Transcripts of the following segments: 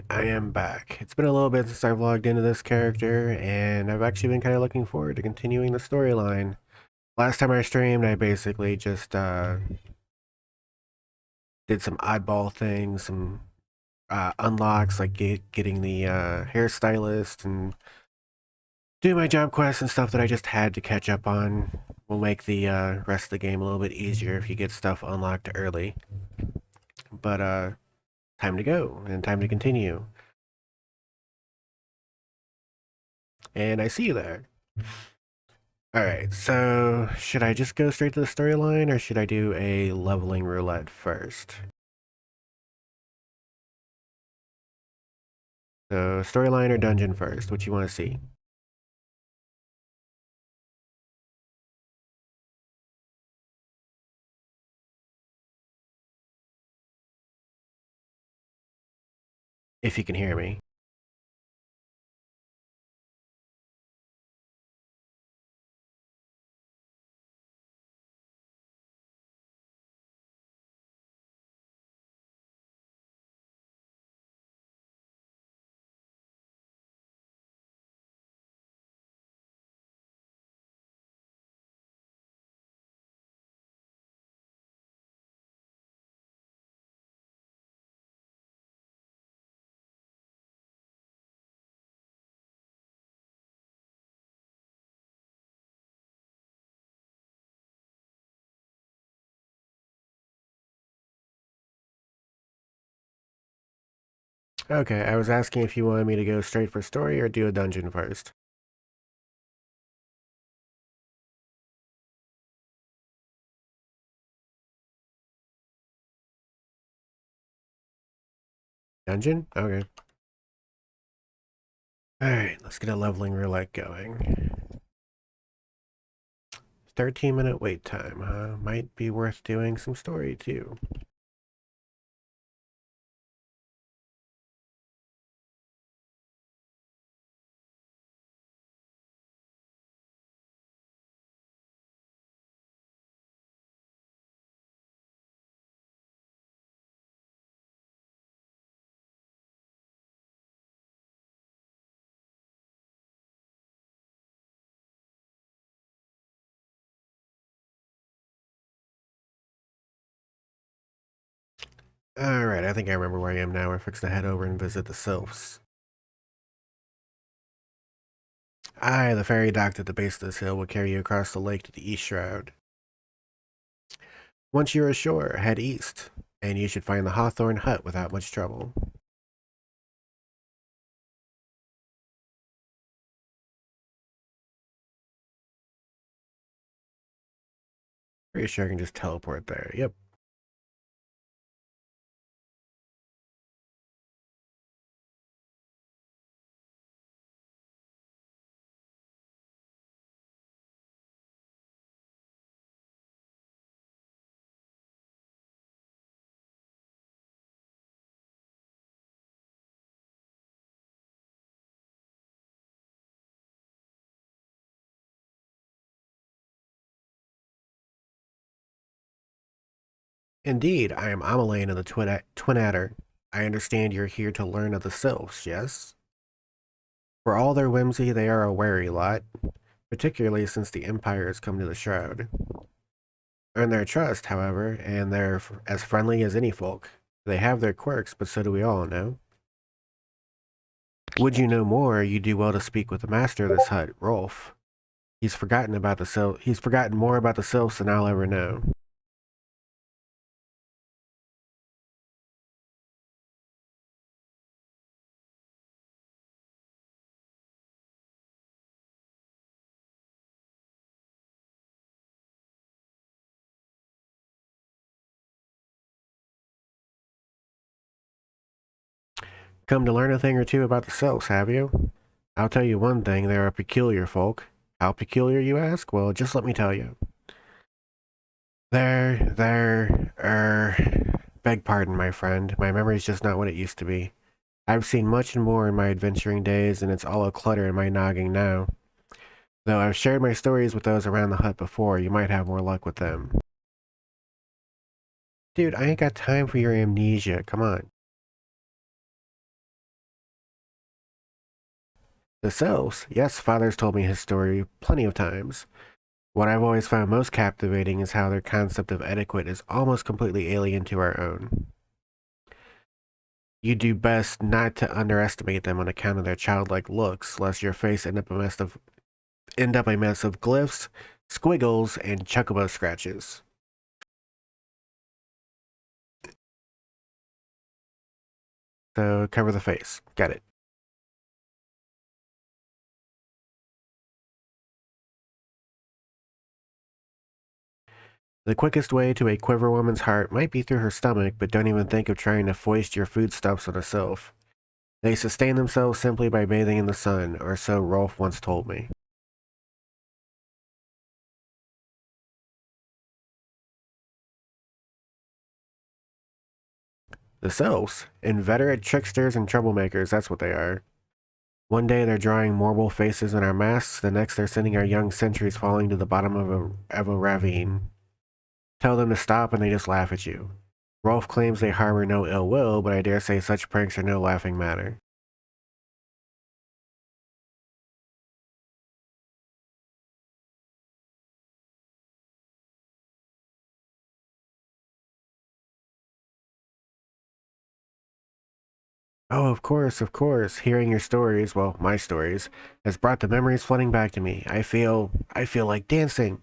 I am back. It's been a little bit since I've logged into this character, and I've actually been kind of looking forward to continuing the storyline. Last time I streamed, I basically just did some oddball things, some unlocks, like getting the hairstylist and doing my job quests and stuff that I just had to catch up on. Will make the rest of the game a little bit easier if you get stuff unlocked early. But time to go and time to continue. And I see you there. Alright, so should I just go straight to the storyline or should I do a leveling roulette first? So storyline or dungeon first? What you want to see? If you can hear me. Okay, I was asking if you wanted me to go straight for story or do a dungeon first. Dungeon? Okay. Alright, let's get a leveling roulette going. 13-minute wait time, huh? Might be worth doing some story too. Alright, I think I remember where I am now. We're fixing to head over and visit the sylphs. Aye, the ferry docked at the base of this hill will carry you across the lake to the East Shroud. Once you're ashore, head east, and you should find the Hawthorne Hut without much trouble. Pretty sure I can just teleport there. Yep. Indeed, I am Ameline of the Twin Adder. I understand you're here to learn of the sylphs, yes? For all their whimsy, they are a wary lot, particularly since the Empire has come to the Shroud. Earn their trust, however, and they're as friendly as any folk. They have their quirks, but so do we all, no? Would you know more, you do well to speak with the master of this hut, Rolf. He's forgotten more about the sylphs than I'll ever know. Come to learn a thing or two about the sylphs, have you? I'll tell you one thing, they're a peculiar folk. How peculiar, you ask? Well, just let me tell you. Beg pardon, my friend. My memory's just not what it used to be. I've seen much and more in my adventuring days, and it's all a clutter in my noggin now. Though I've shared my stories with those around the hut before, you might have more luck with them. Dude, I ain't got time for your amnesia. Come on. The selves, yes, father's told me his story plenty of times. What I've always found most captivating is how their concept of etiquette is almost completely alien to our own. You do best not to underestimate them on account of their childlike looks, lest your face end up a mess of glyphs, squiggles, and chocobo scratches. So cover the face. Got it. The quickest way to a quiver woman's heart might be through her stomach, but don't even think of trying to foist your foodstuffs on a sylph. They sustain themselves simply by bathing in the sun, or so Rolf once told me. The sylphs, inveterate tricksters and troublemakers, that's what they are. One day they're drawing marble faces in our masks, the next they're sending our young sentries falling to the bottom of a ravine. Tell them to stop and they just laugh at you. Rolf claims they harbor no ill will, but I dare say such pranks are no laughing matter. Oh, of course, of course. Hearing your stories, well, my stories, has brought the memories flooding back to me. I feel like dancing.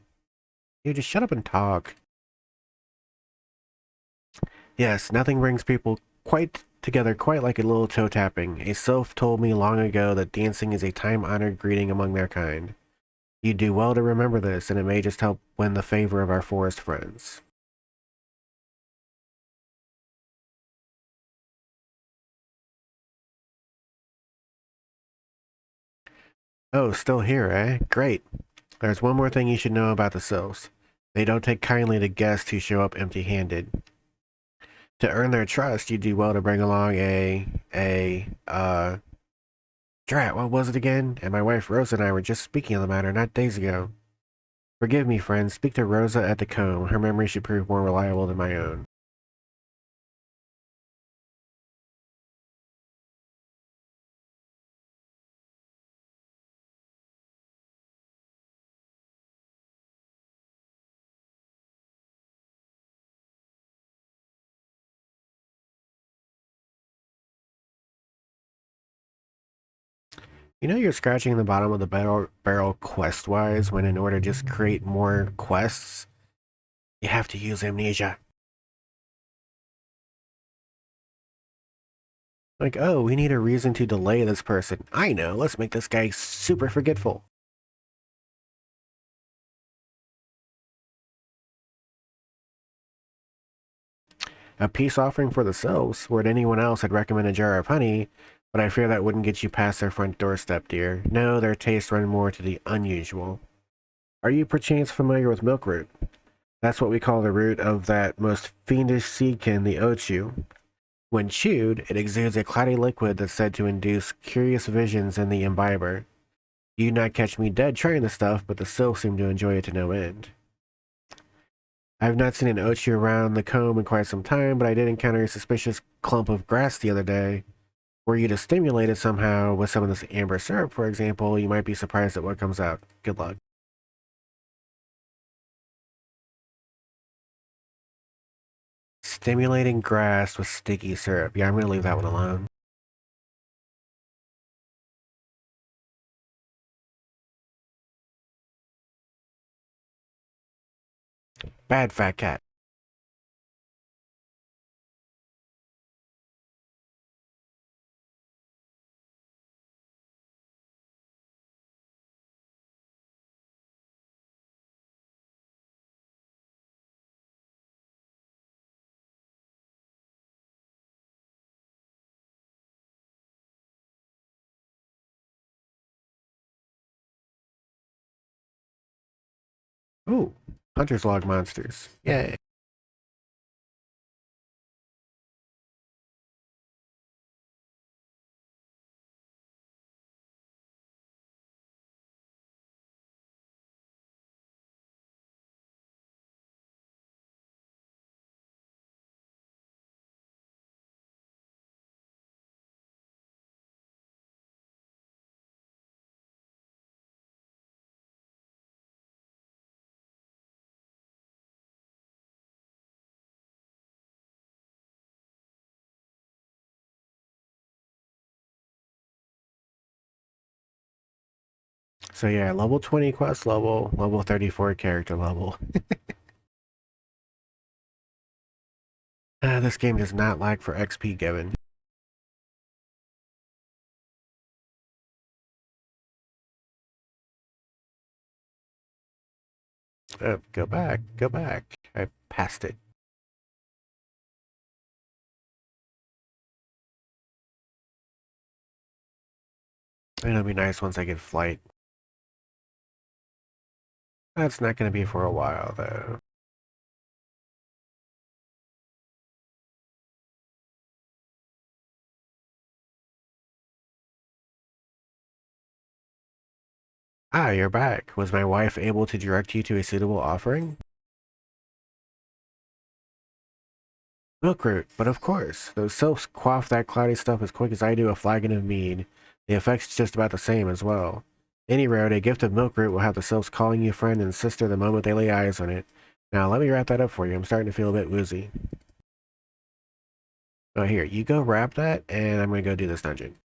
You just shut up and talk. Yes, nothing brings people quite together quite like a little toe tapping. A sylph told me long ago that dancing is a time-honored greeting among their kind. You do well to remember this, and it may just help win the favor of our forest friends. Oh, still here, eh? Great. There's one more thing you should know about the sylphs. They don't take kindly to guests who show up empty-handed. To earn their trust, you do well to bring along drat, what was it again? And my wife Rosa and I were just speaking of the matter not days ago. Forgive me, friend. Speak to Rosa at the comb. Her memory should prove more reliable than my own. You know you're scratching the bottom of the barrel quest-wise when in order to just create more quests, you have to use amnesia. Like, oh, we need a reason to delay this person. I know, let's make this guy super forgetful. A peace offering for the selves, where'd anyone else I'd recommend a jar of honey, but I fear that wouldn't get you past their front doorstep, dear. No, their tastes run more to the unusual. Are you perchance familiar with milkroot? That's what we call the root of that most fiendish seedkin, the ochu. When chewed, it exudes a cloudy liquid that's said to induce curious visions in the imbiber. You'd not catch me dead trying the stuff, but the sylphs seem to enjoy it to no end. I've not seen an ochu around the comb in quite some time, but I did encounter a suspicious clump of grass the other day. Were you to stimulate it somehow with some of this amber syrup, for example, you might be surprised at what comes out. Good luck. Stimulating grass with sticky syrup. Yeah, I'm gonna leave that one alone. Bad fat cat. Ooh, Hunter's log monsters. Yay. So yeah, level 20 quest level, level 34 character level. This game does not lack for XP given. Go back, go back. I passed it. It'll be nice once I get flight. That's not going to be for a while, though. Ah, you're back. Was my wife able to direct you to a suitable offering? Milkroot, but of course. Those sylphs quaff that cloudy stuff as quick as I do a flagon of mead. The effect's just about the same as well. Any road, a gift of Milkroot will have the sylphs calling you friend and sister the moment they lay eyes on it. Now, let me wrap that up for you. I'm starting to feel a bit woozy. Oh, here, you go wrap that, and I'm going to go do this dungeon.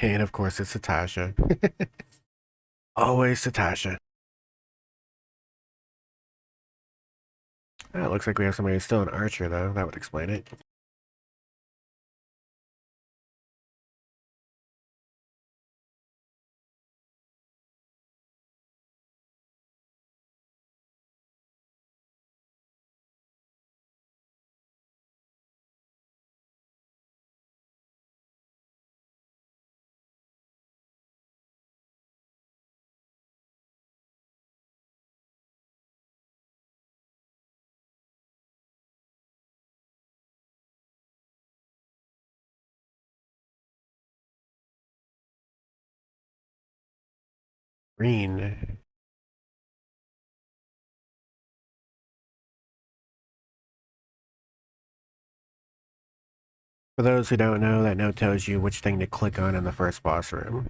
And of course, it's Satasha. Always Satasha. Ah, it looks like we have somebody who's still an archer, though. That would explain it. Green. For those who don't know, that note tells you which thing to click on in the first boss room.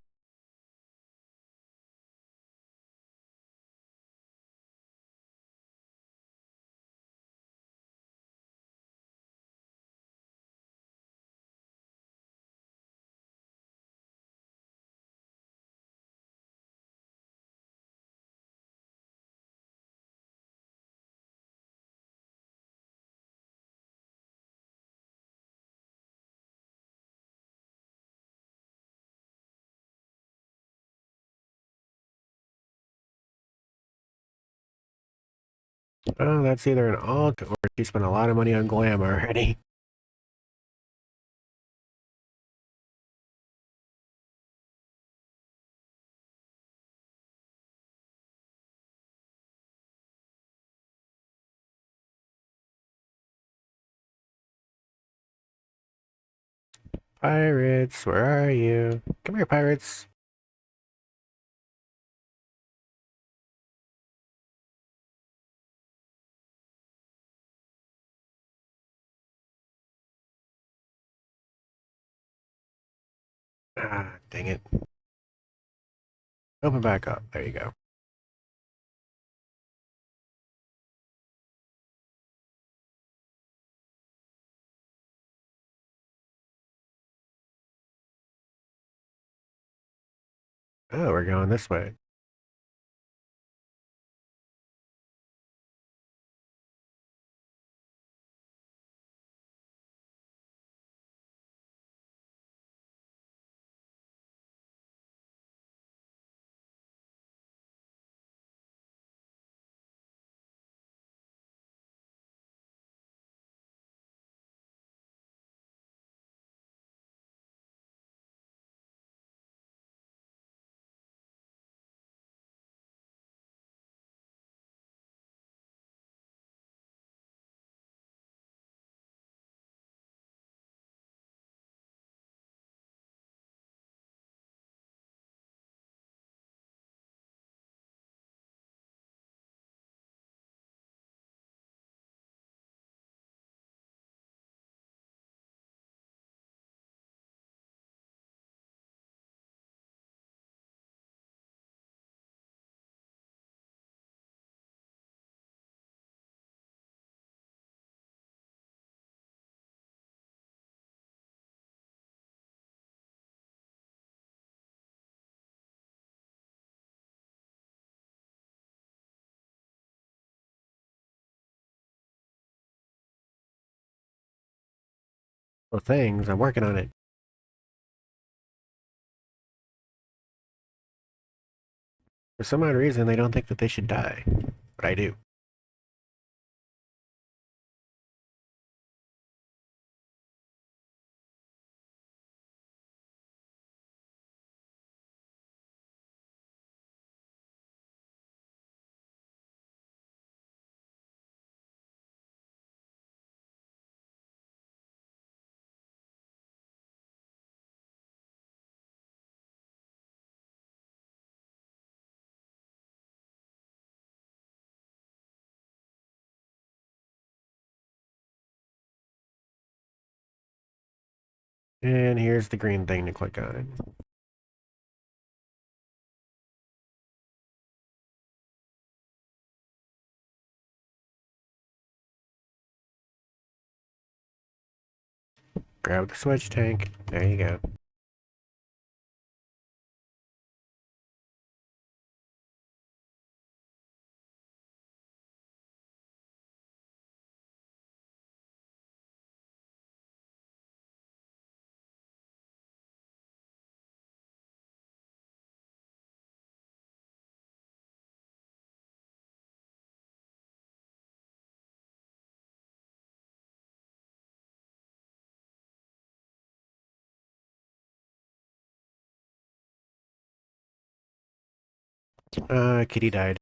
Oh, that's either an alt or she spent a lot of money on glam already. Pirates, where are you? Come here, pirates. Ah, dang it. Open back up. There you go. Oh, we're going this way. Well, things. I'm working on it. For some odd reason, they don't think that they should die. But I do. And here's the green thing to click on. Grab the switch tank. There you go. Kitty died.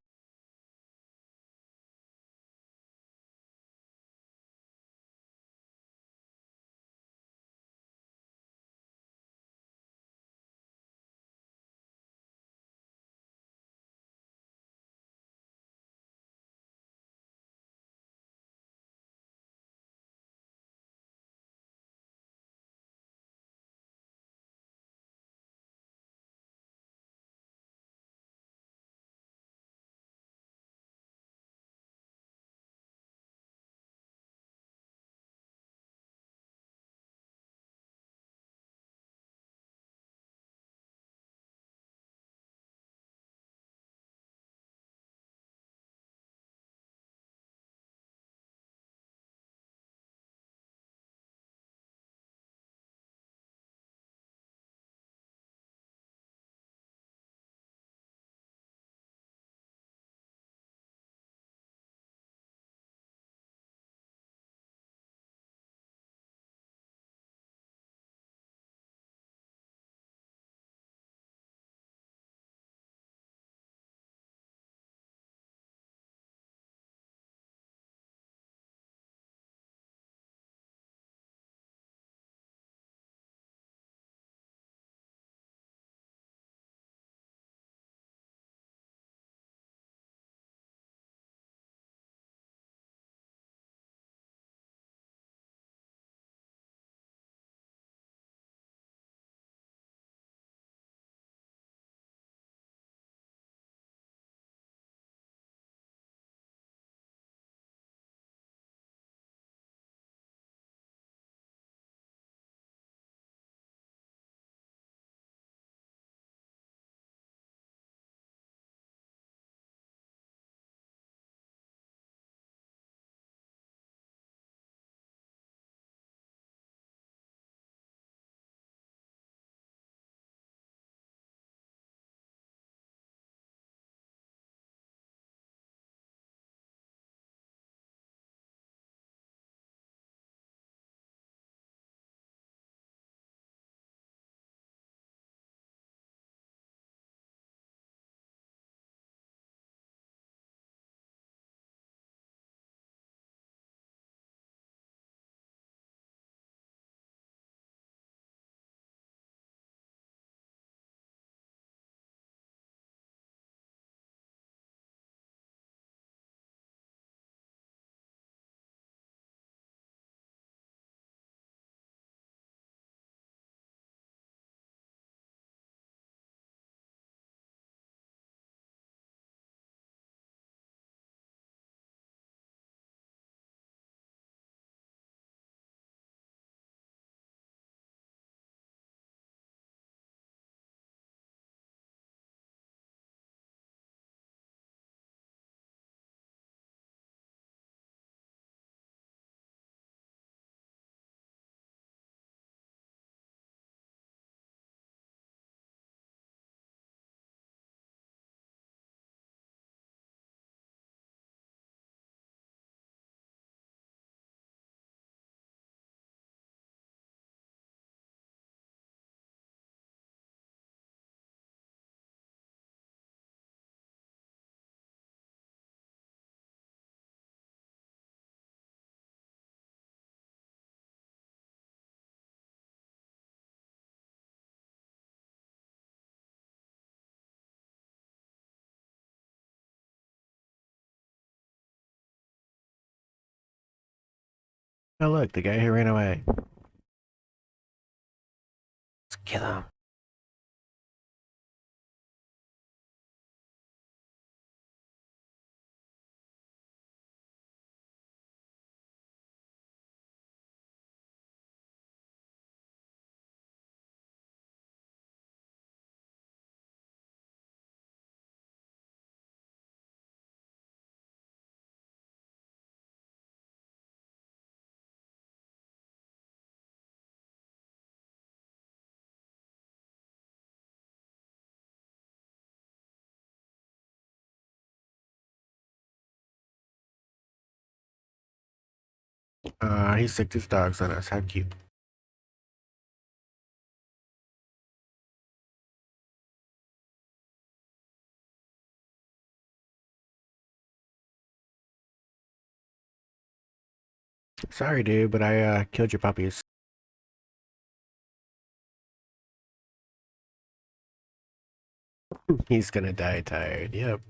Oh look, the guy who ran away. Let's kill him. He sicked his dogs on us. How cute. Sorry, dude, but I killed your puppies. He's gonna die tired. Yep.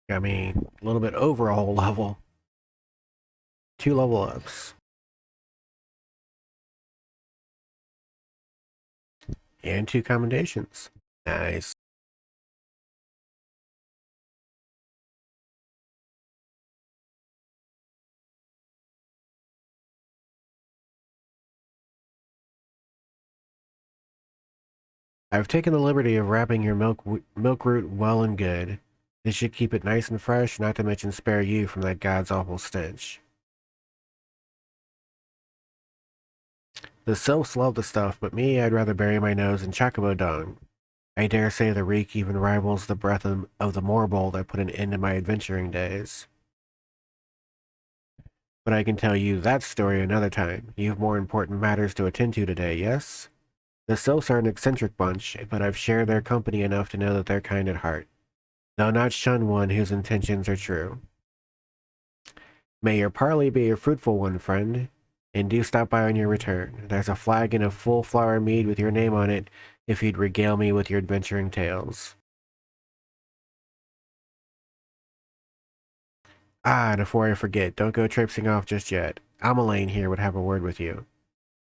I mean, a little bit over a whole level. 2 level ups. And 2 commendations. Nice. I've taken the liberty of wrapping your milk root well and good. This should keep it nice and fresh, not to mention spare you from that god's awful stench. The sylphs love the stuff, but me, I'd rather bury my nose in chocobo dung. I dare say the reek even rivals the breath of the moorbowl that put an end to my adventuring days. But I can tell you that story another time. You've more important matters to attend to today, yes? The sylphs are an eccentric bunch, but I've shared their company enough to know that they're kind at heart. They'll not shun one whose intentions are true. May your parley be a fruitful one, friend, and do stop by on your return. There's a flagon of full flower mead with your name on it if you'd regale me with your adventuring tales. Ah, and before I forget, don't go traipsing off just yet. Ameline here would have a word with you.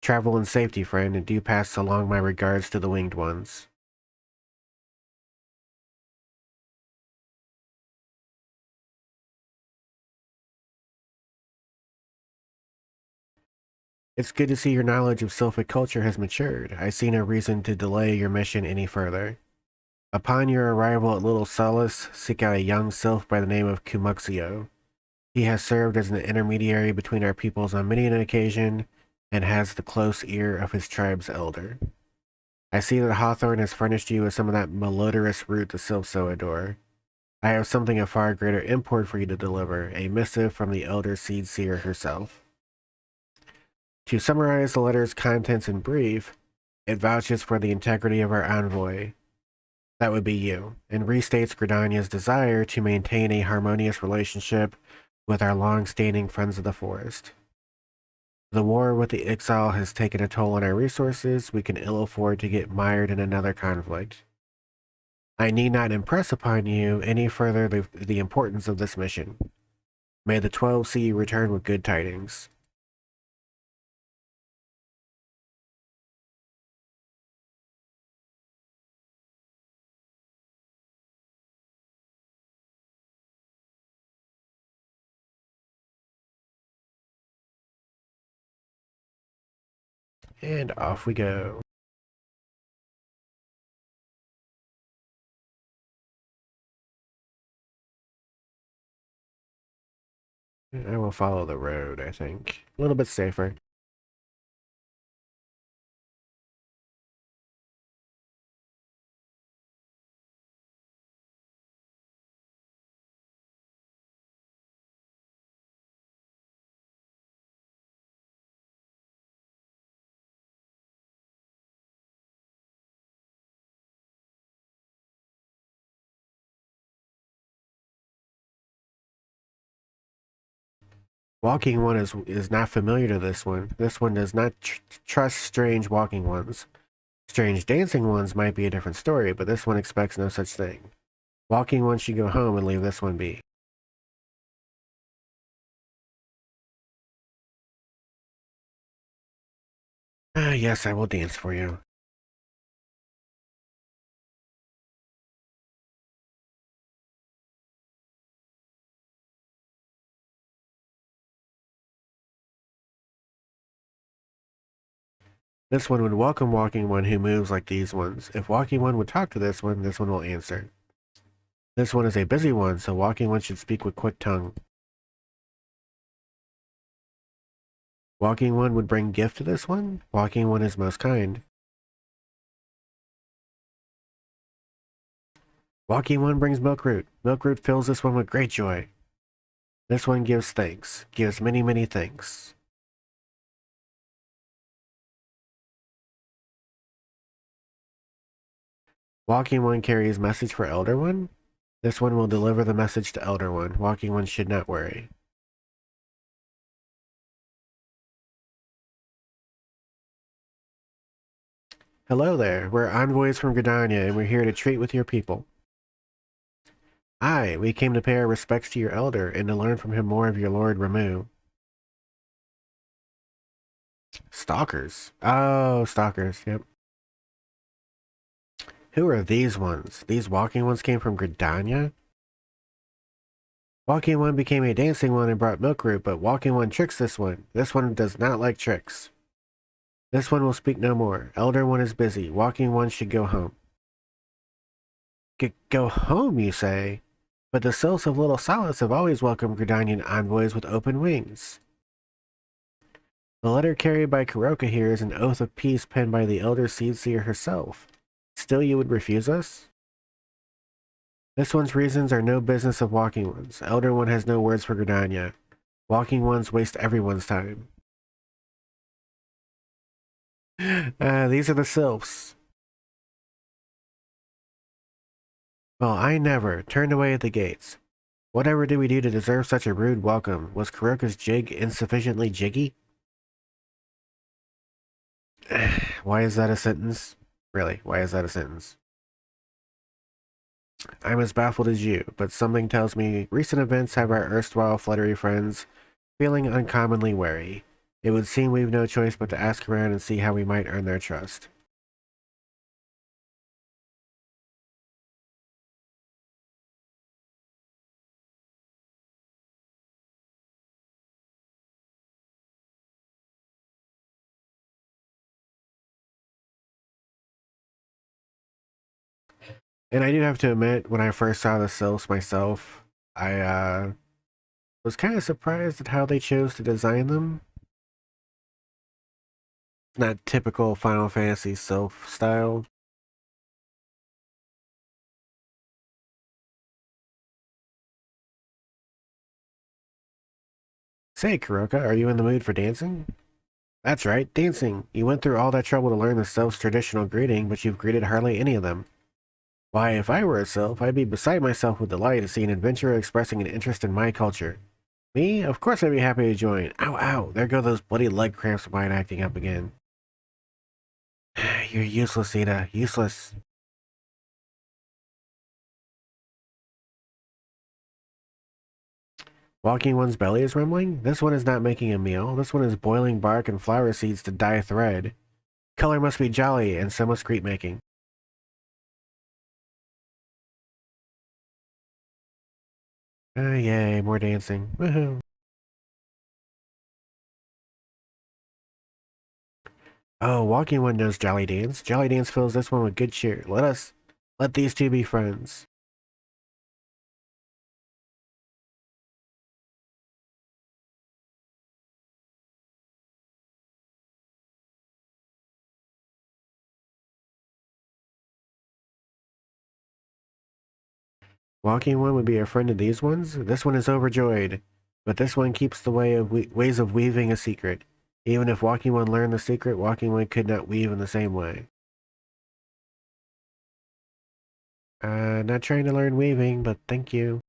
Travel in safety, friend, and do pass along my regards to the winged ones. It's good to see your knowledge of Sylphic culture has matured. I see no reason to delay your mission any further. Upon your arrival at Little Solace, seek out a young sylph by the name of Kumuxio. He has served as an intermediary between our peoples on many an occasion, and has the close ear of his tribe's elder. I see that Hawthorne has furnished you with some of that malodorous root the sylphs so adore. I have something of far greater import for you to deliver, a missive from the elder seed seer herself. To summarize the letter's contents in brief, it vouches for the integrity of our envoy, that would be you, and restates Gridania's desire to maintain a harmonious relationship with our long-standing friends of the forest. The war with the exile has taken a toll on our resources. We can ill afford to get mired in another conflict. I need not impress upon you any further the importance of this mission. May the 12 see you return with good tidings. And off we go. I will follow the road, I think. A little bit safer. Walking one is not familiar to this one. This one does not trust strange walking ones. Strange dancing ones might be a different story, but this one expects no such thing. Walking one should go home and leave this one be. Ah, yes, I will dance for you. This one would welcome walking one who moves like these ones. If walking one would talk to this one will answer. This one is a busy one, so walking one should speak with quick tongue. Walking one would bring gift to this one. Walking one is most kind. Walking one brings milkroot. Milkroot fills this one with great joy. This one gives thanks. Gives many, many thanks. Walking one carries message for Elder One. This one will deliver the message to Elder One. Walking one should not worry. Hello there. We're envoys from Gridania, and we're here to treat with your people. Aye, we came to pay our respects to your elder and to learn from him more of your Lord Ramu. Stalkers. Oh, stalkers, yep. Who are these ones? These walking ones came from Gridania? Walking one became a dancing one and brought milkroot, but walking one tricks this one. This one does not like tricks. This one will speak no more. Elder one is busy. Walking one should go home. Go home, you say? But the sylphs of Little Solace have always welcomed Gridanian envoys with open wings. The letter carried by Kuroka here is an oath of peace penned by the elder seedseer herself. Still you would refuse us? This one's reasons are no business of walking ones. Elder one has no words for Gridania. Walking ones waste everyone's time. These are the sylphs. Well, I never turned away at the gates. Whatever did we do to deserve such a rude welcome? Was Kuroka's jig insufficiently jiggy? Why is that a sentence? Really, why is that a sentence? I'm as baffled as you, but something tells me recent events have our erstwhile fluttery friends feeling uncommonly wary. It would seem we've no choice but to ask around and see how we might earn their trust. And I do have to admit, when I first saw the sylphs myself, I was kind of surprised at how they chose to design them. Not typical Final Fantasy sylph style. Say, Kuroka, are you in the mood for dancing? That's right, dancing. You went through all that trouble to learn the sylph's traditional greeting, but you've greeted hardly any of them. Why, if I were a sylph, I'd be beside myself with delight to see an adventurer expressing an interest in my culture. Me? Of course I'd be happy to join. Ow, ow, there go those bloody leg cramps of mine acting up again. You're useless, Ida. Useless. Walking one's belly is rumbling? This one is not making a meal. This one is boiling bark and flower seeds to dye thread. Color must be jolly, and so must greet making. Yay, more dancing. Woohoo. Oh, Walking One knows Jolly Dance. Jolly Dance fills this one with good cheer. Let these two be friends. Walking One would be a friend of these ones. This one is overjoyed, but this one keeps the ways of weaving a secret. Even if Walking One learned the secret, Walking One could not weave in the same way. Not trying to learn weaving, but thank you.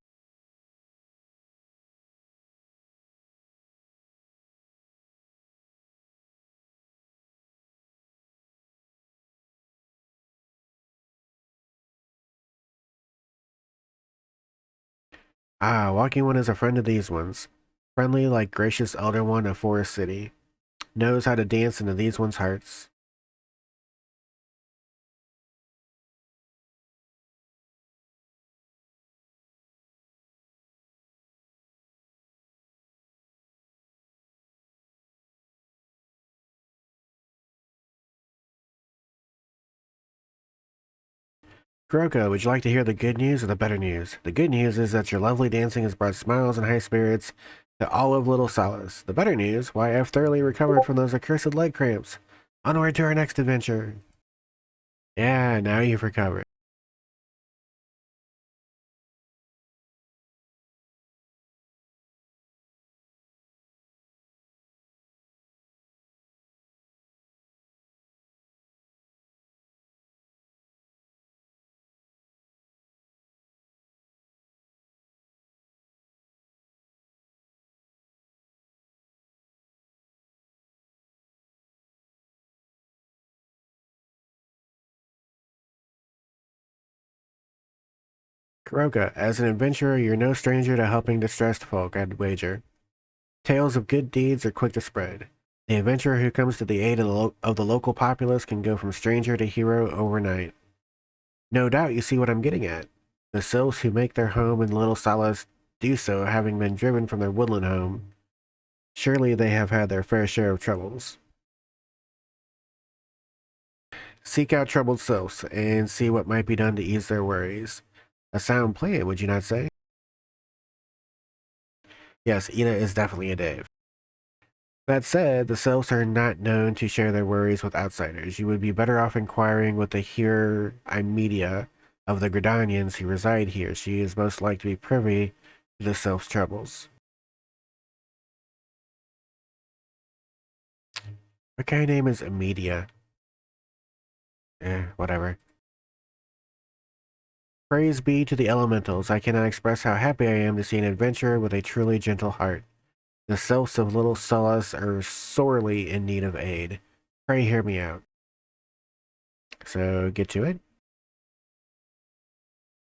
Walking One is a friend of these ones. Friendly like gracious Elder One of Forest City. Knows how to dance into these ones' hearts. Kuroko, would you like to hear the good news or the better news? The good news is that your lovely dancing has brought smiles and high spirits to all of Little Solace. The better news, why I've thoroughly recovered from those accursed leg cramps. Onward to our next adventure. Yeah, now you've recovered. Kuroka, as an adventurer, you're no stranger to helping distressed folk, I'd wager. Tales of good deeds are quick to spread. The adventurer who comes to the aid of the local populace can go from stranger to hero overnight. No doubt you see what I'm getting at. The sylphs who make their home in Little Solace do so having been driven from their woodland home. Surely they have had their fair share of troubles. Seek out troubled sylphs and see what might be done to ease their worries. A sound plan, would you not say? Yes, Ida is definitely a Dave. That said, the sylphs are not known to share their worries with outsiders. You would be better off inquiring with the Here I'm Media of the Gridanians who reside here. She is most likely to be privy to the sylph's troubles. What kind of name is Amedia? Whatever. Praise be to the elementals. I cannot express how happy I am to see an adventurer with a truly gentle heart. The sylphs of Little Solace are sorely in need of aid. Pray hear me out. So, get to it.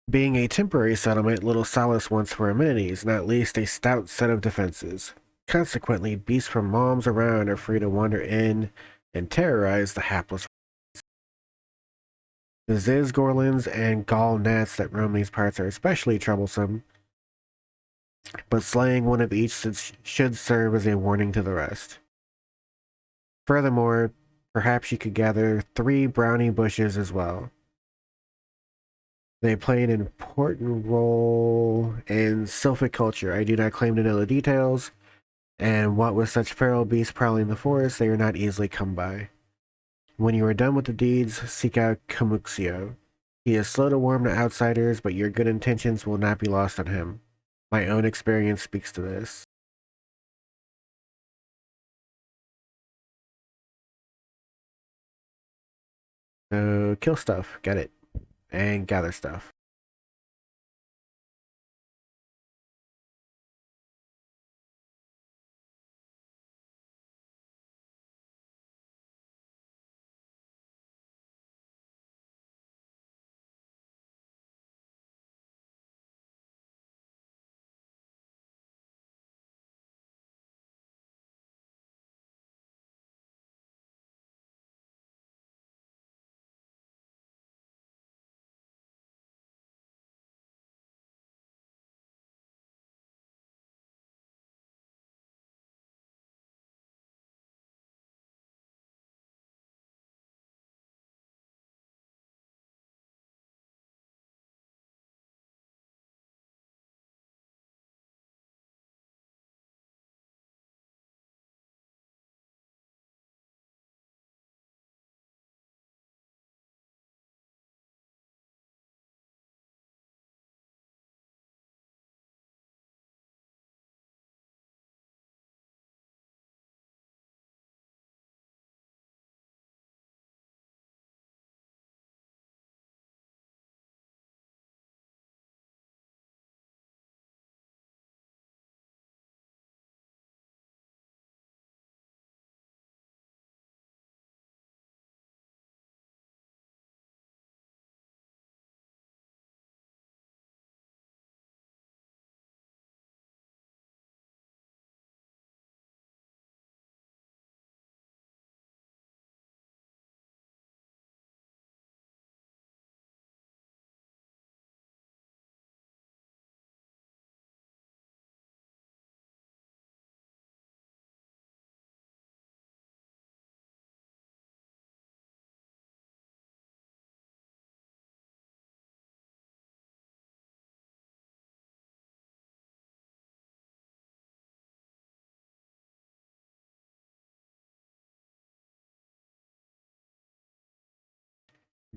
Being a temporary settlement, Little Solace wants for amenities, not least a stout set of defenses. Consequently, beasts from moms around are free to wander in and terrorize the hapless. The Zizgorlins and Gall gnats that roam these parts are especially troublesome, but slaying one of each should serve as a warning to the rest. Furthermore, perhaps you could gather 3 brownie bushes as well. They play an important role in silviculture. I do not claim to know the details, and what with such feral beasts prowling the forest, they are not easily come by. When you are done with the deeds, seek out Kamuxio. He is slow to warm to outsiders, but your good intentions will not be lost on him. My own experience speaks to this. So, kill stuff, get it, and gather stuff.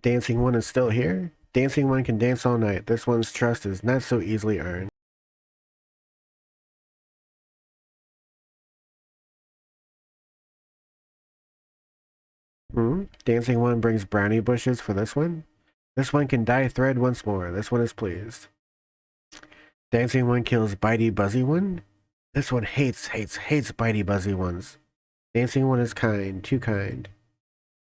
Dancing One is still here? Dancing One can dance all night. This one's trust is not so easily earned. Dancing One brings brownie bushes for this one? This one can dye thread once more. This one is pleased. Dancing One kills Bitey Buzzy One? This one hates Bitey Buzzy Ones. Dancing One is kind, too kind.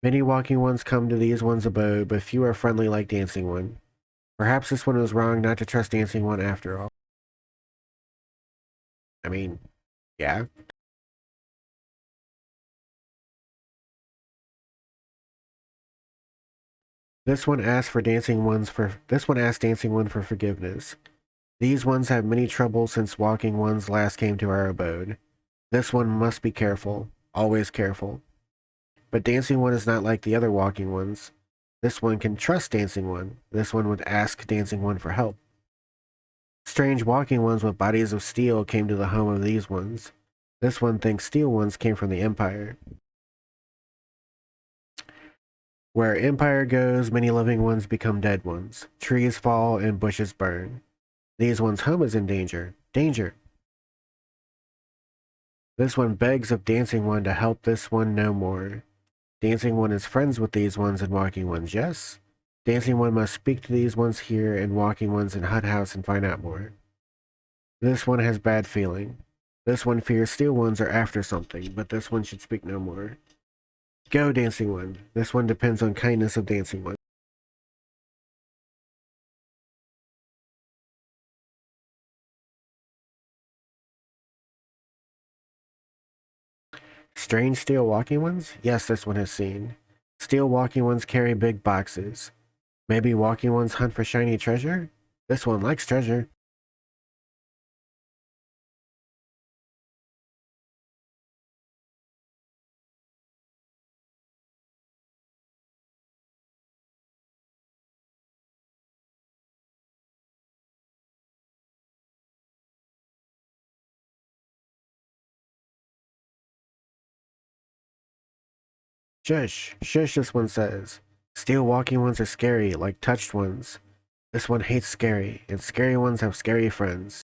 Many walking ones come to these one's abode, but few are friendly like Dancing One. Perhaps this one was wrong not to trust Dancing One after all. I mean, yeah. This one asked Dancing One for forgiveness. These ones have many troubles since walking ones last came to our abode. This one must be careful, always careful. But Dancing One is not like the other walking ones. This one can trust Dancing One. This one would ask Dancing One for help. Strange walking ones with bodies of steel came to the home of these ones. This one thinks steel ones came from the Empire. Where Empire goes, many living ones become dead ones. Trees fall and bushes burn. These ones' home is in danger. Danger! This one begs of Dancing One to help this one no more. Dancing One is friends with these ones and walking ones, yes? Dancing One must speak to these ones here and walking ones in Hut House and find out more. This one has bad feeling. This one fears steel ones are after something, but this one should speak no more. Go, Dancing One. This one depends on kindness of Dancing One. Strange steel walking ones? Yes, this one has seen. Steel walking ones carry big boxes. Maybe walking ones hunt for shiny treasure? This one likes treasure. Shush, shush, this one says. Steel walking ones are scary, like touched ones. This one hates scary, and scary ones have scary friends.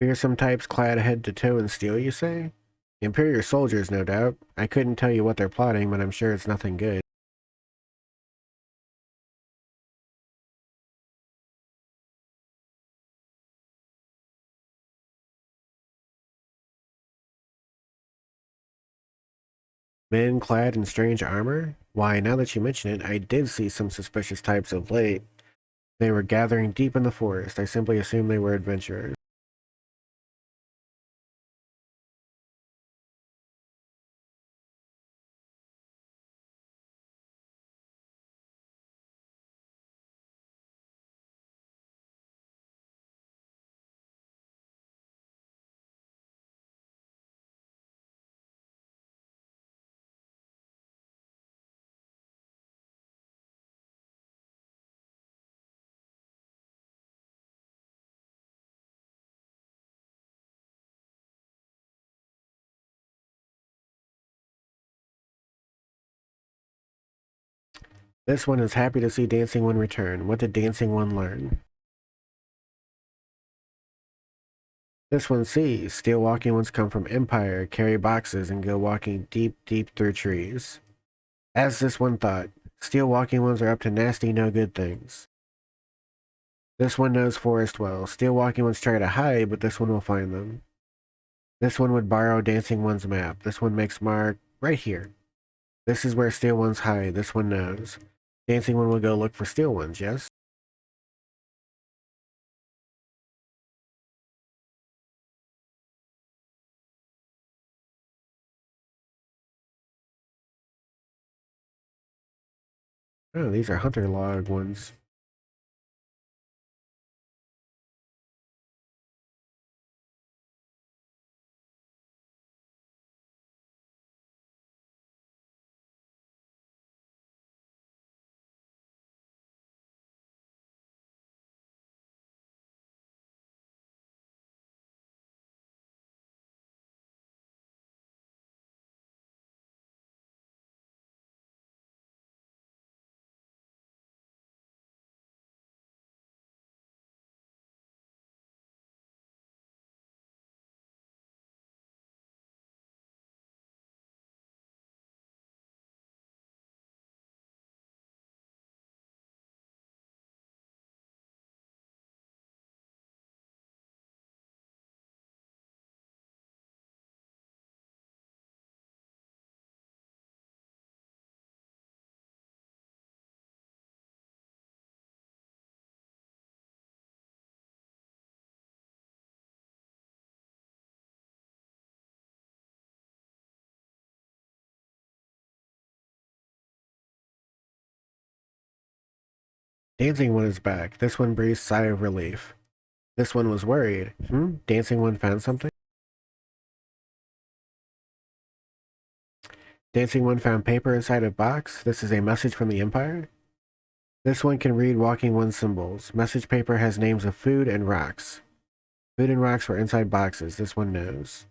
Fearsome types clad head to toe in steel, you say? Imperial soldiers, no doubt. I couldn't tell you what they're plotting, but I'm sure it's nothing good. Men clad in strange armor? Why, now that you mention it, I did see some suspicious types of late. They were gathering deep in the forest. I simply assumed they were adventurers. This one is happy to see Dancing One return. What did Dancing One learn? This one sees steel walking ones come from Empire, carry boxes, and go walking deep, deep through trees. As this one thought, steel walking ones are up to nasty, no good things. This one knows forest well. Steel walking ones try to hide, but this one will find them. This one would borrow Dancing One's map. This one makes mark right here. This is where steel ones hide. This one knows. Dancing One will go look for steel ones, yes? Oh, these are hunter log ones. Dancing one is back. This one breathes sigh of relief. This one was worried. Dancing one found something? Dancing one found paper inside a box. This is a message from the Empire. This one can read walking one symbols. Message paper has names of food and rocks. Food and rocks were inside boxes. This one knows.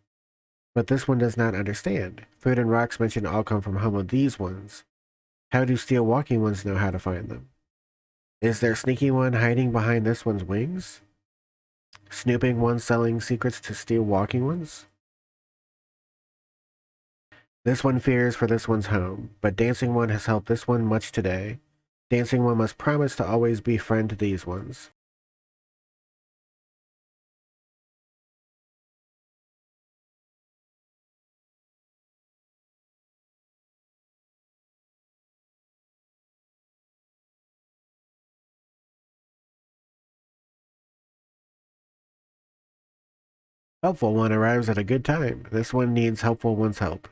But this one does not understand. Food and rocks mentioned all come from home of these ones. How do steel walking ones know how to find them? Is there sneaky one hiding behind this one's wings? Snooping one selling secrets to steel walking ones? This one fears for this one's home, but dancing one has helped this one much today. Dancing one must promise to always be friend to these ones. Helpful one arrives at a good time. This one needs helpful one's help.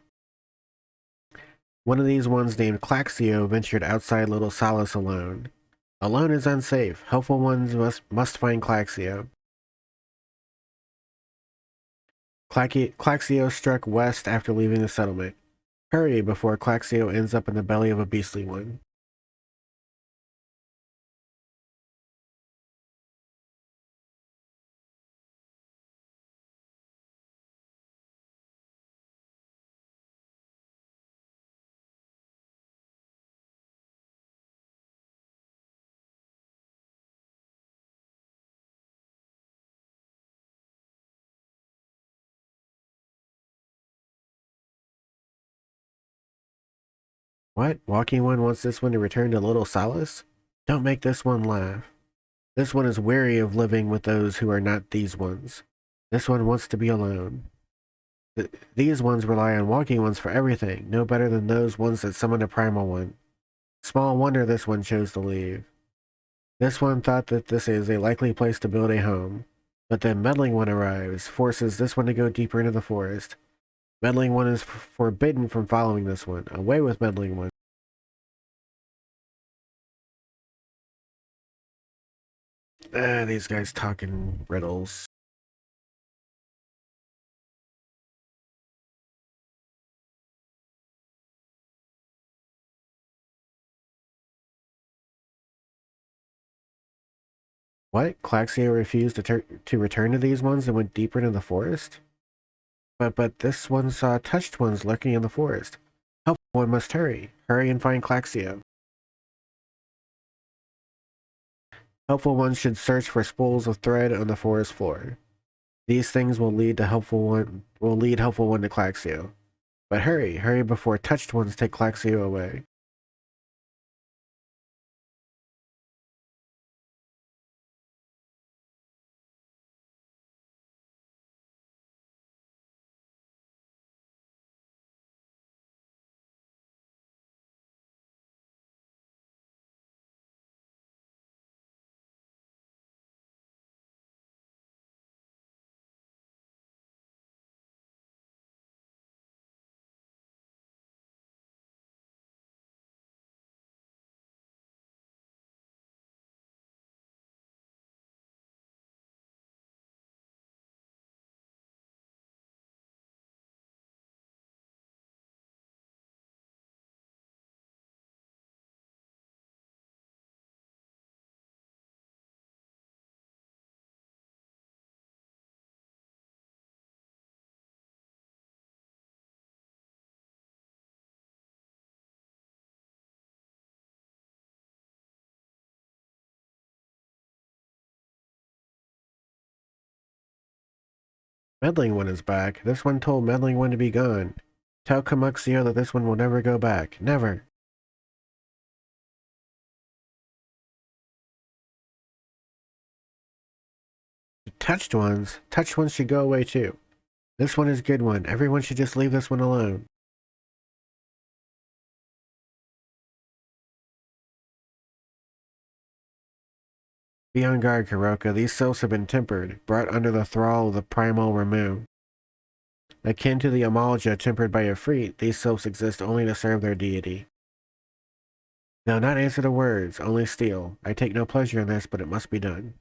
One of these ones named Claxio ventured outside Little Solace alone. Alone is unsafe. Helpful ones must find Claxio. Claxio struck west after leaving the settlement. Hurry before Claxio ends up in the belly of a beastly one. What? Walking one wants this one to return to Little Solace? Don't make this one laugh. This one is weary of living with those who are not these ones. This one wants to be alone. These ones rely on walking ones for everything, no better than those ones that summon a primal one. Small wonder this one chose to leave. This one thought that this is a likely place to build a home. But then Meddling One arrives, forces this one to go deeper into the forest. Meddling One is forbidden from following this one. Away with Meddling One. These guys talking riddles. What? Claxio refused to return to these ones and went deeper into the forest? But this one saw touched ones lurking in the forest. Helpful one must hurry. Hurry and find Claxio. Helpful ones should search for spools of thread on the forest floor. These things will lead helpful one to Claxio. But hurry before touched ones take Claxio away. Meddling One is back. This one told Meddling One to be gone. Tell Kamuxio that this one will never go back. Never. Touched ones should go away too. This one is good one. Everyone should just leave this one alone. Be on guard, Kuroka. These sylphs have been tempered, brought under the thrall of the primal Ramu. Akin to the Amalja tempered by Ifrit, these sylphs exist only to serve their deity. No, not answer the words, only steal. I take no pleasure in this, but it must be done.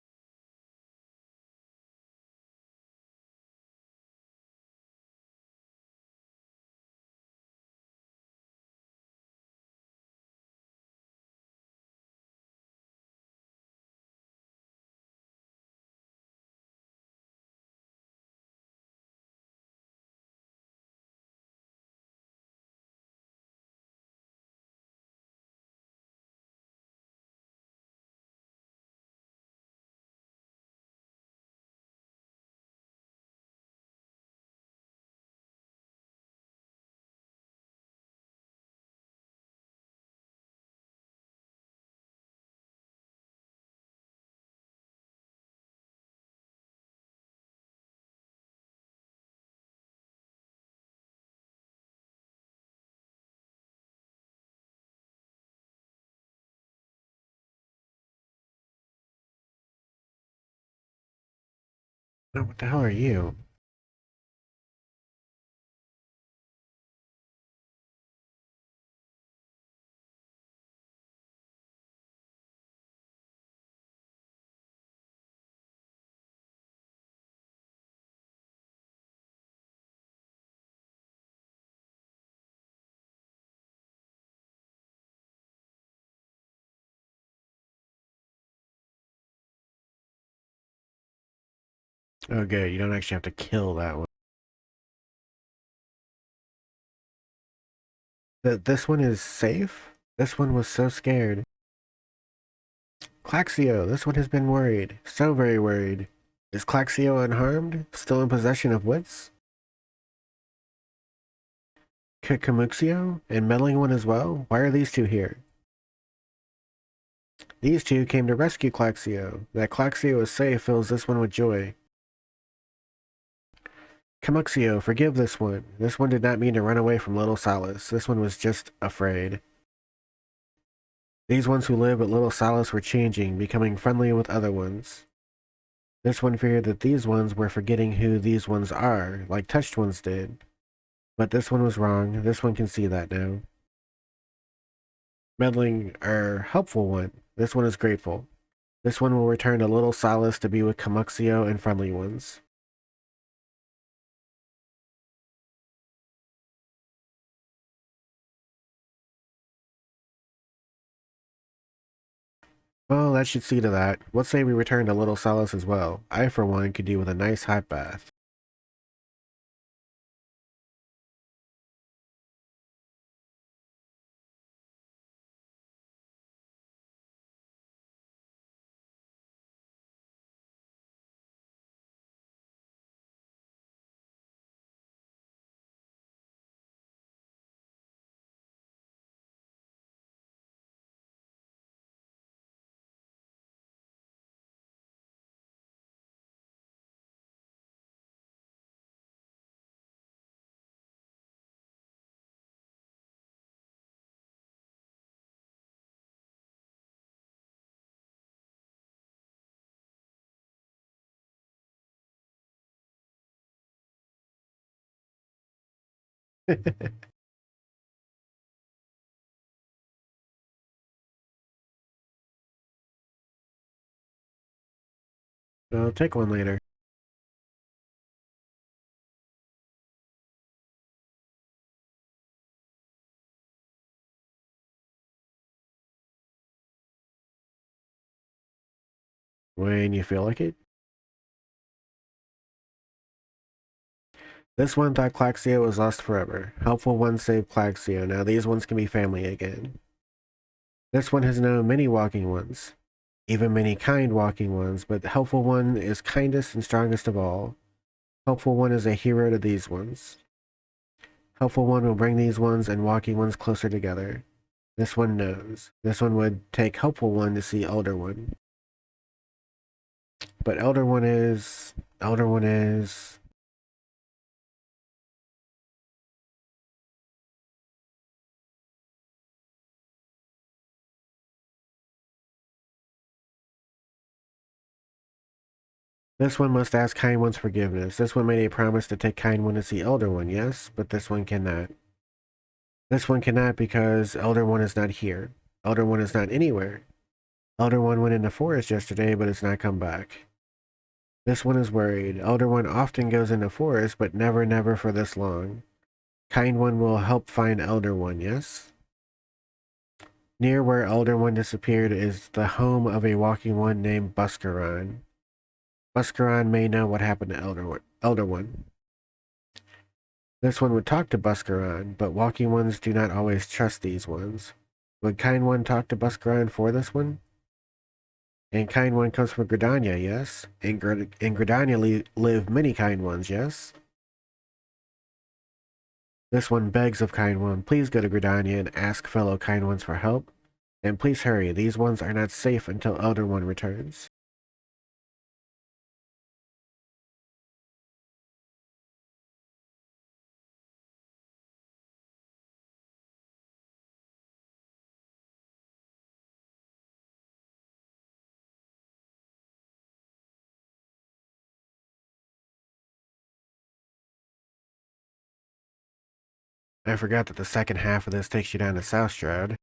No, what the hell are you? Oh, good. You don't actually have to kill that one. This one is safe? This one was so scared. Claxio, this one has been worried. So very worried. Is Claxio unharmed? Still in possession of wits? Kakamuxio? And meddling one as well? Why are these two here? These two came to rescue Claxio. That Claxio is safe fills this one with joy. Camuxio, forgive this one. This one did not mean to run away from little Solace. This one was just afraid. These ones who live at Little Solace were changing, becoming friendly with other ones. This one feared that these ones were forgetting who these ones are, like touched ones did. But this one was wrong. This one can see that now. Meddling, helpful one. This one is grateful. This one will return to Little Solace to be with Camuxio and friendly ones. Well, that should see to that. Let's say we return to Little Solace as well. I, for one, could do with a nice hot bath. I'll take one later. When you feel like it. This one thought Claxio was lost forever. Helpful one saved Claxio. Now these ones can be family again. This one has known many walking ones. Even many kind walking ones, but the helpful one is kindest and strongest of all. Helpful one is a hero to these ones. Helpful one will bring these ones and walking ones closer together. This one knows. This one would take helpful one to see elder one. But elder one is... Elder one is... This one must ask kind one's forgiveness. This one made a promise to take kind one to see elder one, yes? But this one cannot. This one cannot because elder one is not here. Elder One is not anywhere. Elder One went in the forest yesterday, but has not come back. This one is worried. Elder One often goes in the forest, but never for this long. Kind One will help find Elder One, yes? Near where Elder One disappeared is the home of a walking one named Buscaron. Buscaron may know what happened to Elder One. This one would talk to Buscaron, but walking ones do not always trust these ones. Would Kind One talk to Buscaron for this one? And Kind One comes from Gridania, yes? In Gridania live many Kind Ones, yes? This one begs of Kind One, please go to Gridania and ask fellow Kind Ones for help. And please hurry, these ones are not safe until Elder One returns. I forgot that the second half of this takes you down to South Stroud.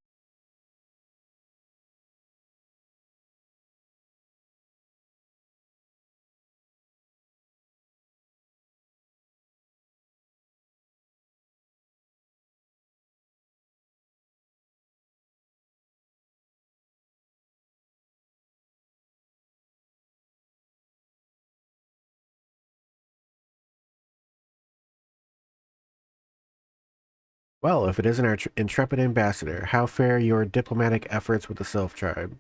Well, if it isn't our intrepid ambassador, how fare your diplomatic efforts with the Sylph tribe?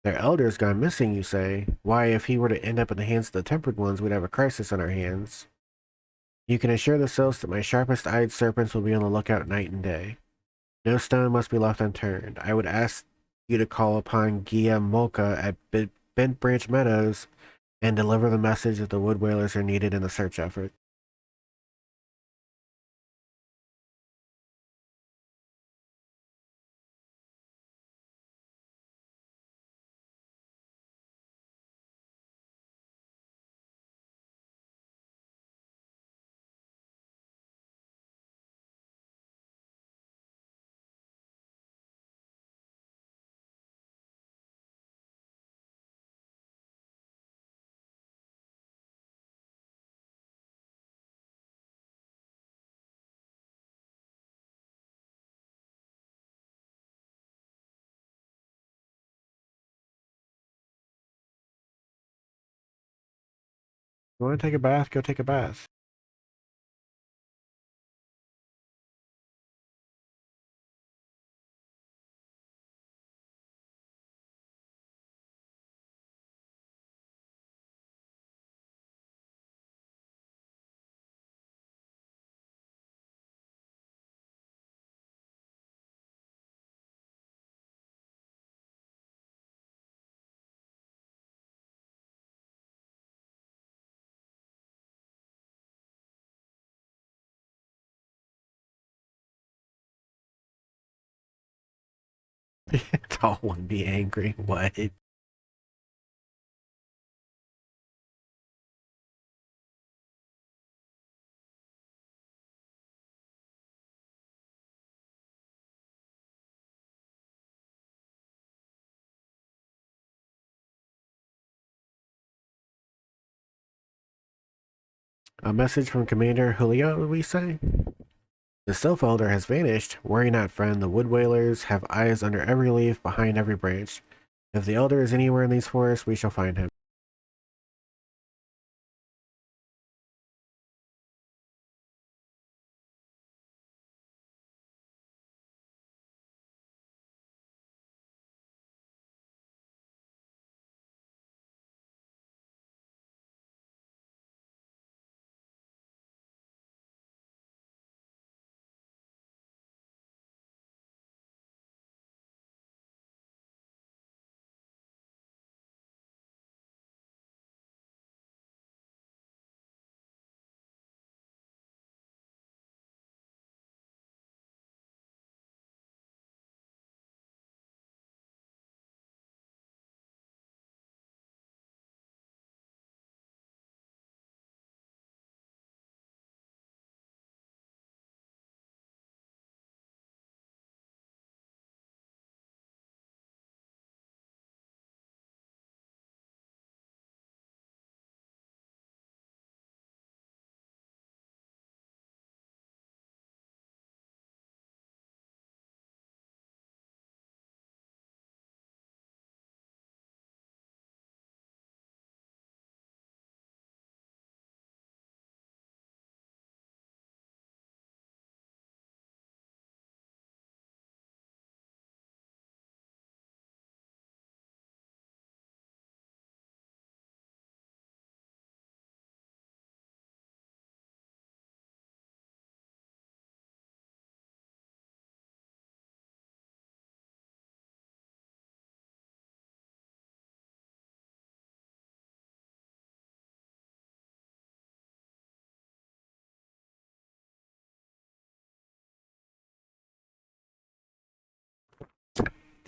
Their elder's gone missing, you say? Why, if he were to end up in the hands of the Tempered Ones, we'd have a crisis on our hands. You can assure the Sylphs that my sharpest-eyed serpents will be on the lookout night and day. No stone must be left unturned. I would ask you to call upon Gia Molka at Bent Branch Meadows and deliver the message that the Wood Whalers are needed in the search effort. You want to take a bath? Go take a bath. Tall one be angry. What? A message from Commander Julio, we say? The Sylph Elder has vanished. Worry not, friend. The Wood Whalers have eyes under every leaf, behind every branch. If the Elder is anywhere in these forests, we shall find him.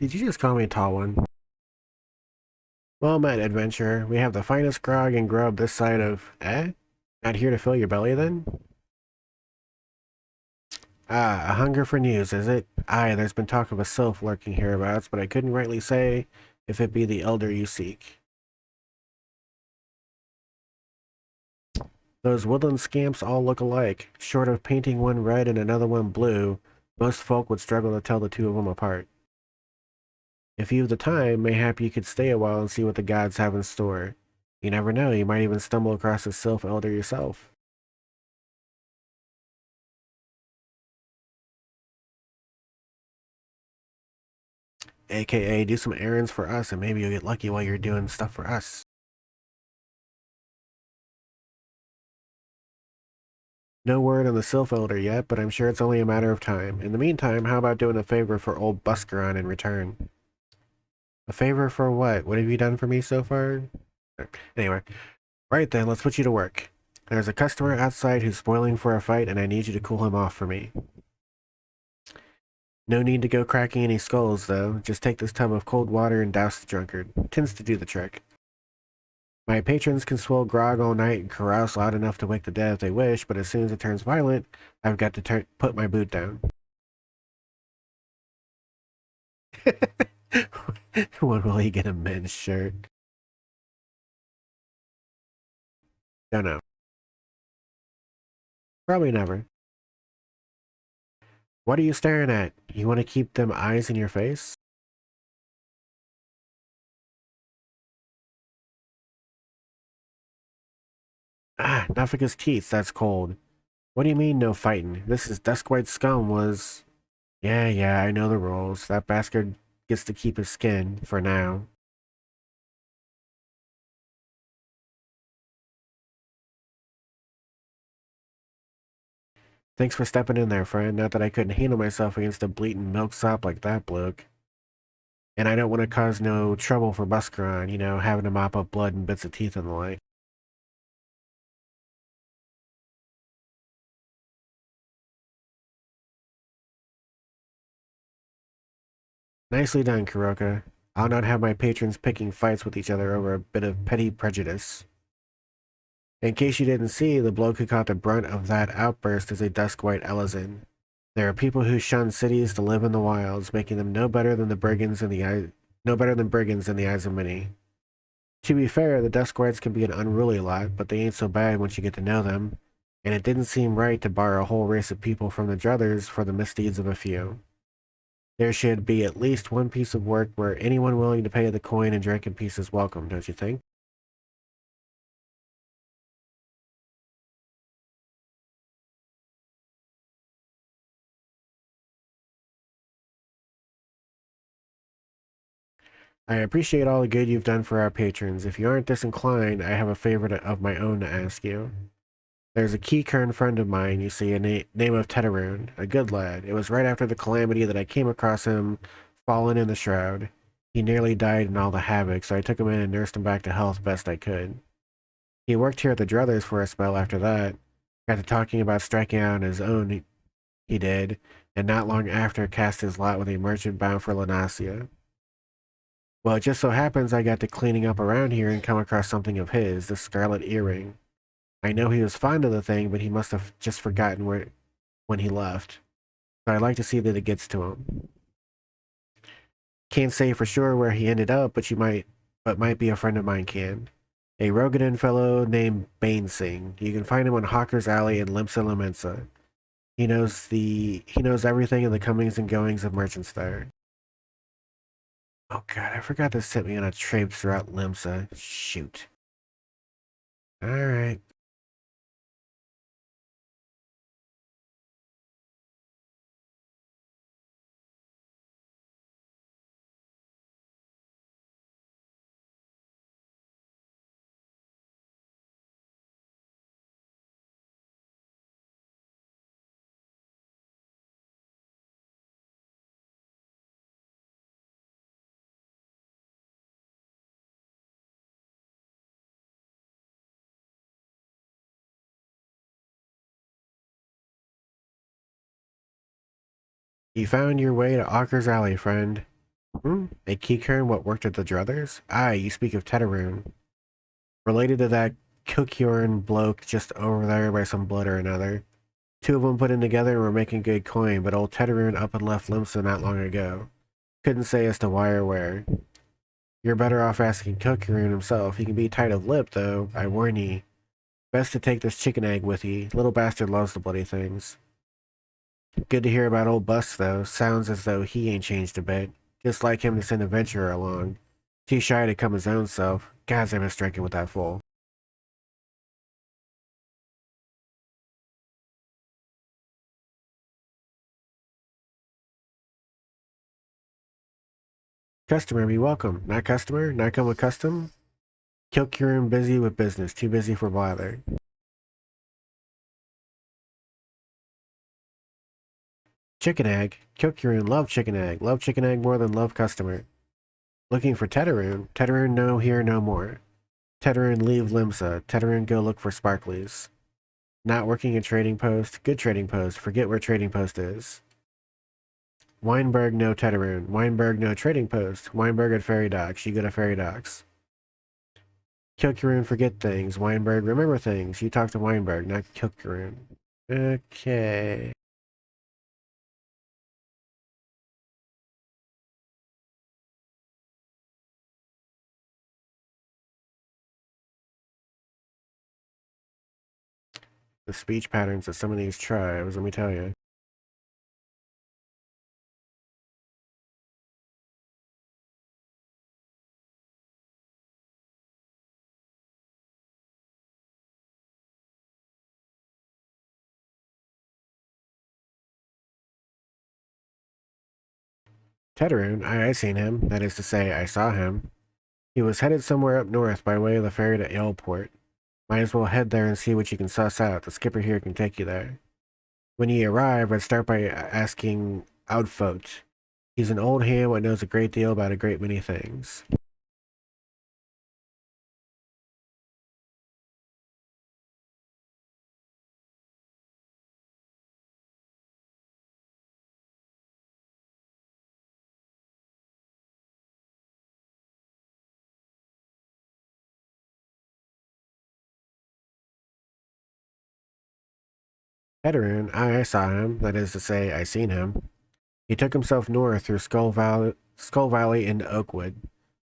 Did you just call me a tall one? Well met, adventurer. We have the finest grog and grub this side of... Eh? Not here to fill your belly, then? Ah, a hunger for news, is it? Aye, there's been talk of a sylph lurking hereabouts, but I couldn't rightly say if it be the elder you seek. Those woodland scamps all look alike. Short of painting one red and another one blue, most folk would struggle to tell the two of them apart. If you've the time, mayhap you could stay a while and see what the gods have in store. You never know, you might even stumble across a sylph elder yourself. AKA, do some errands for us and maybe you'll get lucky while you're doing stuff for us. No word on the sylph elder yet, but I'm sure it's only a matter of time. In the meantime, how about doing a favor for old Buscaron in return? A favor for what? What have you done for me so far? Anyway, right then, let's put you to work. There's a customer outside who's spoiling for a fight, and I need you to cool him off for me. No need to go cracking any skulls, though. Just take this tub of cold water and douse the drunkard. Tends to do the trick. My patrons can swill grog all night and carouse loud enough to wake the dead if they wish, but as soon as it turns violent, I've got to put my boot down. When will he get a men's shirt? Don't know. Probably never. What are you staring at? You want to keep them eyes in your face? Ah, Nafika's teeth, that's cold. What do you mean no fighting? This is Duskwhite scum was... Yeah, I know the rules. That bastard gets to keep his skin, for now. Thanks for stepping in there, friend. Not that I couldn't handle myself against a bleating milksop like that bloke. And I don't want to cause no trouble for Buscaron, you know, having to mop up blood and bits of teeth and the like. Nicely done, Kuroka. I'll not have my patrons picking fights with each other over a bit of petty prejudice. In case you didn't see, the bloke who caught the brunt of that outburst is a Duskwhite Elizin. There are people who shun cities to live in the wilds, making them no better than brigands in the eyes of many. To be fair, the Duskwhites can be an unruly lot, but they ain't so bad once you get to know them, and it didn't seem right to bar a whole race of people from the druthers for the misdeeds of a few. There should be at least one piece of work where anyone willing to pay the coin and drink in peace is welcome, don't you think? I appreciate all the good you've done for our patrons. If you aren't disinclined, I have a favor of my own to ask you. There's a Keykern friend of mine, you see, a name of Tetaroon, a good lad. It was right after the calamity that I came across him, fallen in the shroud. He nearly died in all the havoc, so I took him in and nursed him back to health best I could. He worked here at the Druthers for a spell after that. Got to talking about striking out on his own, he did, and not long after cast his lot with a merchant bound for Lanasia. Well, it just so happens I got to cleaning up around here and come across something of his, the scarlet earring. I know he was fond of the thing, but he must have just forgotten when he left. So I'd like to see that it gets to him. Can't say for sure where he ended up, but might be a friend of mine can. A Rogadan fellow named Banesing. You can find him on Hawker's Alley in Limsa Lamensa. He knows everything of the comings and goings of merchants there. Oh god, I forgot to set me on a traipse throughout Limsa. Shoot. Alright. You found your way to Hawker's Alley, friend. A keycurn what worked at the druthers? Aye, you speak of Tetaroon. Related to that Kilkurn bloke just over there by some blood or another. Two of them put in together and were making good coin, but old Tetaroon up and left Limsa not long ago. Couldn't say as to why or where. You're better off asking Kilkurn himself. He can be tight of lip, though, I warn ye. Best to take this chicken egg with ye. Little bastard loves the bloody things. Good to hear about old Bust, though. Sounds as though he ain't changed a bit. Just like him to send a venturer along. Too shy to come his own self. Gods, I've been striking with that fool. Customer, be welcome. Not customer? Not come with custom? Kilkurn busy with business. Too busy for blather. Chicken egg? Kilkurn love chicken egg. Love chicken egg more than love customer. Looking for Tetaroon? Tetaroon no here no more. Tetaroon leave Limsa. Tetaroon go look for Sparklies. Not working a trading post? Good trading post. Forget where trading post is. Weinberg no Tetaroon. Weinberg no trading post. Weinberg at ferry docks. You go to ferry docks. Kilkurun forget things. Weinberg remember things. You talk to Weinberg, not Kilkurun. Okay. The speech patterns of some of these tribes, let me tell you. Tetaroon, I seen him. That is to say, I saw him. He was headed somewhere up north by way of the ferry to Aleport. Might as well head there and see what you can suss out. The skipper here can take you there. When ye arrive, I'd start by asking Outfoot. He's an old ham that knows a great deal about a great many things. Tetaroon, I saw him. That is to say, I seen him. He took himself north through Skull Valley into Oakwood.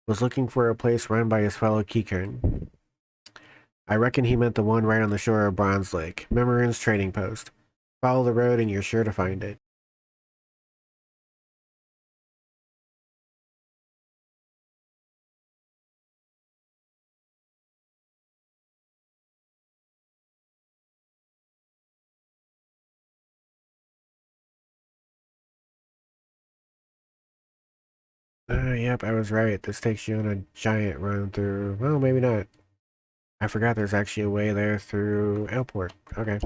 Was looking for a place run by his fellow Keykern. I reckon he meant the one right on the shore of Bronze Lake. Memorin's trading post. Follow the road and you're sure to find it. Yep, I was right. This takes you on a giant run through... Well, maybe not. I forgot there's actually a way there through Airport. Okay.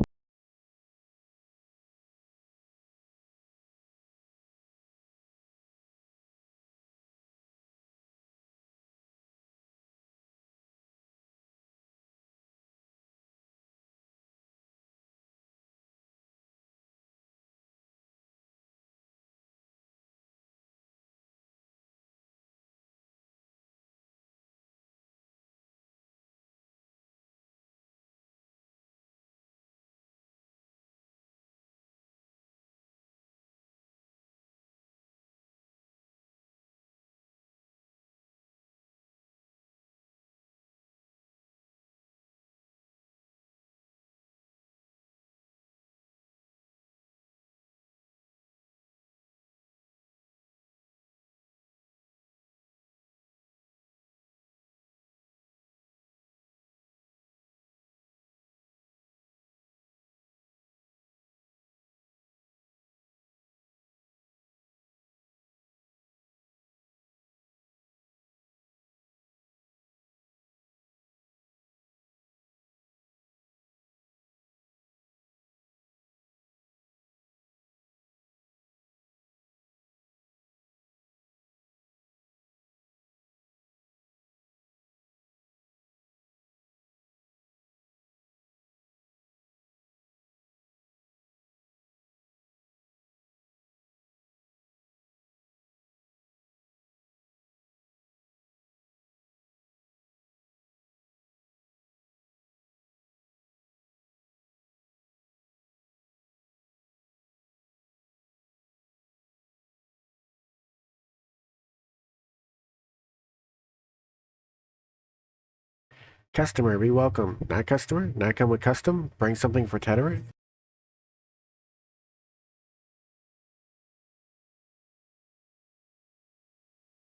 Customer, be welcome. Not customer? Not come with custom? Bring something for Teterin?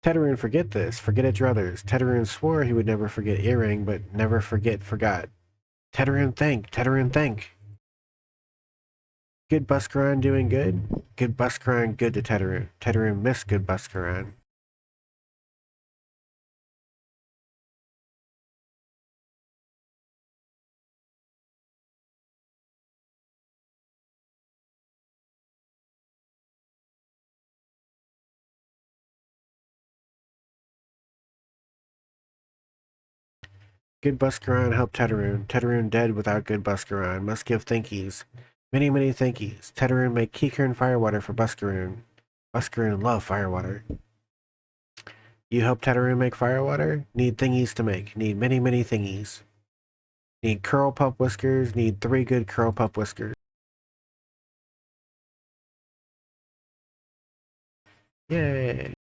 Teterin, forget this. Forget it, druthers. Teterin swore he would never forget earring, but never forgot. Teterin, think. Teterin, think. Good Buscaron doing good? Good Buscaron good to Teterin. Teterin miss good Buscaron. Good Buscaron help Teterin. Teterin dead without good Buscaron. Must give thankies. Many, many thankies. Teterin make Kikern firewater for Buscaron. Buscaron love firewater. You help Teterin make firewater? Need thingies to make. Need many, many thingies. Need curl pup whiskers. Need 3 good curl pup whiskers. Yay.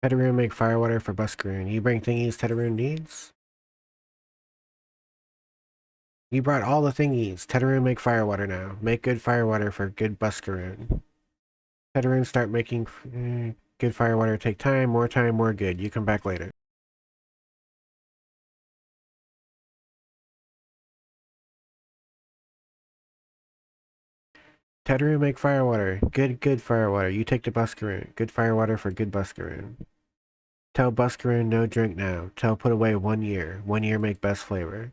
Teterin make firewater for Buscaron. You bring thingies Teterin needs? You brought all the thingies. Teterin make firewater now. Make good firewater for good Buscaron. Teterin start making good firewater. Take time, more good. You come back later. Teterin make firewater. Good firewater. You take to Buscaron. Good firewater for good Buscaron. Tell Buscaron no drink now. Tell put away 1 year. 1 year make best flavor.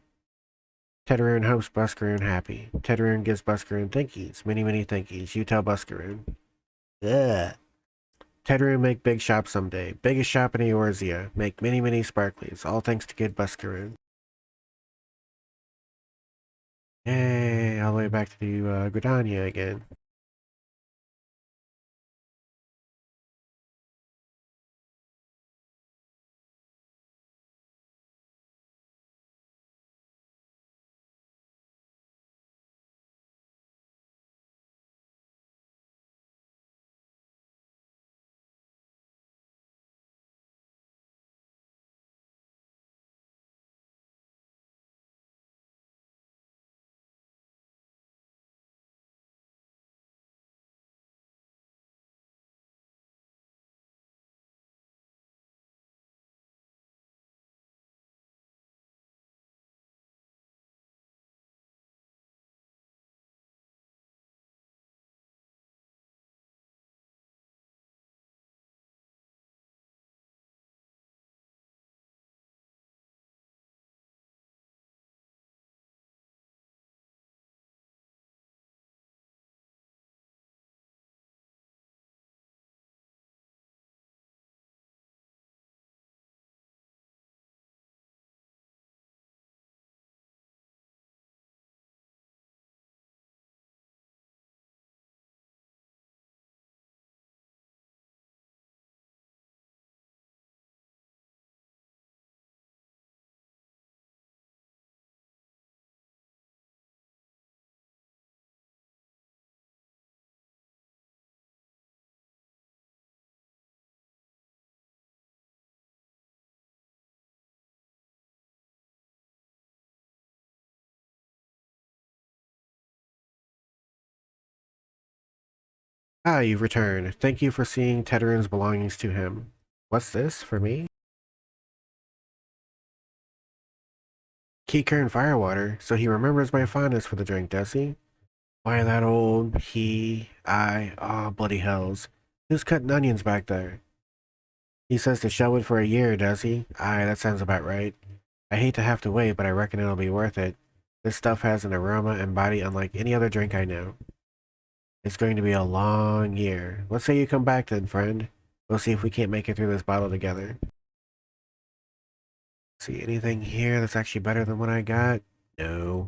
Teterin hopes Buscaron happy. Teterin gives Buscaron thankies. Many, many thankies. You tell Buscaron. Ugh. Teterin make big shop someday. Biggest shop in Eorzea. Make many, many sparklies. All thanks to good Buscaron. Yay, all the way back to Gridania again. Ah, you've returned. Thank you for seeing Teteran's belongings to him. What's this, for me? Keycurrent firewater, so he remembers my fondness for the drink, does he? Why, that old oh, bloody hells. Who's cutting onions back there? He says to show it for a year, does he? Aye, that sounds about right. I hate to have to wait, but I reckon it'll be worth it. This stuff has an aroma and body unlike any other drink I know. It's going to be a long year. Let's say you come back then, friend. We'll see if we can't make it through this bottle together. See anything here that's actually better than what I got? No.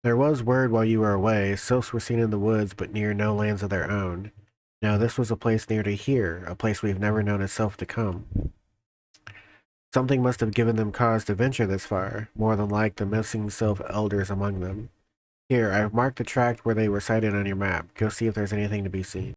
There was word while you were away. Sylphs were seen in the woods, but near no lands of their own. No, this was a place near to here, a place we've never known a sylph to come. Something must have given them cause to venture this far, more than like the missing sylph elders among them. Here, I've marked the tract where they were sighted on your map. Go see if there's anything to be seen.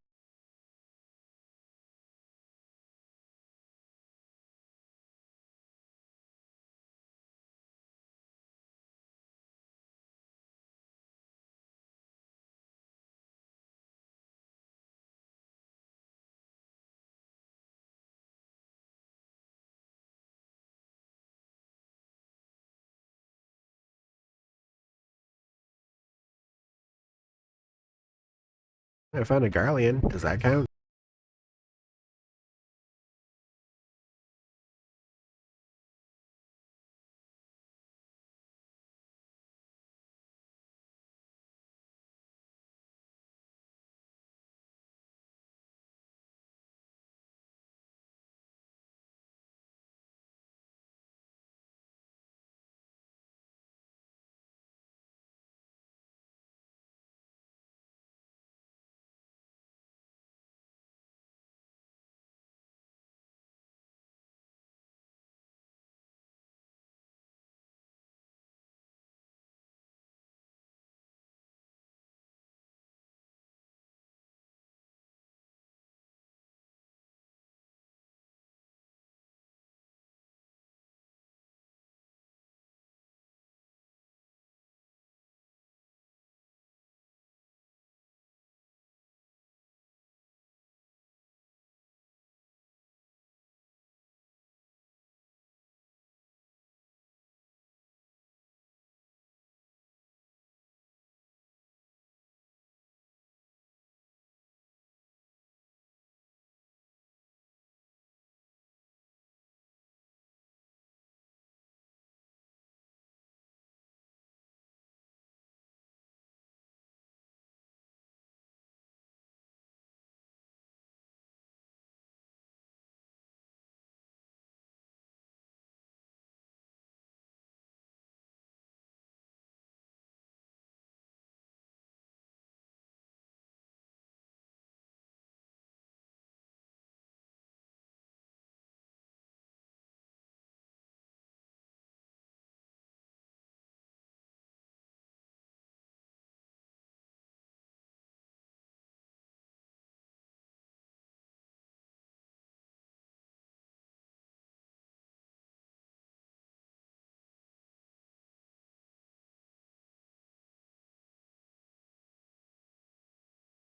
I found a Garlean. Does that count?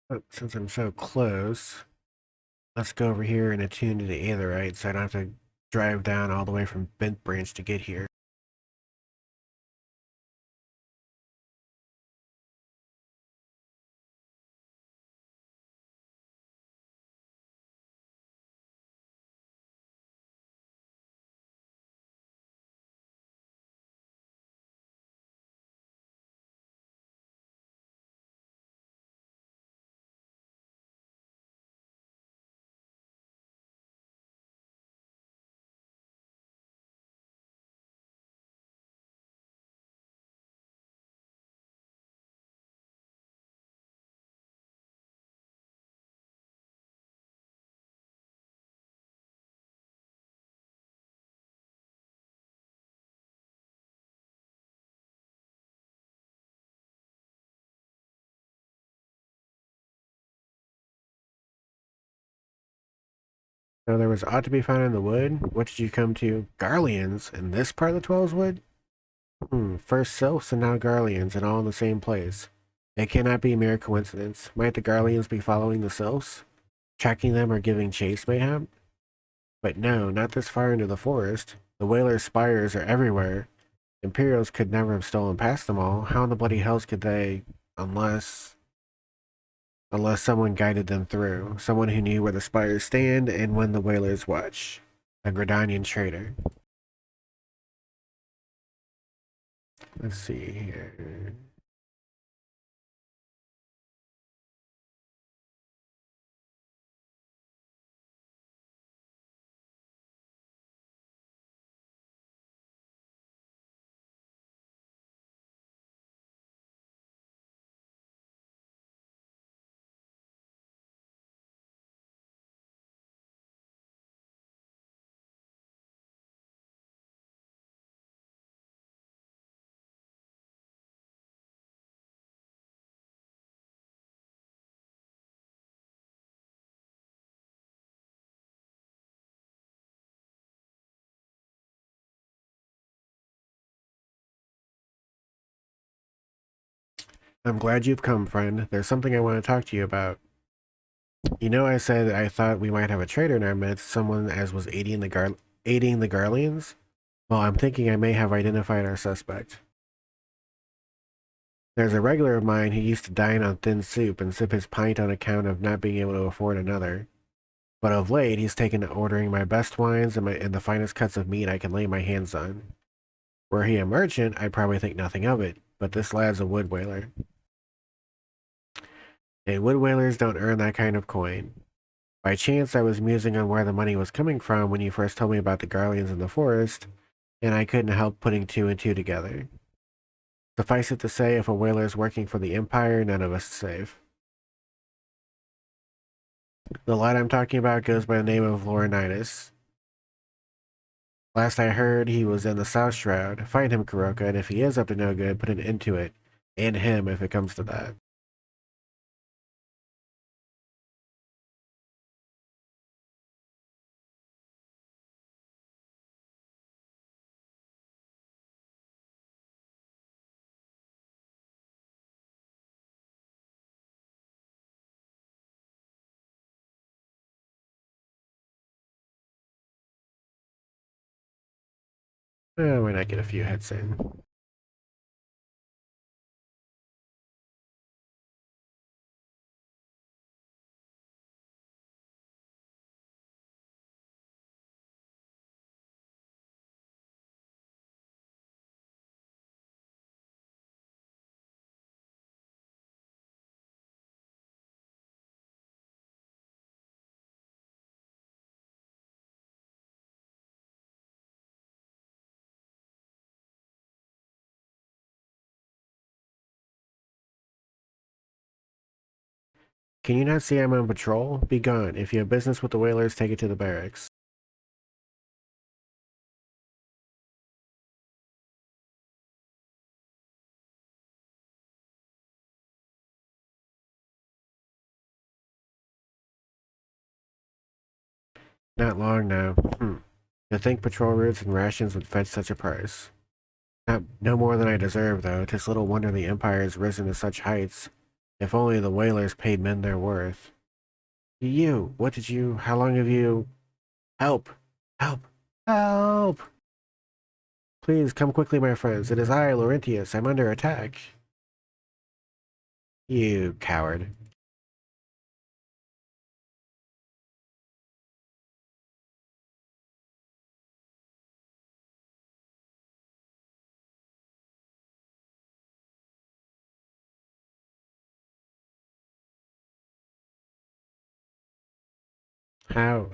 But since I'm so close, let's go over here and attune to the Aetherite so I don't have to drive down all the way from Bent Branch to get here. So there was ought to be found in the wood. What did you come to? Garleans in this part of the Twelves Wood? First sylphs and now Garleans, and all in the same place. It cannot be mere coincidence. Might the Garleans be following the sylphs? Tracking them or giving chase, mayhap? But no, not this far into the forest. The Whaler's spires are everywhere. Imperials could never have stolen past them all. How in the bloody hells could they, unless someone guided them through? Someone who knew where the spires stand and when the Whalers watch. A Gridanian traitor. Let's see here. I'm glad you've come, friend. There's something I want to talk to you about. You know, I said I thought we might have a traitor in our midst, someone as was aiding the Garleans? Well, I'm thinking I may have identified our suspect. There's a regular of mine who used to dine on thin soup and sip his pint on account of not being able to afford another. But of late, he's taken to ordering my best wines and the finest cuts of meat I can lay my hands on. Were he a merchant, I'd probably think nothing of it, but this lad's a wood whaler. And wood whalers don't earn that kind of coin. By chance, I was musing on where the money was coming from when you first told me about the Garleans in the forest, and I couldn't help putting two and two together. Suffice it to say, if a whaler is working for the Empire, none of us is safe. The lad I'm talking about goes by the name of Laurinaitis. Last I heard, he was in the South Shroud. Find him, Kuroka, and if he is up to no good, put an end to it. And him, if it comes to that. Why not get a few hits in? Can you not see I'm on patrol? Be gone. If you have business with the whalers, take it to the barracks. Not long now. To think patrol routes and rations would fetch such a price. No more than I deserve, though. 'Tis little wonder the Empire has risen to such heights. If only the whalers paid men their worth. How long have you... Help! Help! Help! Please, come quickly, my friends. It is I, Laurentius. I'm under attack. You coward.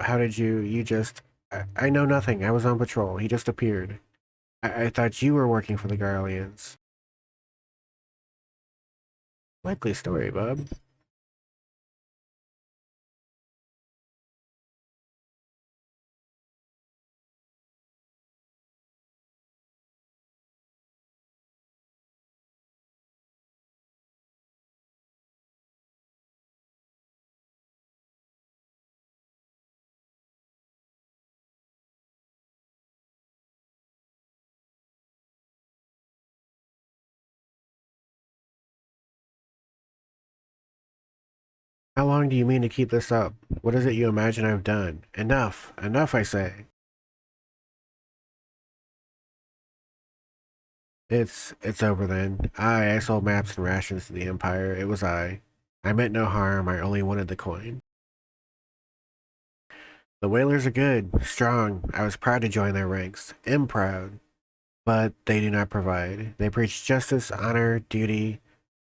How did you just... I know nothing. I was on patrol. He just appeared. I thought you were working for the Garleans. Likely story, bub. How long do you mean to keep this up? What is it you imagine I've done? Enough! Enough, I say! It's over then. I sold maps and rations to the Empire. It was I. I meant no harm. I only wanted the coin. The whalers are good, strong. I was proud to join their ranks. Am proud. But they do not provide. They preach justice, honor, duty,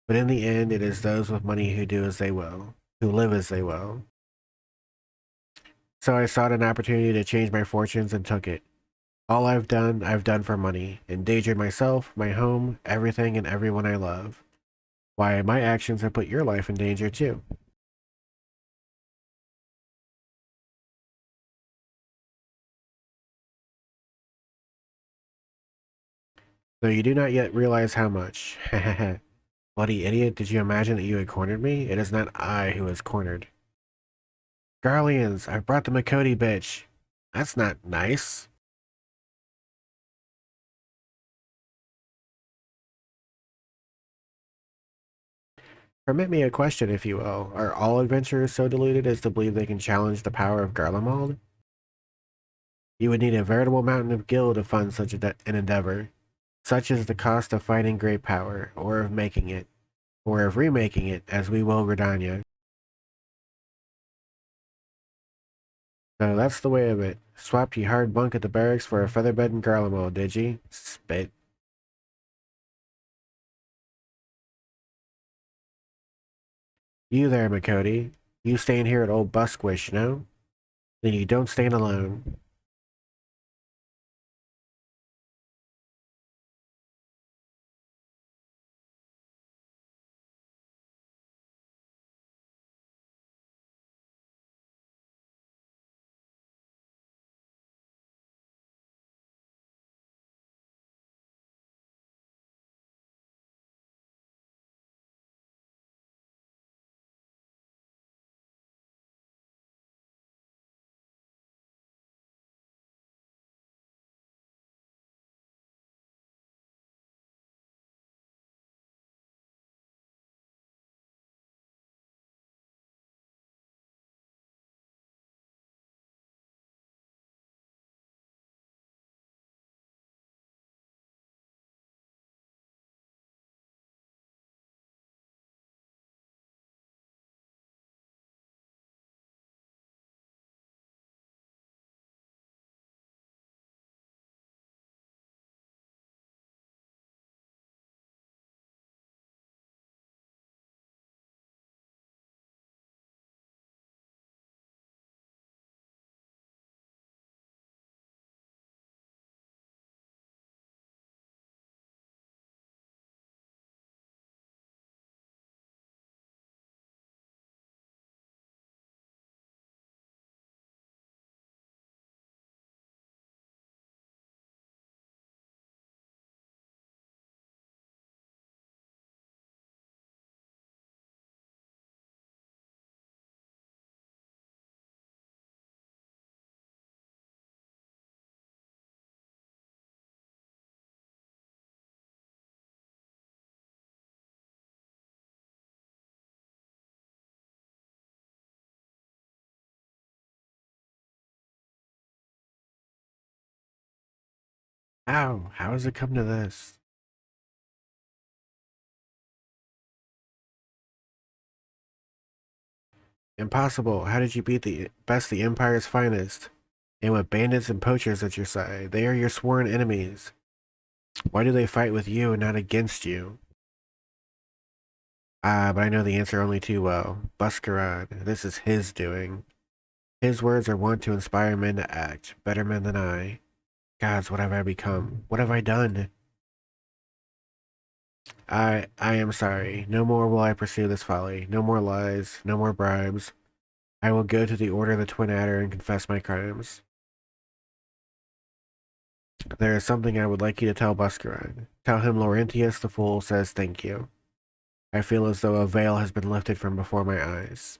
but in the end it is those with money who do as they will, who live as they will. So I sought an opportunity to change my fortunes and took it. All I've done for money, endangered myself, my home, everything and everyone I love. Why, my actions have put your life in danger too. Though you do not yet realize how much. Bloody idiot, did you imagine that you had cornered me? It is not I who has cornered. Garleans, I brought the Makoti bitch. That's not nice. Permit me a question, if you will. Are all adventurers so deluded as to believe they can challenge the power of Garlemald? You would need a veritable mountain of gil to fund such an endeavor. Such is the cost of fighting great power, or of making it, or of remaking it, as we will Gridania. So that's the way of it. Swapped ye hard bunk at the barracks for a featherbed in Garlemald, did ye? Spit. You there, Makoti. You staying here at old Busquish, no? Then you don't stand alone. How? How has it come to this? Impossible. How did you beat the best the Empire's finest? And with bandits and poachers at your side, they are your sworn enemies. Why do they fight with you and not against you? Ah, but I know the answer only too well. Buscarad, this is his doing. His words are wont to inspire men to act, better men than I. Gods, what have I become? What have I done? I am sorry. No more will I pursue this folly. No more lies, no more bribes. I will go to the Order of the Twin Adder and confess my crimes. There is something I would like you to tell Buscarad. Tell him Laurentius the Fool says thank you. I feel as though a veil has been lifted from before my eyes.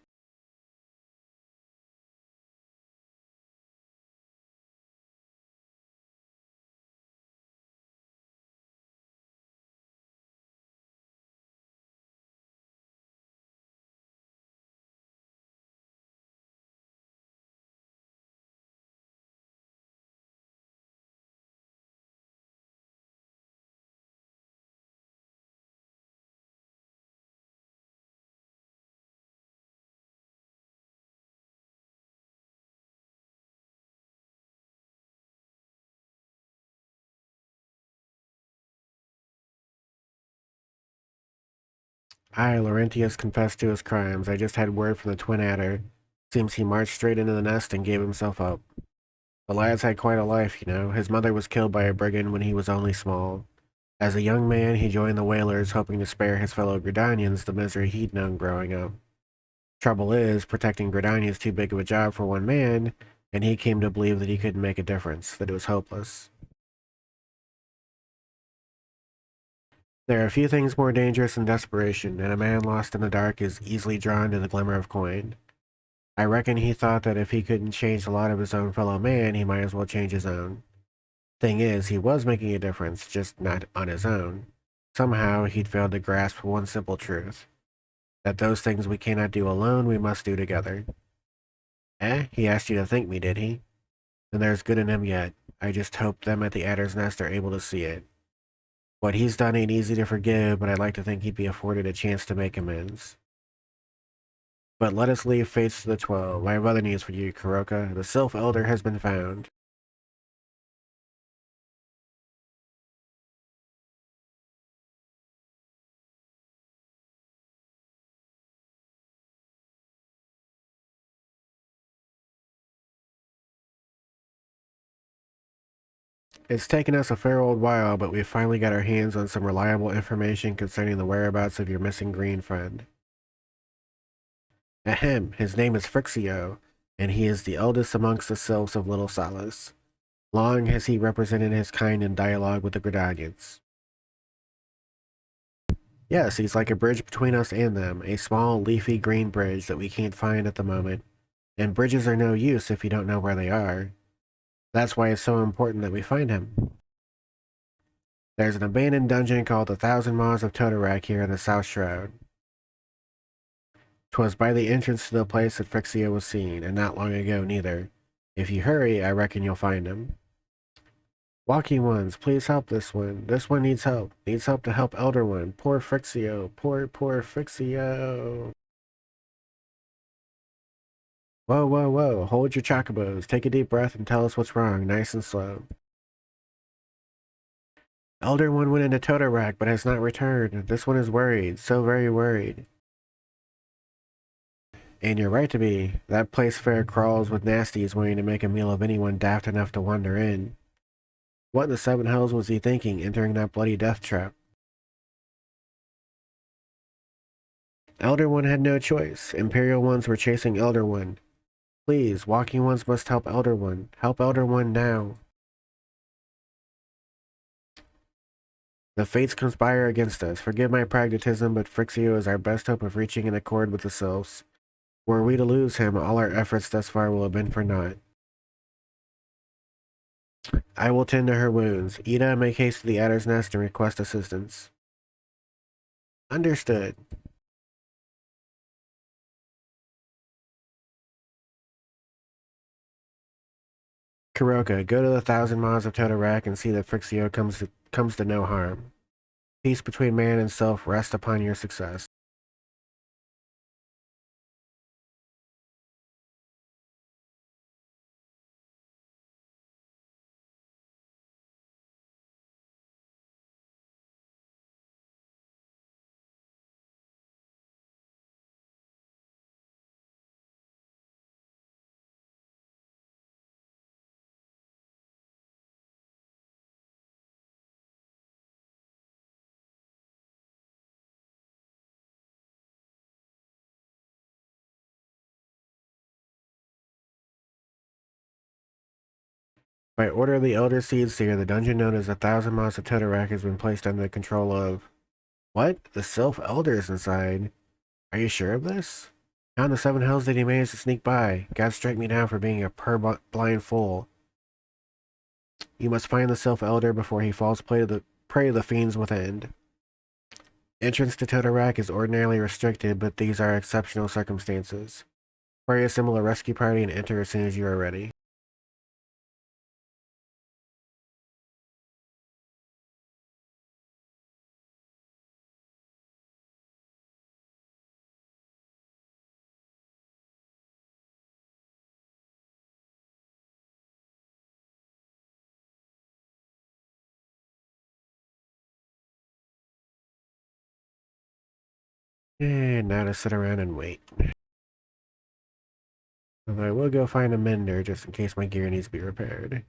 Laurentius confessed to his crimes. I just had word from the Twin Adder. Seems he marched straight into the nest and gave himself up. The lad's had quite a life, you know. His mother was killed by a brigand when he was only small. As a young man, he joined the whalers, hoping to spare his fellow Gridanians the misery he'd known growing up. Trouble is, protecting Gridania is too big of a job for one man, and he came to believe that he couldn't make a difference, that it was hopeless. There are few things more dangerous than desperation, and a man lost in the dark is easily drawn to the glimmer of coin. I reckon he thought that if he couldn't change the lot of his own fellow man, he might as well change his own. Thing is, he was making a difference, just not on his own. Somehow, he'd failed to grasp one simple truth. That those things we cannot do alone, we must do together. Eh? He asked you to think me, did he? Then there's good in him yet. I just hope them at the Adder's Nest are able to see it. What he's done ain't easy to forgive, but I'd like to think he'd be afforded a chance to make amends. But let us leave fates to the 12. I have other news for you, Kuroka. The Sylph Elder has been found. It's taken us a fair old while, but we've finally got our hands on some reliable information concerning the whereabouts of your missing green friend. Ahem, his name is Frixio, and he is the eldest amongst the Sylphs of Little Solace. Long has he represented his kind in dialogue with the Gridanians. Yes, he's like a bridge between us and them, a small, leafy green bridge that we can't find at the moment. And bridges are no use if you don't know where they are. That's why it's so important that we find him. There's an abandoned dungeon called the Thousand Maws of Totorak here in the South Shroud. 'Twas by the entrance to the place that Frixia was seen, and not long ago neither. If you hurry, I reckon you'll find him. Walking ones, please help this one. This one needs help. Needs help to help Elder One. Poor Frixio. Poor Frixio. Whoa, whoa, whoa. Hold your chocobos. Take a deep breath and tell us what's wrong, nice and slow. Elder One went into Totorak, but has not returned. This one is worried. So very worried. And you're right to be. That place fair crawls with nasties waiting to make a meal of anyone daft enough to wander in. What in the seven hells was he thinking, entering that bloody death trap? Elder One had no choice. Imperial ones were chasing Elder One. Please, walking ones must help Elder One. Help Elder One now. The fates conspire against us. Forgive my pragmatism, but Frixio is our best hope of reaching an accord with the Sylphs. Were we to lose him, all our efforts thus far will have been for naught. I will tend to her wounds. Ida, make haste to the Adder's Nest and request assistance. Understood. Kuroka, go to the 1,000 miles of Totorak and see that Frixio comes to no harm. Peace between man and self rests upon your success. By order of the Elder Seed Seer, the dungeon known as the 1,000 Miles of Totorak has been placed under the control of... What? The Sylph Elders inside? Are you sure of this? How in the Seven Hells did he manage to sneak by? God strike me down for being a blind fool. You must find the Sylph Elder before he falls prey to the fiends within. Entrance to Totorak is ordinarily restricted, but these are exceptional circumstances. Hurry, assemble a rescue party and enter as soon as you are ready. And now to sit around and wait. Although I will go find a mender just in case my gear needs to be repaired.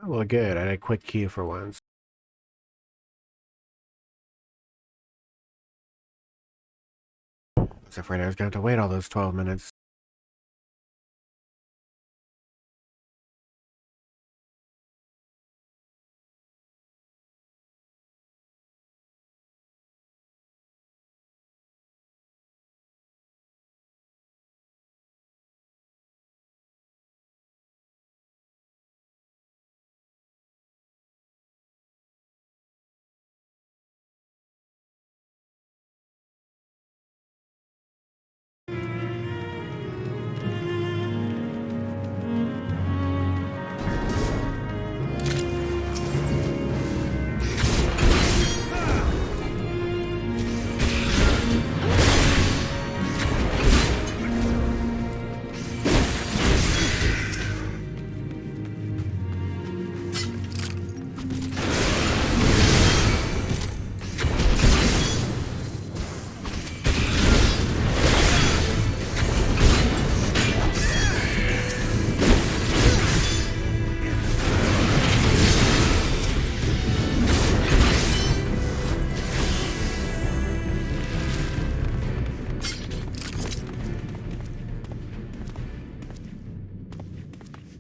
Oh, well, good. I had a quick queue for once. I was afraid I was going to have to wait all those 12 minutes.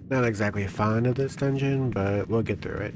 Not exactly fond of this dungeon, but we'll get through it.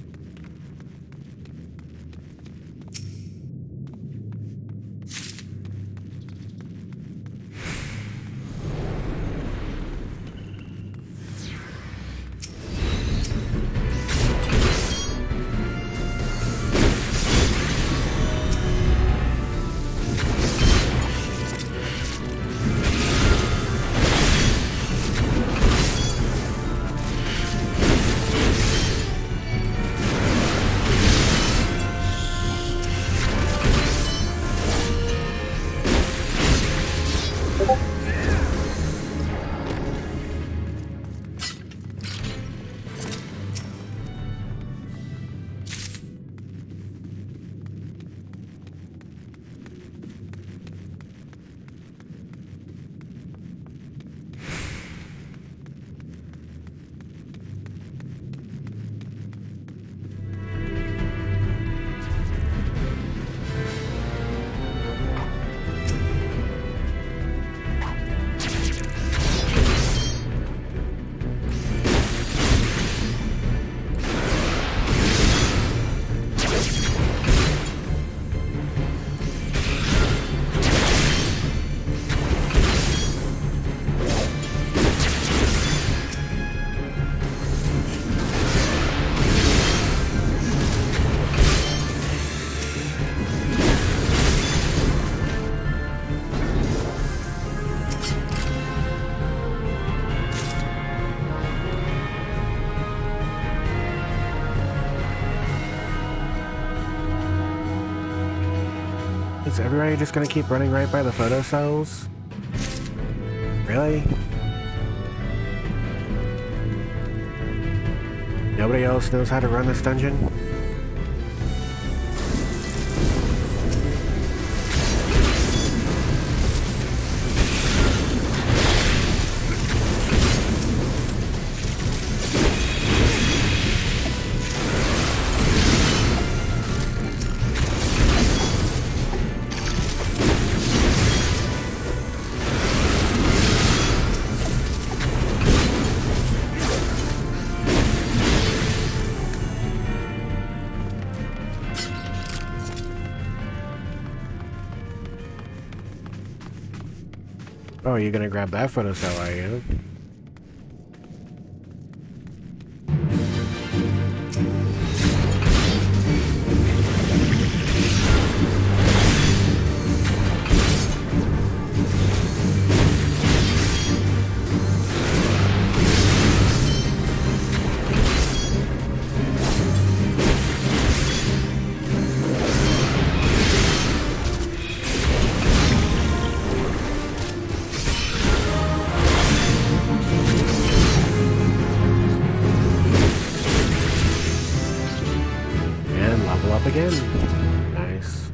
Is everybody just gonna keep running right by the photo cells? Really? Nobody else knows how to run this dungeon? Oh, you're gonna grab that photo cell, are you? Up again. Nice.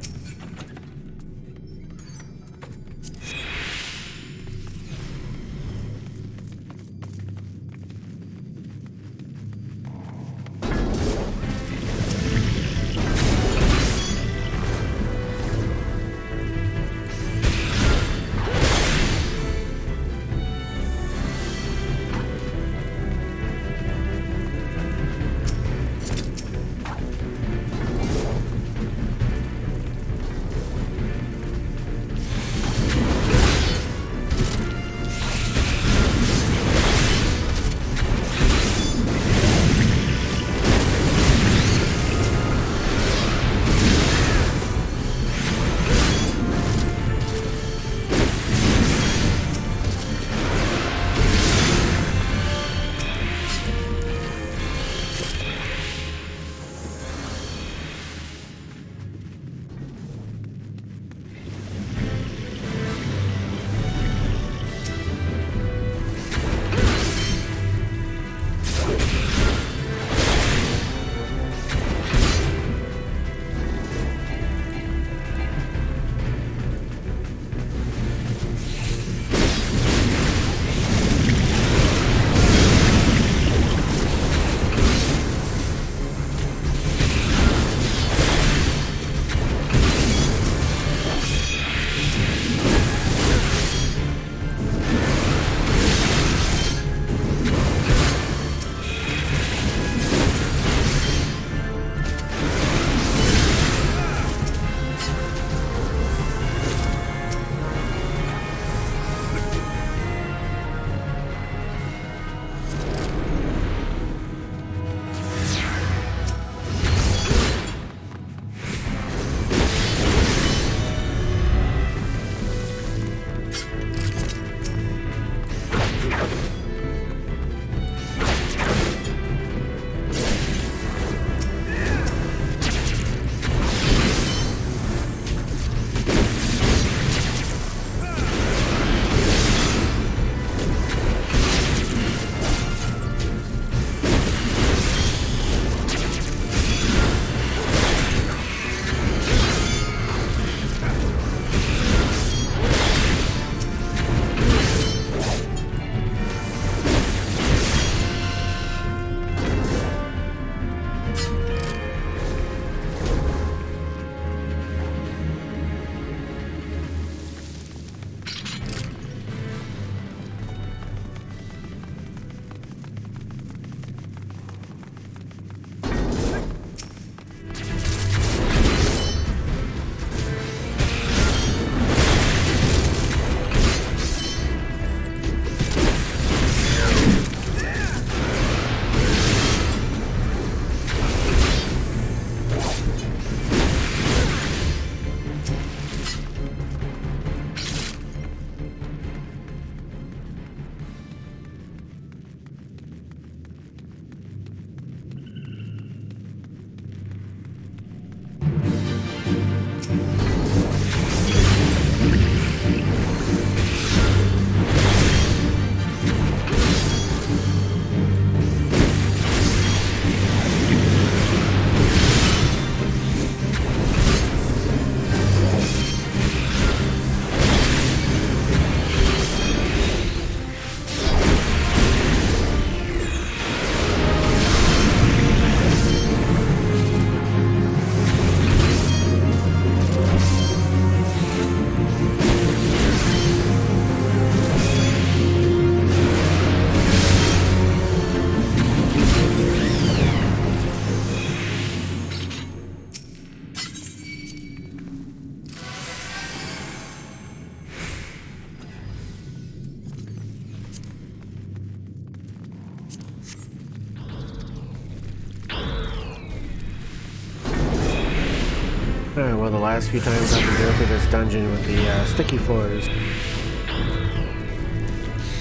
Well, the last few times I've been going through this dungeon with the sticky floors.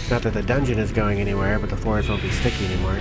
Not that the dungeon is going anywhere, but the floors won't be sticky anymore.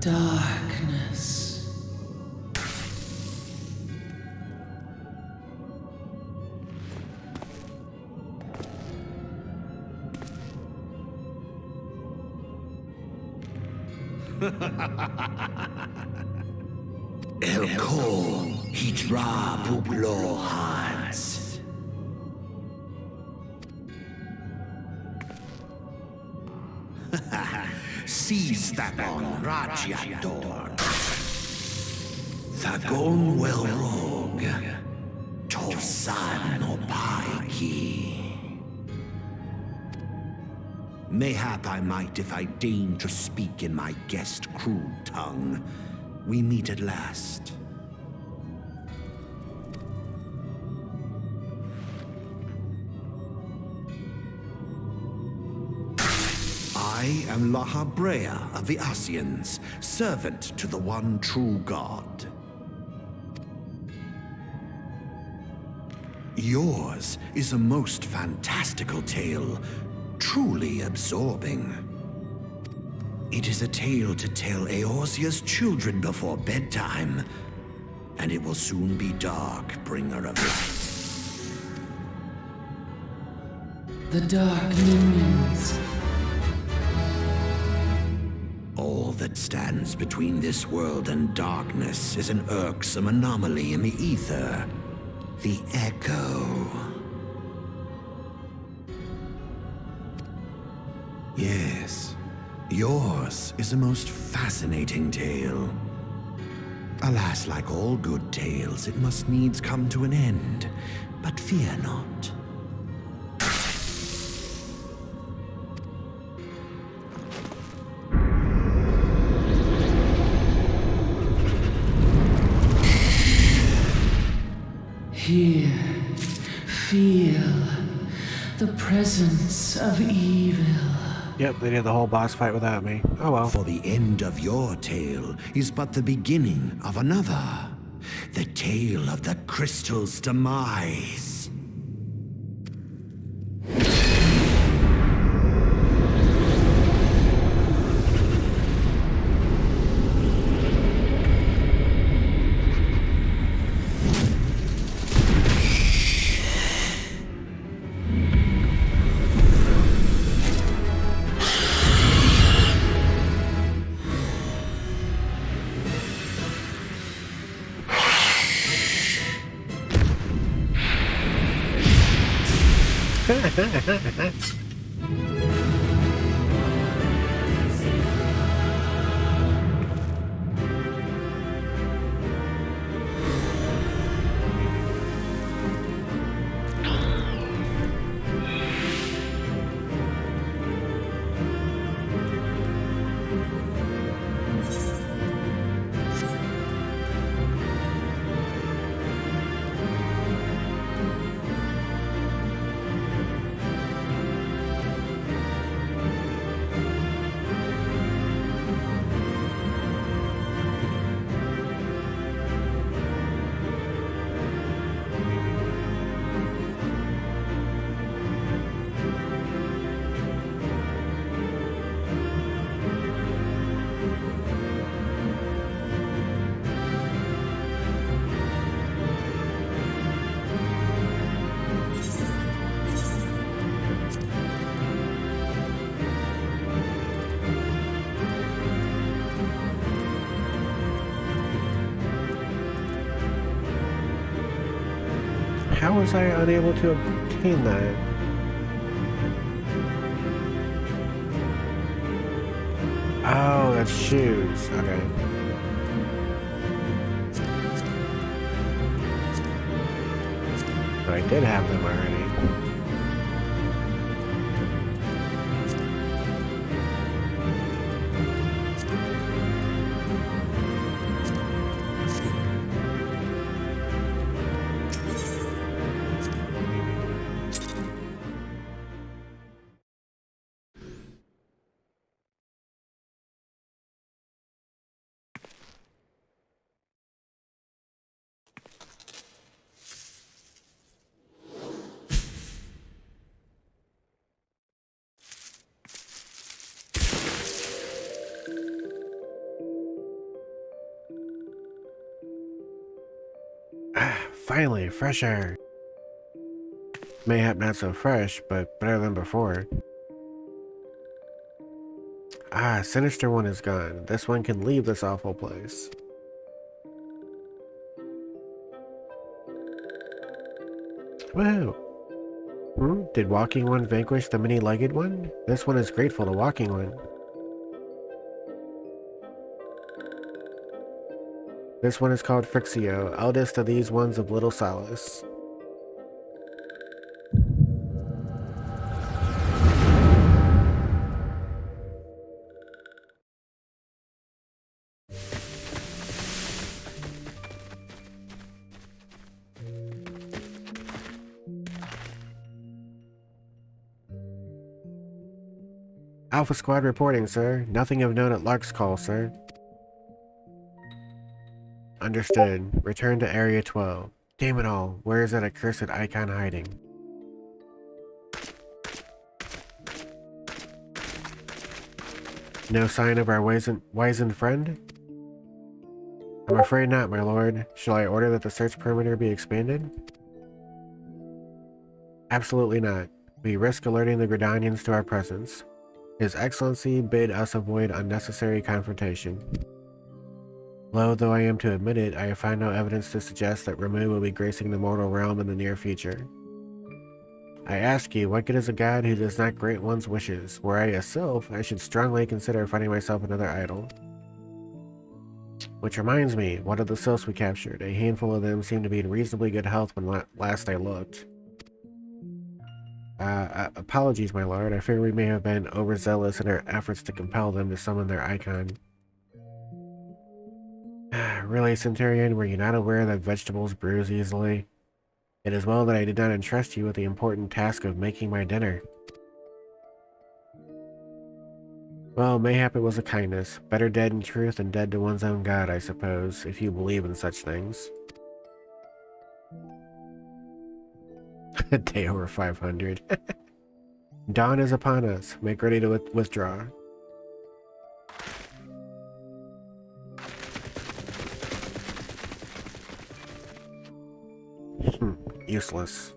Darkness. El Kol Hitra Bublo Hans. Seize that on Rajyadorn. Thagon Well Rogue. Tosan Opaiki. Mayhap I might if I deign to speak in my guest crude tongue. We meet at last. I am Lahabrea of the Asians, servant to the one true God. Yours is a most fantastical tale, truly absorbing. It is a tale to tell Eorzea's children before bedtime, and it will soon be dark, bringer of light. The Dark Minions. All that stands between this world and darkness is an irksome anomaly in the ether. The echo. Yes, yours is a most fascinating tale. Alas, like all good tales, it must needs come to an end. But fear not. Here, feel the presence of evil. Yep, they did the whole boss fight without me. Oh well. For the end of your tale is but the beginning of another. The tale of the crystal's demise. How was I unable to obtain that? Oh, that's shoes. Okay. So I did have them already. Finally, fresh air. Mayhap not so fresh, but better than before. Ah, Sinister One is gone. This one can leave this awful place. Woohoo! Did Walking One vanquish the many-legged one? This one is grateful to Walking One. This one is called Frixio, eldest of these ones of little solace. Alpha Squad reporting, sir. Nothing of note at Lark's call, sir. Understood. Return to Area 12. Damn it all, where is that accursed icon hiding? No sign of our wizened friend? I'm afraid not, my lord. Shall I order that the search perimeter be expanded? Absolutely not. We risk alerting the Gridanians to our presence. His Excellency bid us avoid unnecessary confrontation. Loath though I am to admit it, I have found no evidence to suggest that Ramu will be gracing the mortal realm in the near future. I ask you, what good is a god who does not grant one's wishes? Were I a sylph, I should strongly consider finding myself another idol. Which reminds me, what of the sylphs we captured? A handful of them seemed to be in reasonably good health when last I looked. Apologies, my lord. I fear we may have been overzealous in our efforts to compel them to summon their icon. Really, Centurion, were you not aware that vegetables bruise easily? It is well that I did not entrust you with the important task of making my dinner. Well, mayhap it was a kindness. Better dead in truth than dead to one's own god, I suppose, if you believe in such things. A day over 500. Dawn is upon us. Make ready to withdraw. Useless.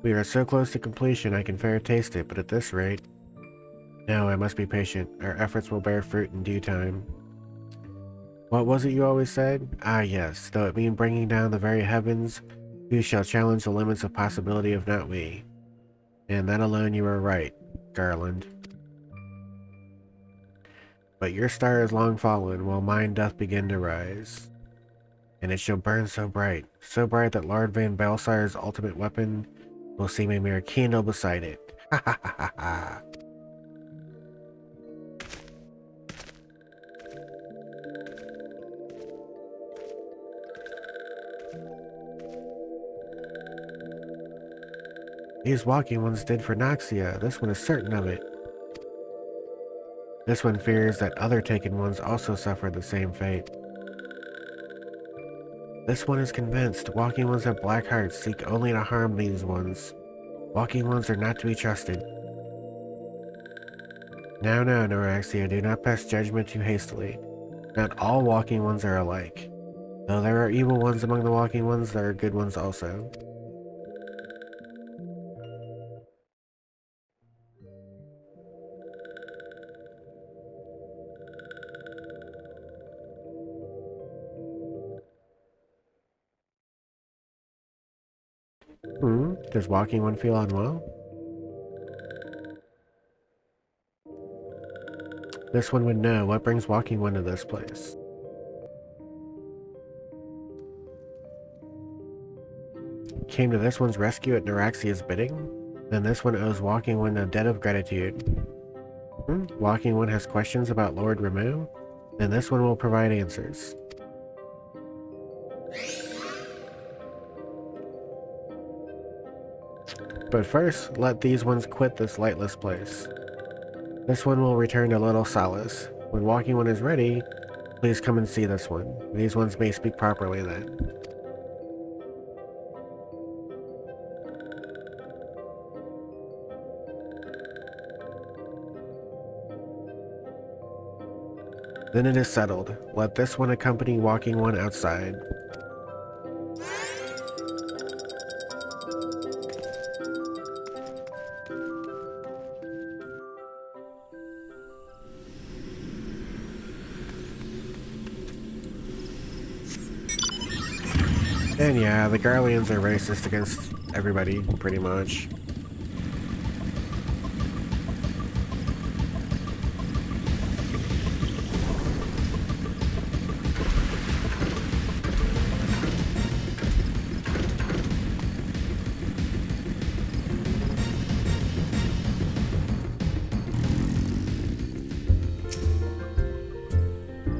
We are so close to completion I can fair taste it, but at this rate... No, I must be patient. Our efforts will bear fruit in due time. What was it you always said? Ah yes, though it mean bringing down the very heavens, who shall challenge the limits of possibility if not we? And that alone you are right, Garland. But your star is long fallen, while mine doth begin to rise. And it shall burn so bright that Lord Van Balsire's ultimate weapon will seem a mere candle beside it. Ha ha ha ha ha. These walking ones did for Noxia. This one is certain of it. This one fears that other taken ones also suffered the same fate. This one is convinced. Walking ones have black hearts, seek only to harm these ones. Walking ones are not to be trusted. Now, Noraxia, do not pass judgment too hastily. Not all walking ones are alike. Though there are evil ones among the walking ones, there are good ones also. Does walking one feel unwell? This one would know. What brings walking one to this place? Came to this one's rescue at Noraxia's bidding? Then this one owes walking one a debt of gratitude. Walking one has questions about Lord Ramu? Then this one will provide answers. But first, let these ones quit this lightless place. This one will return to little solace. When walking one is ready, please come and see this one. These ones may speak properly then. Then it is settled. Let this one accompany walking one outside. And yeah, the Garleans are racist against everybody, pretty much.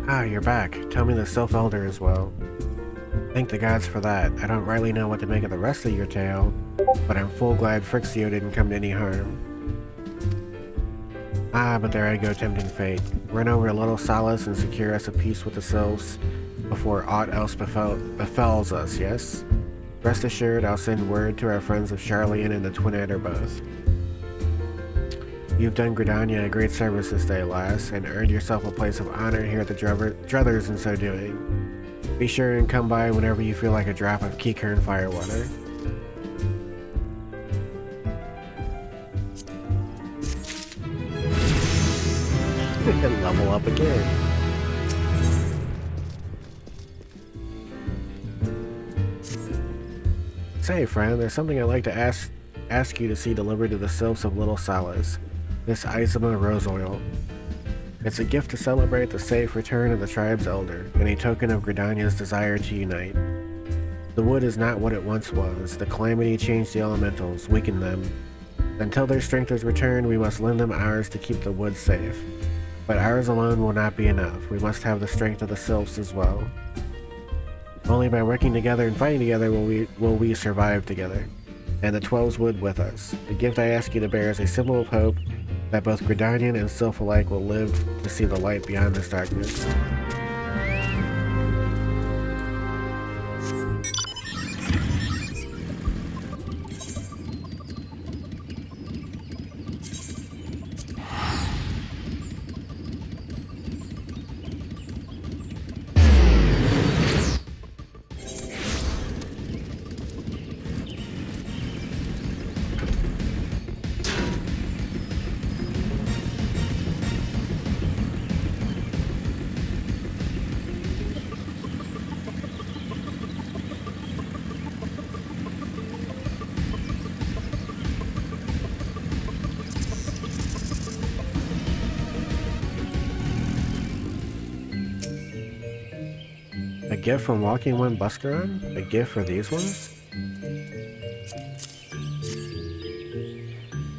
Ah, you're back. Tell me the Sylph Elder as well. Thank the gods for that. I don't rightly know what to make of the rest of your tale, but I'm full glad Frixio didn't come to any harm. Ah, but there I go tempting fate. Run over a little solace and secure us a peace with the sylphs before aught else befalls us, yes? Rest assured, I'll send word to our friends of Charlian and the Twin Adder both. You've done Gridania a great service this day, lass, and earned yourself a place of honor here at the Druthers in so doing. Be sure and come by whenever you feel like a drop of Keykern firewater. Level up again. Say, friend, there's something I'd like to ask you to see delivered to the sylphs of Little Solace. This Izuma rose oil. It's a gift to celebrate the safe return of the tribe's elder, and a token of Gridania's desire to unite. The wood is not what it once was. The calamity changed the elementals, weakened them. Until their strength is returned, we must lend them ours to keep the wood safe. But ours alone will not be enough. We must have the strength of the sylphs as well. Only by working together and fighting together will we survive together, and the 12's wood with us. The gift I ask you to bear is a symbol of hope that both Gridanian and sylph alike will live to see the light beyond this darkness. A gift from Walking One Buscaron? A gift for these ones?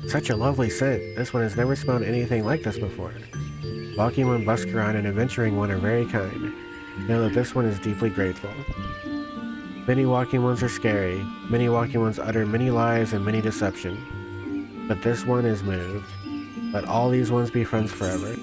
Such a lovely scent. This one has never smelled anything like this before. Walking One Buscaron and Adventuring One are very kind. Know that this one is deeply grateful. Many Walking Ones are scary. Many Walking Ones utter many lies and many deception. But this one is moved. Let all these ones be friends forever.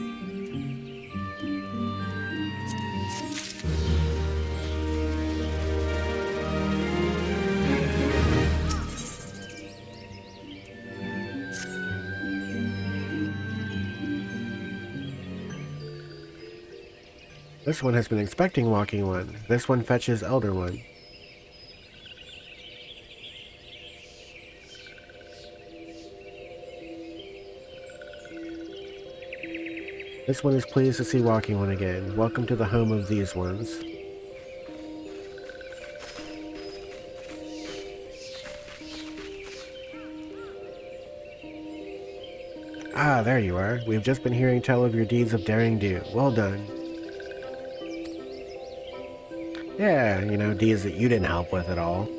This one has been expecting Walking One. This one fetches Elder One. This one is pleased to see Walking One again. Welcome to the home of these ones. Ah, there you are. We've just been hearing tell of your deeds of daring do. Well done. Yeah, you know, deeds that you didn't help with at all.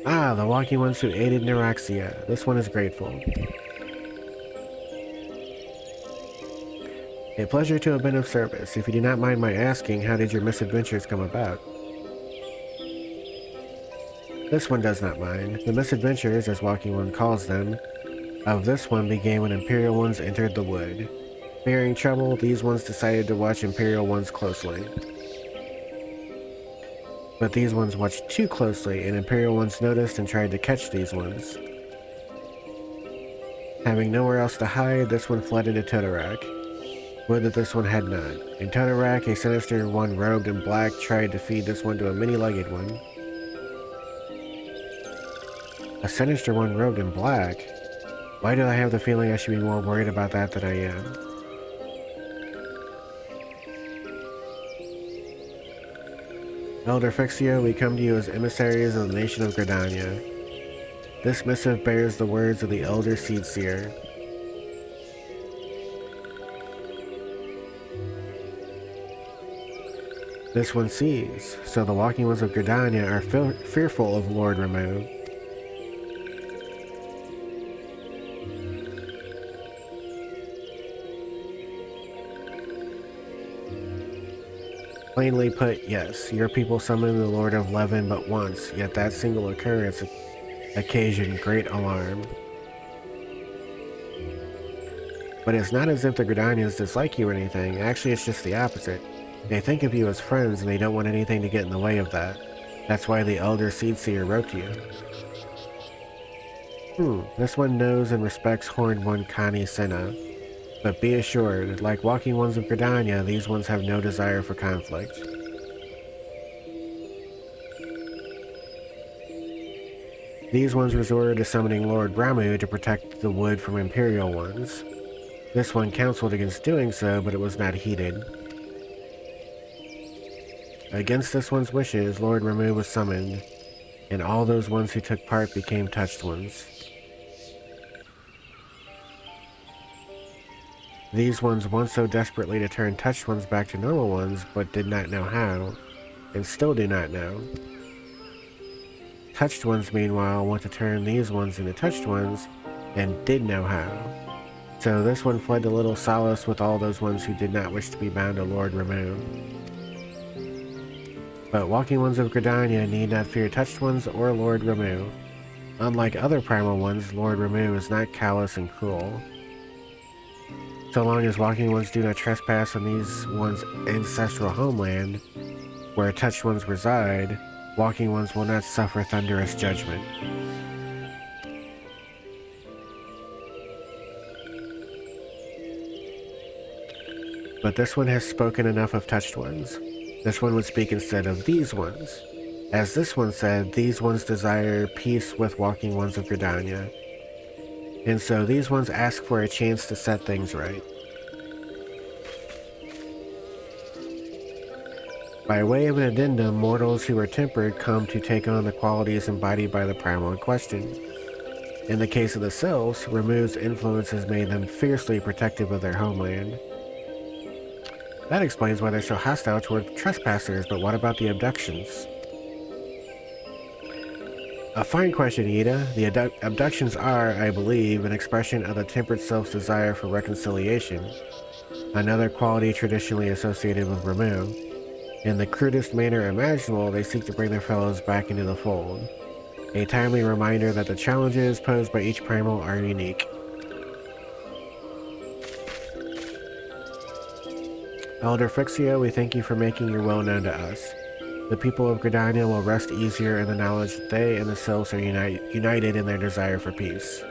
Ah, the Walking Ones who aided Neuraxia. This one is grateful. A pleasure to have been of service. If you do not mind my asking, how did your misadventures come about? This one does not mind. The misadventures, as Walking One calls them, of this one began when Imperial Ones entered the wood. Fearing trouble, these ones decided to watch Imperial Ones closely. But these ones watched too closely, and Imperial Ones noticed and tried to catch these ones. Having nowhere else to hide, this one fled into Totorak. Would that this one had not. In Totorak, a sinister one robed in black tried to feed this one to a many-legged one. A sinister one robed in black? Why do I have the feeling I should be more worried about that than I am? Elder Fixio, we come to you as emissaries of the nation of Gridania. This missive bears the words of the Elder Seedseer. This one sees, so the Walking Ones of Gridania are fearful of Lord Rameau. Plainly put, yes, your people summoned the Lord of Levin but once, yet that single occurrence occasioned great alarm. But it's not as if the Gridanians dislike you or anything, actually it's just the opposite. They think of you as friends and they don't want anything to get in the way of that. That's why the Elder Seedseer wrote to you. This one knows and respects Horned One Kani Senna. But be assured, like Walking Ones of Gridania, these ones have no desire for conflict. These ones resorted to summoning Lord Ramu to protect the wood from Imperial Ones. This one counseled against doing so, but it was not heeded. Against this one's wishes, Lord Ramu was summoned. and all those ones who took part became touched ones. These ones want so desperately to turn touched ones back to normal ones, but did not know how, and still do not know. Touched ones, meanwhile, want to turn these ones into touched ones, and did know how. So this one fled to little solace with all those ones who did not wish to be bound to Lord Ramu. But walking ones of Gridania need not fear touched ones or Lord Ramu. Unlike other primal ones, Lord Ramu is not callous and cruel. So long as walking ones do not trespass on these ones' ancestral homeland, where touched ones reside, walking ones will not suffer thunderous judgment. But this one has spoken enough of touched ones. This one would speak instead of these ones. As this one said, these ones desire peace with walking ones of Gridania. And so these ones ask for a chance to set things right. By way of an addendum, mortals who are tempered come to take on the qualities embodied by the primal in question. In the case of the sylphs, Ramu's influence has made them fiercely protective of their homeland. That explains why they're so hostile toward trespassers, but what about the abductions? A fine question, Ida. The abductions are, I believe, an expression of the tempered self's desire for reconciliation, another quality traditionally associated with Ramu. In the crudest manner imaginable, they seek to bring their fellows back into the fold. A timely reminder that the challenges posed by each primal are unique. Elder Frixia, we thank you for making your will known to us. The people of Gridania will rest easier in the knowledge that they and the sylphs are united in their desire for peace.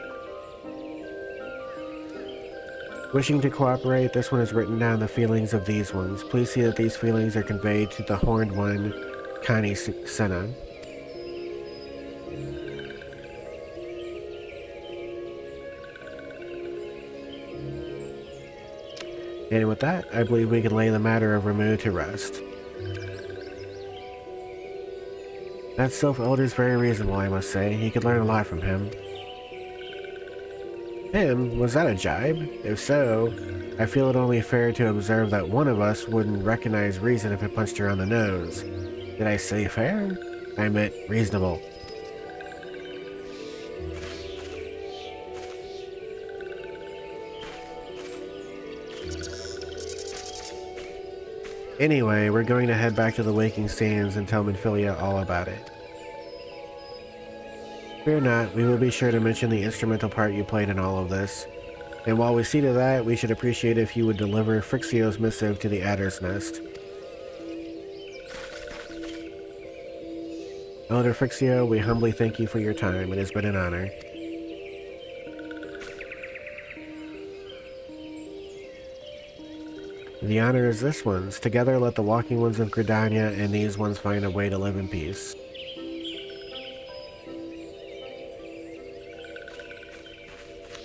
Wishing to cooperate, this one has written down the feelings of these ones. Please see that these feelings are conveyed to the horned one, Kani Sena. And with that, I believe we can lay the matter of Ramu to rest. That Sylph Elder is very reasonable, I must say. You could learn a lot from him. Him? Was that a jibe? If so, I feel it only fair to observe that one of us wouldn't recognize reason if it punched her on the nose. Did I say fair? I meant reasonable. Anyway, we're going to head back to the Waking Sands and tell Minfilia all about it. Fear not, we will be sure to mention the instrumental part you played in all of this. And while we see to that, we should appreciate if you would deliver Frixio's missive to the Adder's Nest. Elder Frixio, we humbly thank you for your time. It has been an honor. The honor is this one's. Together let the walking ones of Gridania and these ones find a way to live in peace.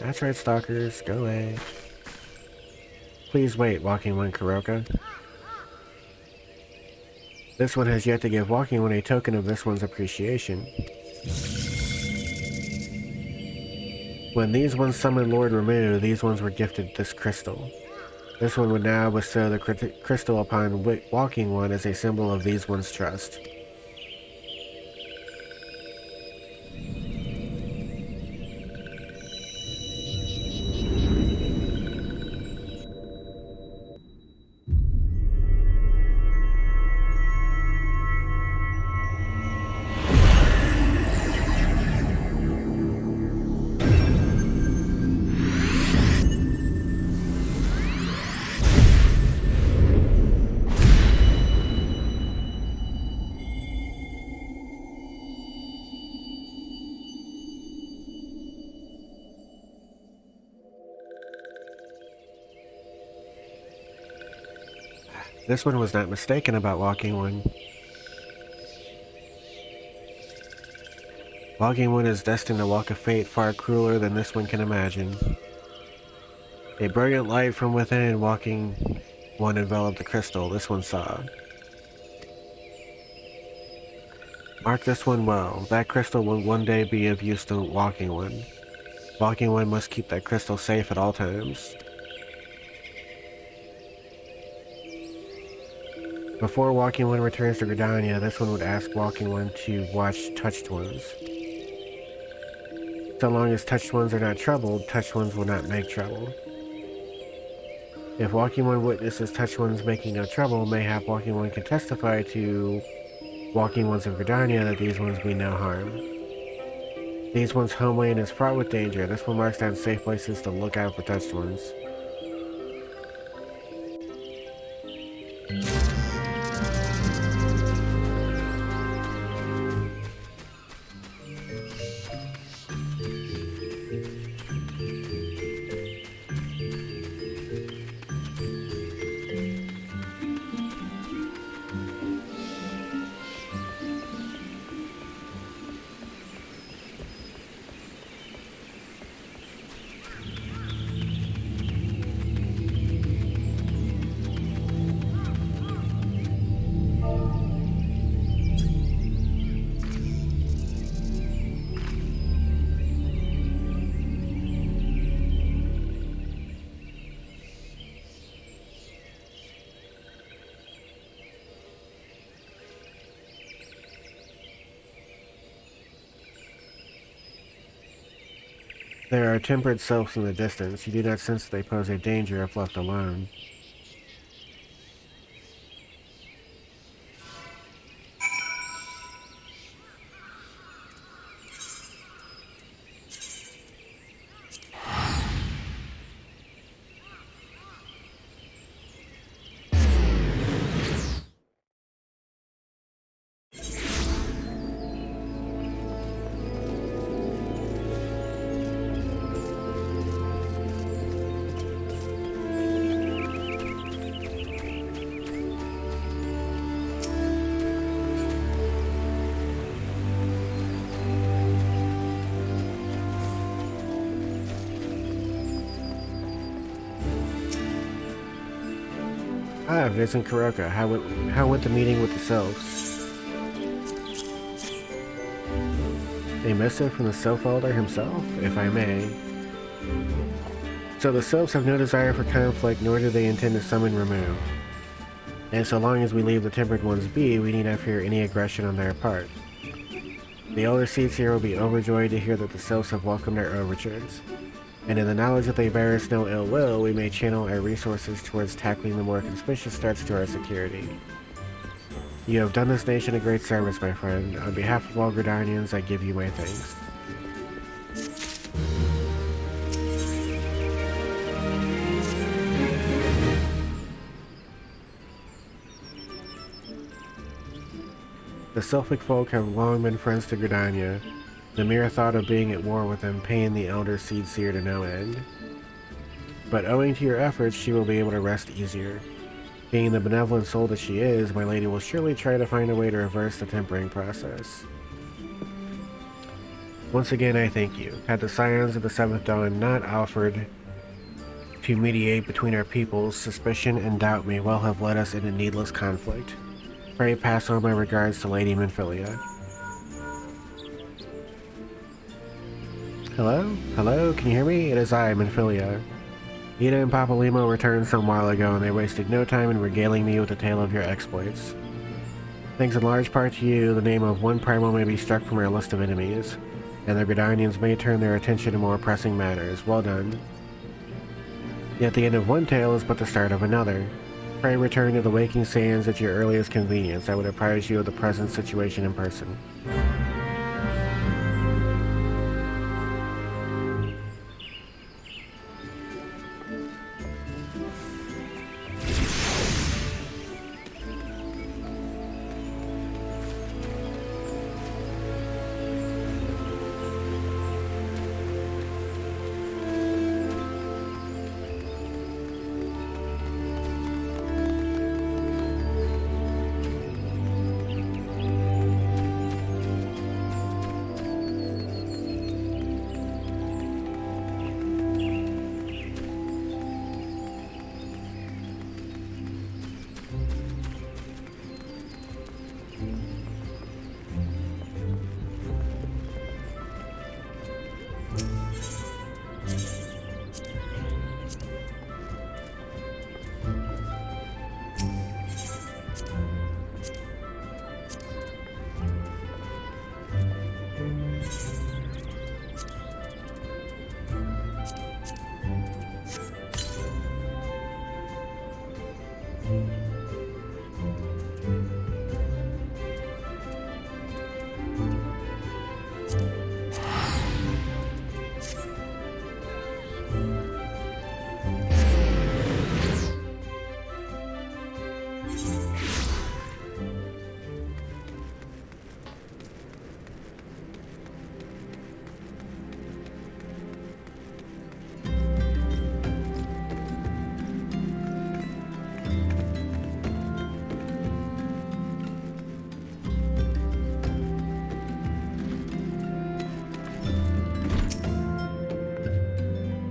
That's right, stalkers. Go away. Please wait, walking one Kuroka. This one has yet to give walking one a token of this one's appreciation. When these ones summoned Lord Ramu, these ones were gifted this crystal. This one would now bestow the crystal upon walking one as a symbol of these one's trust. This one was not mistaken about walking one. Walking one is destined to walk a fate far crueler than this one can imagine. A brilliant light from within walking one enveloped the crystal this one saw. Mark this one well. That crystal will one day be of use to Walking One. Walking One must keep that crystal safe at all times. Before Walking One returns to Gridania, this one would ask Walking One to watch Touched Ones. So long as Touched Ones are not troubled, Touched Ones will not make trouble. If Walking One witnesses Touched Ones making no trouble, mayhap Walking One can testify to Walking Ones of Gridania that these ones mean no harm. These ones' homeland is fraught with danger. This one marks down safe places to look out for Touched Ones. There are temperate sylphs in the distance. You do not sense they pose a danger if left alone. Ah, Vincent Kuroka. How went the meeting with the sylphs? A missive from the Sylph Elder himself, if I may. So the sylphs have no desire for conflict, nor do they intend to summon remove. And so long as we leave the tempered ones be, we need not fear any aggression on their part. The Elder Seeds here will be overjoyed to hear that the sylphs have welcomed our overtures. And in the knowledge that they bear us no ill will, we may channel our resources towards tackling the more conspicuous threats to our security. You have done this nation a great service, my friend. On behalf of all Gridanians, I give you my thanks. The Sylphic folk have long been friends to Gridania. The mere thought of being at war with them pained the Elder Seed Seer to no end. But owing to your efforts, she will be able to rest easier. Being the benevolent soul that she is, my lady will surely try to find a way to reverse the tempering process. Once again, I thank you. Had the Scions of the Seventh Dawn not offered to mediate between our peoples, suspicion and doubt may well have led us into needless conflict. Pray pass on my regards to Lady Minfilia. Hello? Hello? Can you hear me? It is I, Minfilia. Ida and Papa Limo returned some while ago, and they wasted no time in regaling me with the tale of your exploits. Thanks in large part to you, the name of one primal may be struck from our list of enemies, and the Gridanians may turn their attention to more pressing matters. Well done. Yet the end of one tale is but the start of another. Pray return to the Waking Sands at your earliest convenience. I would apprise you of the present situation in person.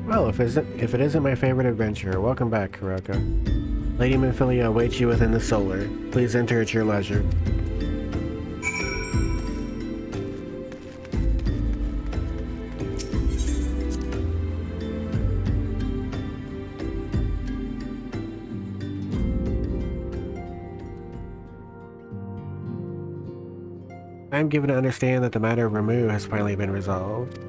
Well, if it isn't my favorite adventure, welcome back, Kuroko. Lady Minfilia awaits you within the solar. Please enter at your leisure. I am given to understand that the matter of Ramu has finally been resolved.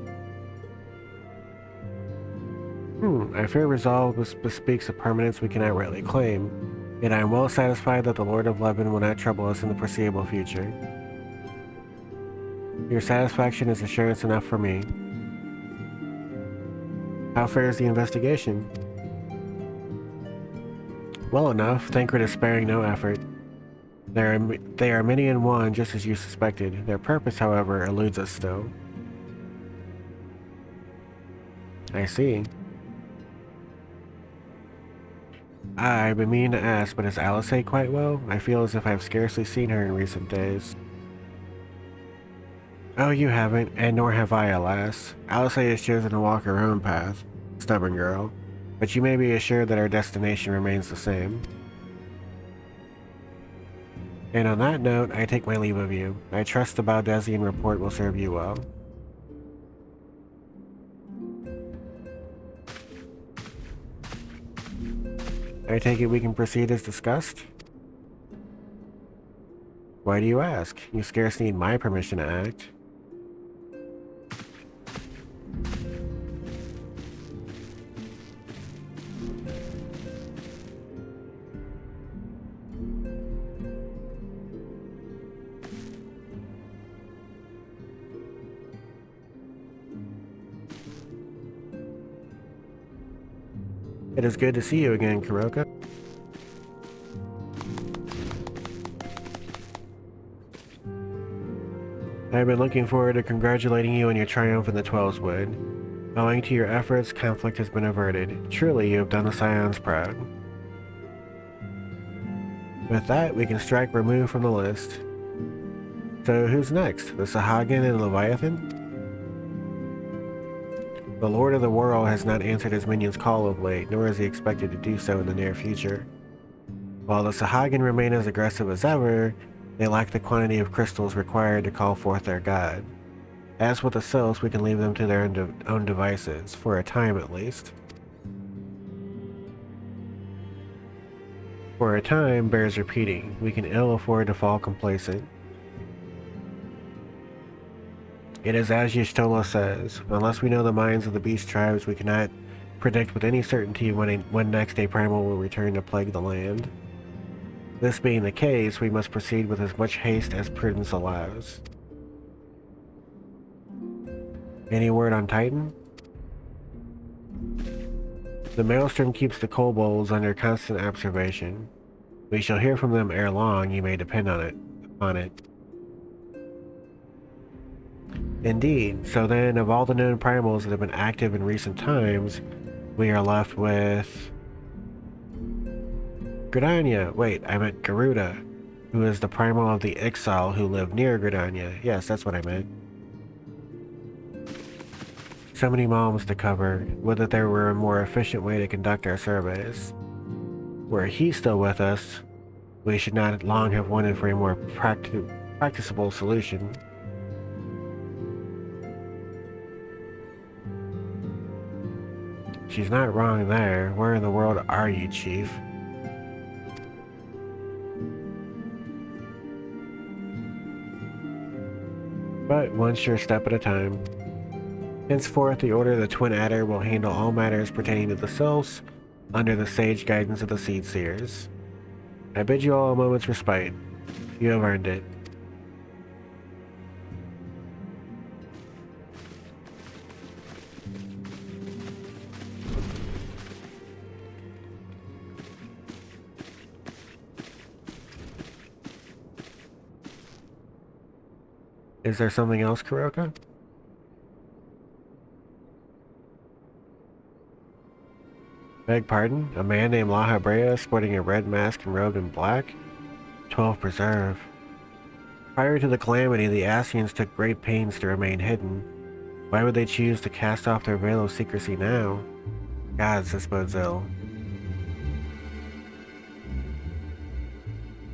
I fear resolve bespeaks a permanence we cannot rightly claim, yet I am well satisfied that the Lord of Levin will not trouble us in the foreseeable future. Your satisfaction is assurance enough for me. How fares the investigation? Well enough, Thancred is sparing no effort. They are many in one, just as you suspected. Their purpose, however, eludes us still. I see. I've been meaning to ask, but is Alice quite well? I feel as if I've scarcely seen her in recent days. Oh, you haven't, and nor have I, alas. Alice has chosen to walk her own path. Stubborn girl. But you may be assured that our destination remains the same. And on that note, I take my leave of you. I trust the Baldesian report will serve you well. I take it we can proceed as discussed? Why do you ask? You scarce need my permission to act. It is good to see you again, Kuroko. I've been looking forward to congratulating you on your triumph in the Twelveswood. Owing to your efforts, conflict has been averted. Truly, you have done the Scions proud. With that, we can strike Ramu from the list. So who's next? The Sahagin and Leviathan? The Lord of the World has not answered his minion's call of late, nor is he expected to do so in the near future. While the Sahagin remain as aggressive as ever, they lack the quantity of crystals required to call forth their god. As with the Sylphs, we can leave them to their own devices, for a time at least. For a time bears repeating. We can ill afford to fall complacent. It is as Y'shtola says, unless we know the minds of the beast tribes, we cannot predict with any certainty when next a primal will return to plague the land. This being the case, we must proceed with as much haste as prudence allows. Any word on Titan? The Maelstrom keeps the kobolds under constant observation. We shall hear from them ere long, you may depend on it. Indeed, so then of all the known primals that have been active in recent times, we are left with... Gridania! Wait, I meant Garuda, who is the primal of the Ixal who live near Gridania. Yes, that's what I meant. So many malms to cover. Would that there were a more efficient way to conduct our surveys. Were he still with us, we should not long have wanted for a more practicable solution. She's not wrong there. Where in the world are you, Chief? But one sure step at a time. Henceforth, the Order of the Twin Adder will handle all matters pertaining to the Sylphs under the sage guidance of the Seed Seers. I bid you all a moment's respite. You have earned it. Is there something else, Kuroka? Beg pardon? A man named La Habrea sporting a red mask and robed in black? 12 Preserve. Prior to the calamity, the Asians took great pains to remain hidden. Why would they choose to cast off their veil of secrecy now? Gods, this bodes ill.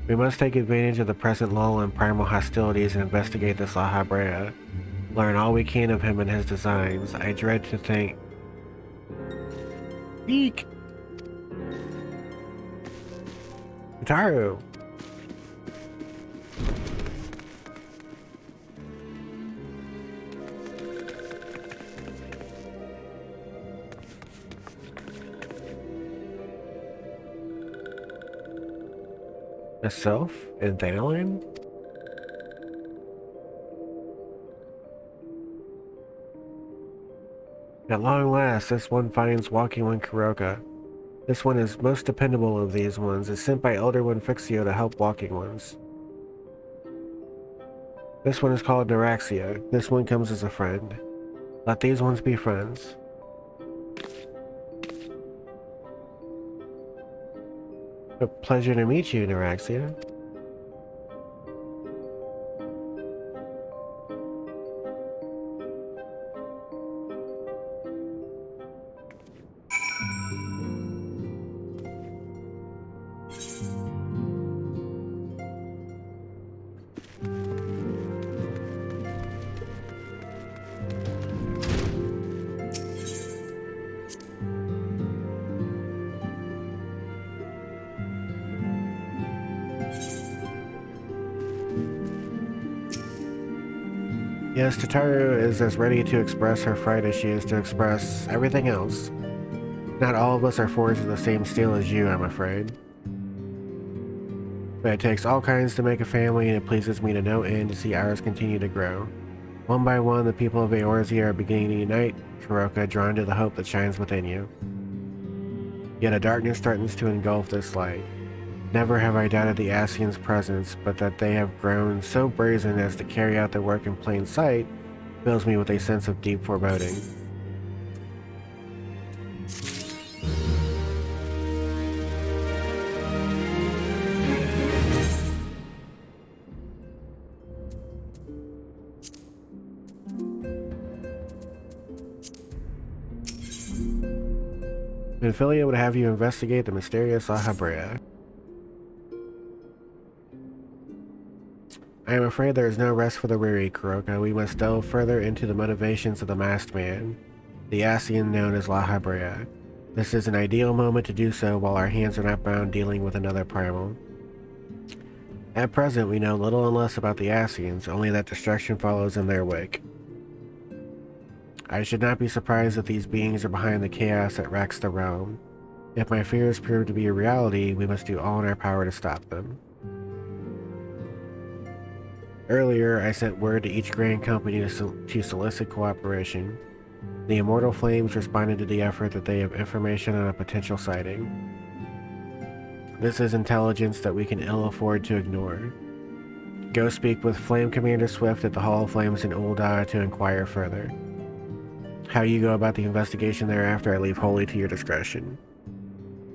We must take advantage of the present lull in primal hostilities and investigate this La Habrea. Learn all we can of him and his designs. I dread to think... Eek! Utaru! A self? In Thanalan? At long last, this one finds walking one Kuroka. This one is most dependable of these ones, is sent by Elder One Fixio to help walking ones. This one is called Neuraxia. This one comes as a friend. Let these ones be friends. A pleasure to meet you, Neuraxia. Yes, Tataru is as ready to express her fright as she is to express everything else. Not all of us are forged in the same steel as you, I'm afraid. But it takes all kinds to make a family, and it pleases me to no end to see ours continue to grow. One by one, the people of Eorzea are beginning to unite, Kuroka, drawn to the hope that shines within you. Yet a darkness threatens to engulf this light. Never have I doubted the Asians' presence, but that they have grown so brazen as to carry out their work in plain sight fills me with a sense of deep foreboding. Minfilia would have you investigate the mysterious La Habrea. I am afraid there is no rest for the weary, Kuroka. We must delve further into the motivations of the masked man, the Asian known as La Habrea. This is an ideal moment to do so while our hands are not bound dealing with another primal. At present, we know little and less about the Asians, only that destruction follows in their wake. I should not be surprised that these beings are behind the chaos that wrecks the realm. If my fears prove to be a reality, we must do all in our power to stop them. Earlier, I sent word to each Grand Company to solicit cooperation. The Immortal Flames responded to the effort that they have information on a potential sighting. This is intelligence that we can ill afford to ignore. Go speak with Flame Commander Swift at the Hall of Flames in Ul'dah to inquire further. How you go about the investigation thereafter I leave wholly to your discretion.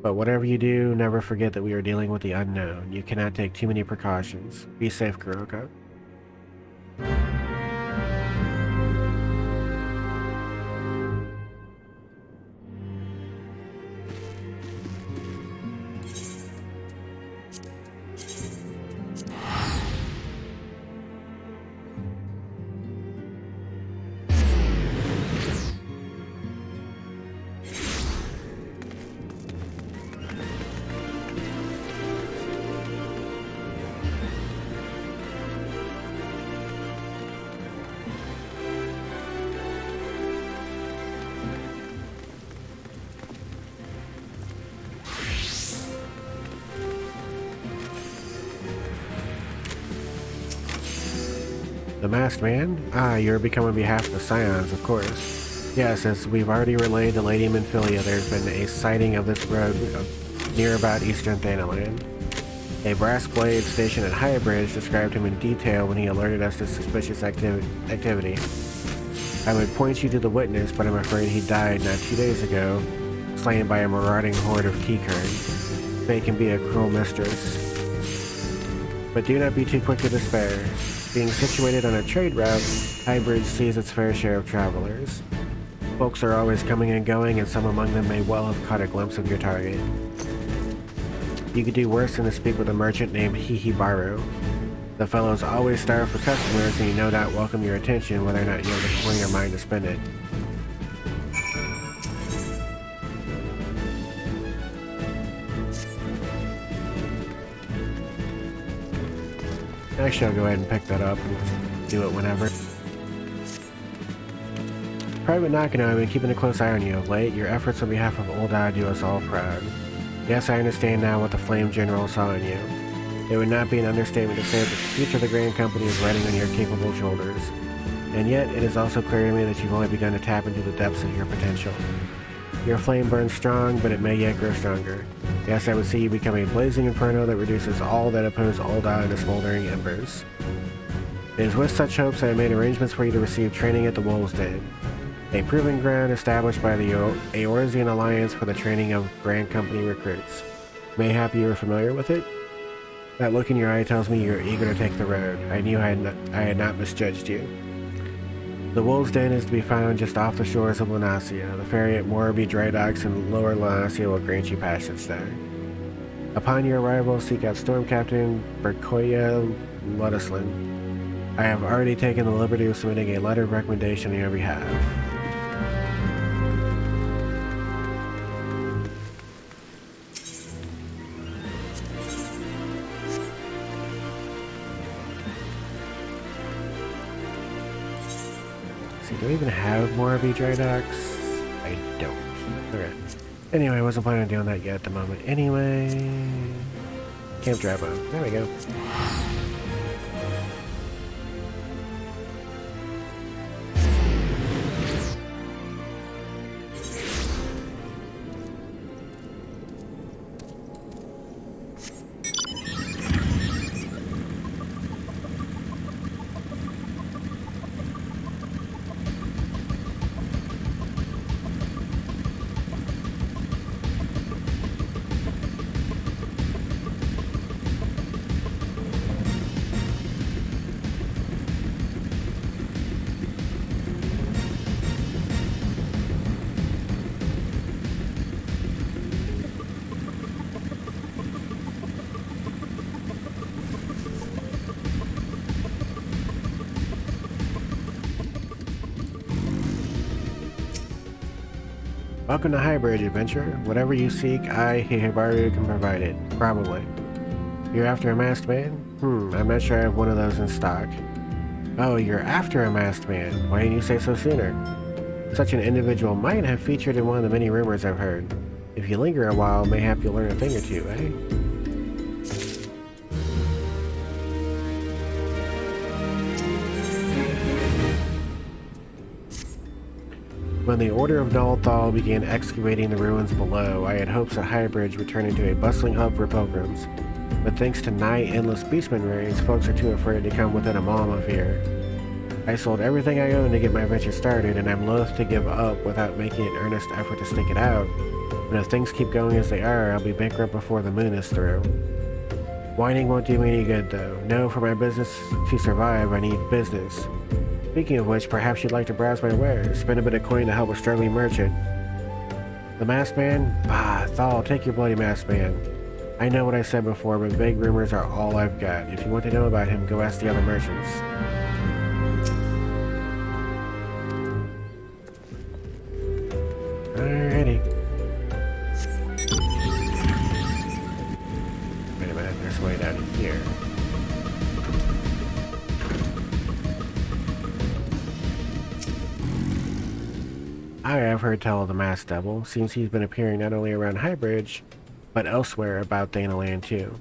But whatever you do, never forget that we are dealing with the unknown. You cannot take too many precautions. Be safe, Kuroka. The Masked Man? Ah, you're becoming on behalf of the Scions, of course. Yes, as we've already relayed to Lady Minfilia, there's been a sighting of this rogue near about eastern Thanaland. A brass blade stationed at Highbridge described him in detail when he alerted us to suspicious activity. I would point you to the witness, but I'm afraid he died not 2 days ago, slain by a marauding horde of Keycurn. Fate can be a cruel mistress. But do not be too quick to despair. Being situated on a trade route, Highbridge sees its fair share of travelers. Folks are always coming and going, and some among them may well have caught a glimpse of your target. You could do worse than to speak with a merchant named Hihibaru. The fellow's always starved for customers, and he no doubt welcome your attention whether or not you have the coin or mind to spend it. Actually, I'll go ahead and pick that up and do it whenever. Private Nakano, I've been keeping a close eye on you of late. Your efforts on behalf of Old Eye do us all proud. Yes, I understand now what the Flame General saw in you. It would not be an understatement to say that the future of the Grand Company is riding on your capable shoulders. And yet, it is also clear to me that you've only begun to tap into the depths of your potential. Your flame burns strong, but it may yet grow stronger. Yes, I would see you become a blazing inferno that reduces all that oppose Old Eye to smoldering embers. It is with such hopes that I made arrangements for you to receive training at the Wolves' Den, a proving ground established by the Eorzean Alliance for the training of Grand Company recruits. Mayhap you are familiar with it? That look in your eye tells me you are eager to take the road. I knew I had not misjudged you. The Wolves' Den is to be found just off the shores of Lunasia. The ferry at Moraby Dry Docks in Lower Lunasia will grant you passage there. Upon your arrival, seek out Storm Captain Berkoya Ludislin. I have already taken the liberty of submitting a letter of recommendation on your behalf. Do I even have Moraby Dry Docks? I don't. Okay. Anyway, I wasn't planning on doing that yet at the moment. Anyway... Camp Drabo. There we go. Welcome to Highbridge, adventure. Whatever you seek, I, Hihibaru, can provide it. Probably. You're after a masked man? I'm not sure I have one of those in stock. Oh, you're after a masked man. Why didn't you say so sooner? Such an individual might have featured in one of the many rumors I've heard. If you linger a while, mayhap you'll learn a thing or two, eh? When the Order of Nullthal began excavating the ruins below, I had hopes that Highbridge would turn into a bustling hub for pilgrims. But thanks to nigh-endless beastman raids, folks are too afraid to come within a mile of here. I sold everything I owned to get my venture started, and I'm loath to give up without making an earnest effort to stick it out. But if things keep going as they are, I'll be bankrupt before the moon is through. Whining won't do me any good, though. No, for my business to survive, I need business. Speaking of which, perhaps you'd like to browse my wares, spend a bit of coin to help a struggling merchant. The Masked Man? Bah, Thal, take your bloody Masked Man. I know what I said before, but vague rumors are all I've got. If you want to know about him, go ask the other merchants. Alrighty. Wait a minute, there's a way down here. I have heard tell of the Masked Devil. Seems he's been appearing not only around Highbridge, but elsewhere about Thanaland too.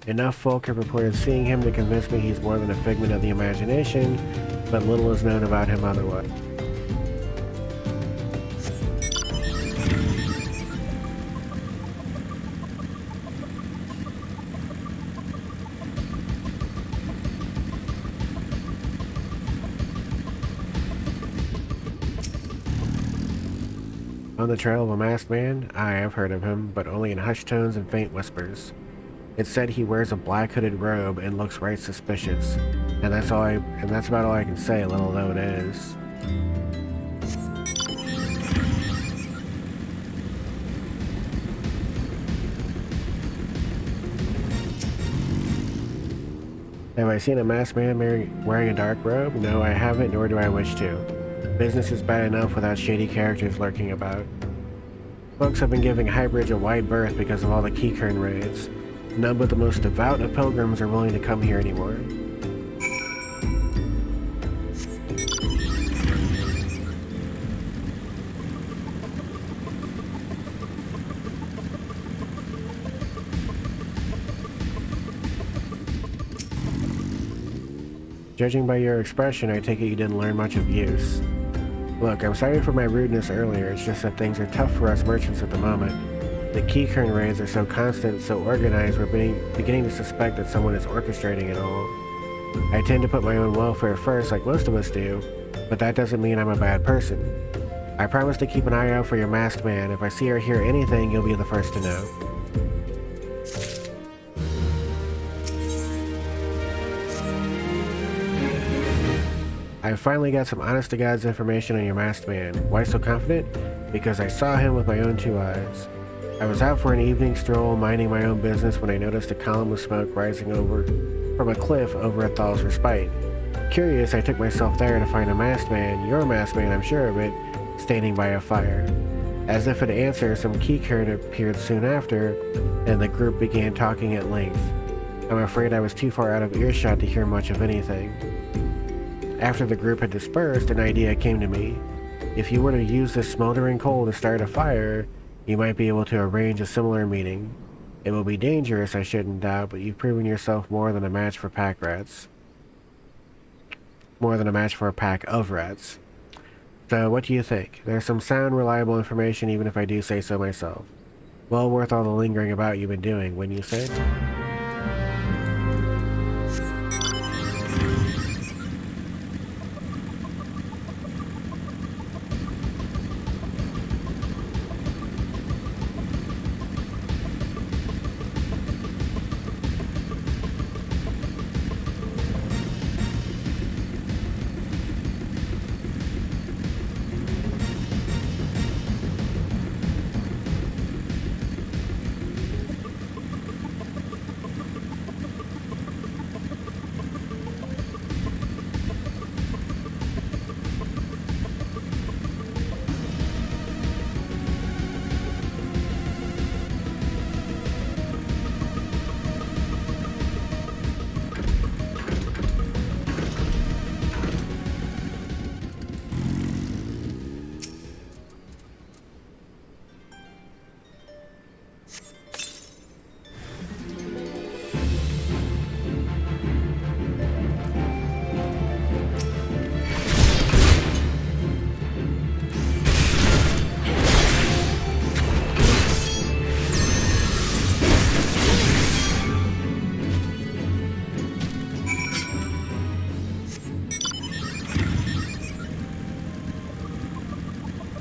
Enough folk have reported seeing him to convince me he's more than a figment of the imagination, but little is known about him otherwise. On the trail of a masked man? I have heard of him, but only in hushed tones and faint whispers. It's said he wears a black hooded robe and looks right suspicious, and that's about all I can say, little though it is. Have I seen a masked man wearing a dark robe? No, I haven't, nor do I wish to. Business is bad enough without shady characters lurking about. Folks have been giving Highbridge a wide berth because of all the Keycurn raids. None but the most devout of pilgrims are willing to come here anymore. Judging by your expression, I take it you didn't learn much of use. Look, I'm sorry for my rudeness earlier, it's just that things are tough for us merchants at the moment. The Keycurn raids are so constant, so organized, we're beginning to suspect that someone is orchestrating it all. I tend to put my own welfare first, like most of us do, but that doesn't mean I'm a bad person. I promise to keep an eye out for your masked man. If I see or hear anything, you'll be the first to know. I finally got some honest-to-God's information on your masked man. Why so confident? Because I saw him with my own two eyes. I was out for an evening stroll, minding my own business, when I noticed a column of smoke rising over from a cliff over at Thal's Respite. Curious, I took myself there to find a masked man, your masked man, I'm sure of it, standing by a fire. As if in answer, some Keycurn appeared soon after, and the group began talking at length. I'm afraid I was too far out of earshot to hear much of anything. After the group had dispersed, an idea came to me. If you were to use this smoldering coal to start a fire, you might be able to arrange a similar meeting. It will be dangerous, I shouldn't doubt, but you've proven yourself more than a match for pack rats. More than a match for a pack of rats. So, what do you think? There's some sound, reliable information, even if I do say so myself. Well worth all the lingering about you've been doing, wouldn't you say?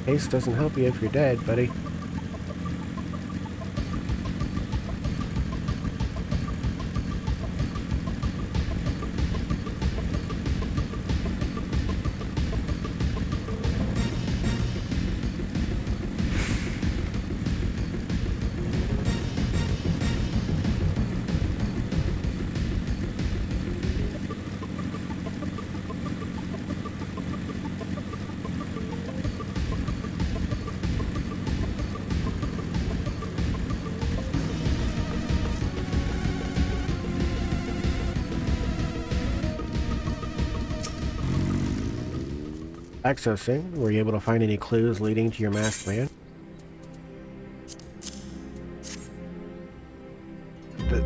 Haste doesn't help you if you're dead, buddy. Back so soon? Were you able to find any clues leading to your masked man? The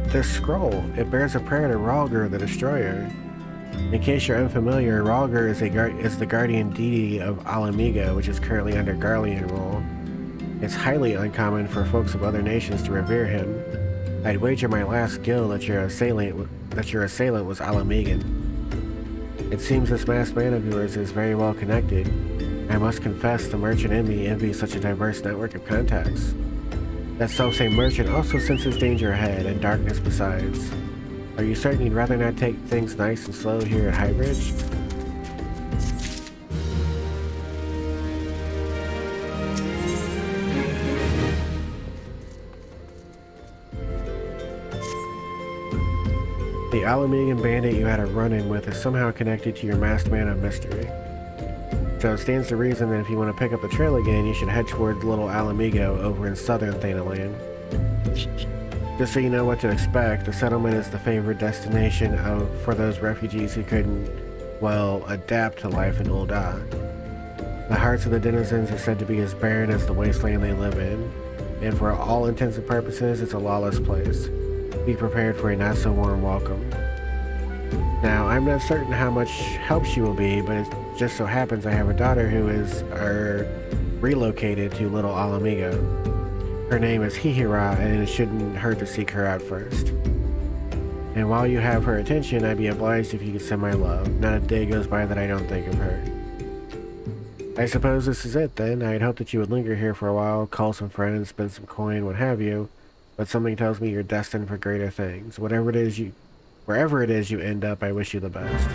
scroll. It bears a prayer to Rhalgr the Destroyer. In case you're unfamiliar, Rhalgr is the guardian deity of Alamiga, which is currently under Garlean rule. It's highly uncommon for folks of other nations to revere him. I'd wager my last guill that your assailant was Alamigan. It seems this masked man of yours is very well connected. I must confess the merchant in me envies such a diverse network of contacts. That selfsame merchant also senses danger ahead and darkness besides. Are you certain you'd rather not take things nice and slow here at Highbridge? The Alamigan bandit you had a run-in with is somehow connected to your masked man of mystery. So it stands to reason that if you want to pick up the trail again, you should head toward Little Alamigo over in southern Thanalan. Just so you know what to expect, the settlement is the favored destination for those refugees who couldn't, well, adapt to life in Ul'dah. The hearts of the denizens are said to be as barren as the wasteland they live in, and for all intents and purposes, it's a lawless place. Be prepared for a not-so-warm welcome. Now, I'm not certain how much help she will be, but it just so happens I have a daughter who is, relocated to Little Alamigo. Her name is Hihira, and it shouldn't hurt to seek her out first. And while you have her attention, I'd be obliged if you could send my love. Not a day goes by that I don't think of her. I suppose this is it then. I'd hoped that you would linger here for a while, call some friends, spend some coin, what have you. But something tells me you're destined for greater things. Wherever it is you end up, I wish you the best.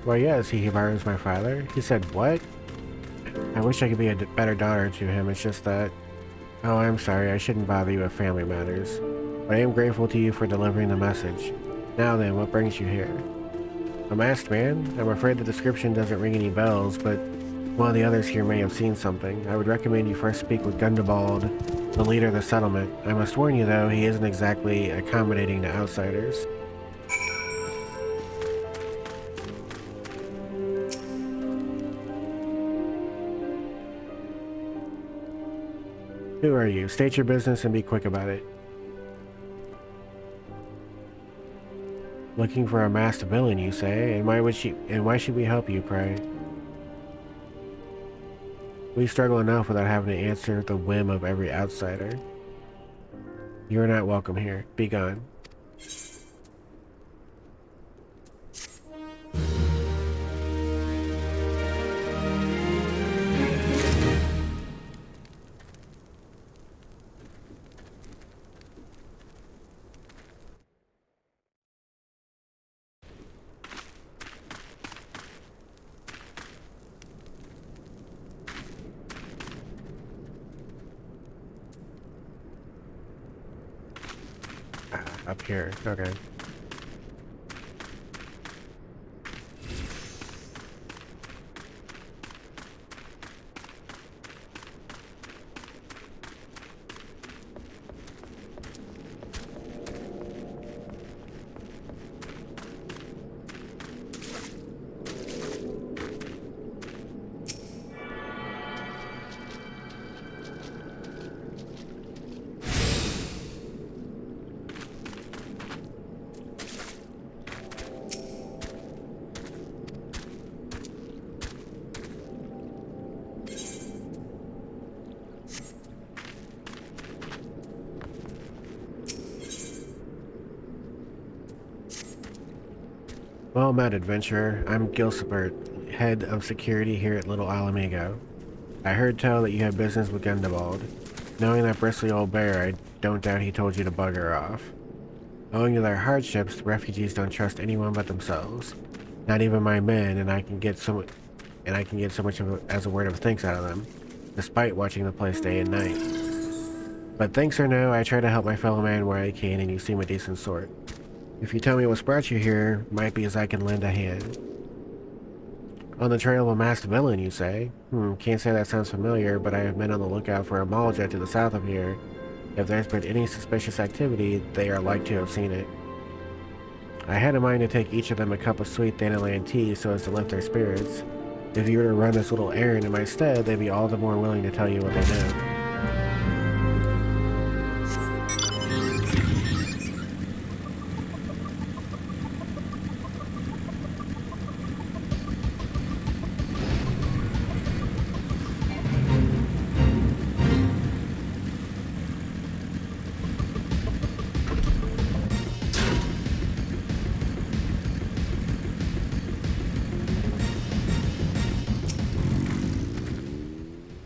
Well, yes, Hihibara is my father. He said, what? I wish I could be a better daughter to him, it's just that... Oh, I'm sorry, I shouldn't bother you with family matters. But I am grateful to you for delivering the message. Now then, what brings you here? A masked man? I'm afraid the description doesn't ring any bells, but one of the others here may have seen something. I would recommend you first speak with Gundabald, the leader of the settlement. I must warn you, though, he isn't exactly accommodating to outsiders. Who are you? State your business and be quick about it. Looking for a masked villain, you say? And why should we help you, pray? We struggle enough without having to answer the whim of every outsider. You are not welcome here. Be gone. up here. Okay. Well met, adventurer. I'm Gilsbert, head of security here at Little Alamigo. I heard tell that you have business with Gundabald. Knowing that bristly old bear, I don't doubt he told you to bugger off. Owing to their hardships, the refugees don't trust anyone but themselves. Not even my men, and I can get so much as a word of thanks out of them, despite watching the place day and night. But thanks or no, I try to help my fellow man where I can, and you seem a decent sort. If you tell me what's brought you here, might be as I can lend a hand. On the trail of a masked villain, you say? Can't say that sounds familiar, but I have been on the lookout for a Malja to the south of here. If there's been any suspicious activity, they are like to have seen it. I had in mind to take each of them a cup of sweet dandelion tea so as to lift their spirits. If you were to run this little errand in my stead, they'd be all the more willing to tell you what they know.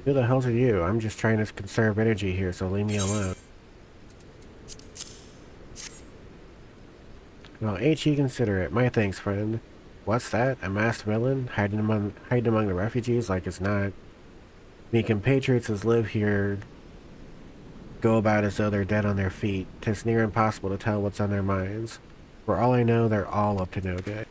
Who the hell's are you? I'm just trying to conserve energy here, so leave me alone. Well, ain't you considerate? My thanks, friend. What's that? A masked villain? Hiding among the refugees like it's not. Me compatriots as live here go about as though they're dead on their feet. 'Tis near impossible to tell what's on their minds. For all I know, they're all up to no good.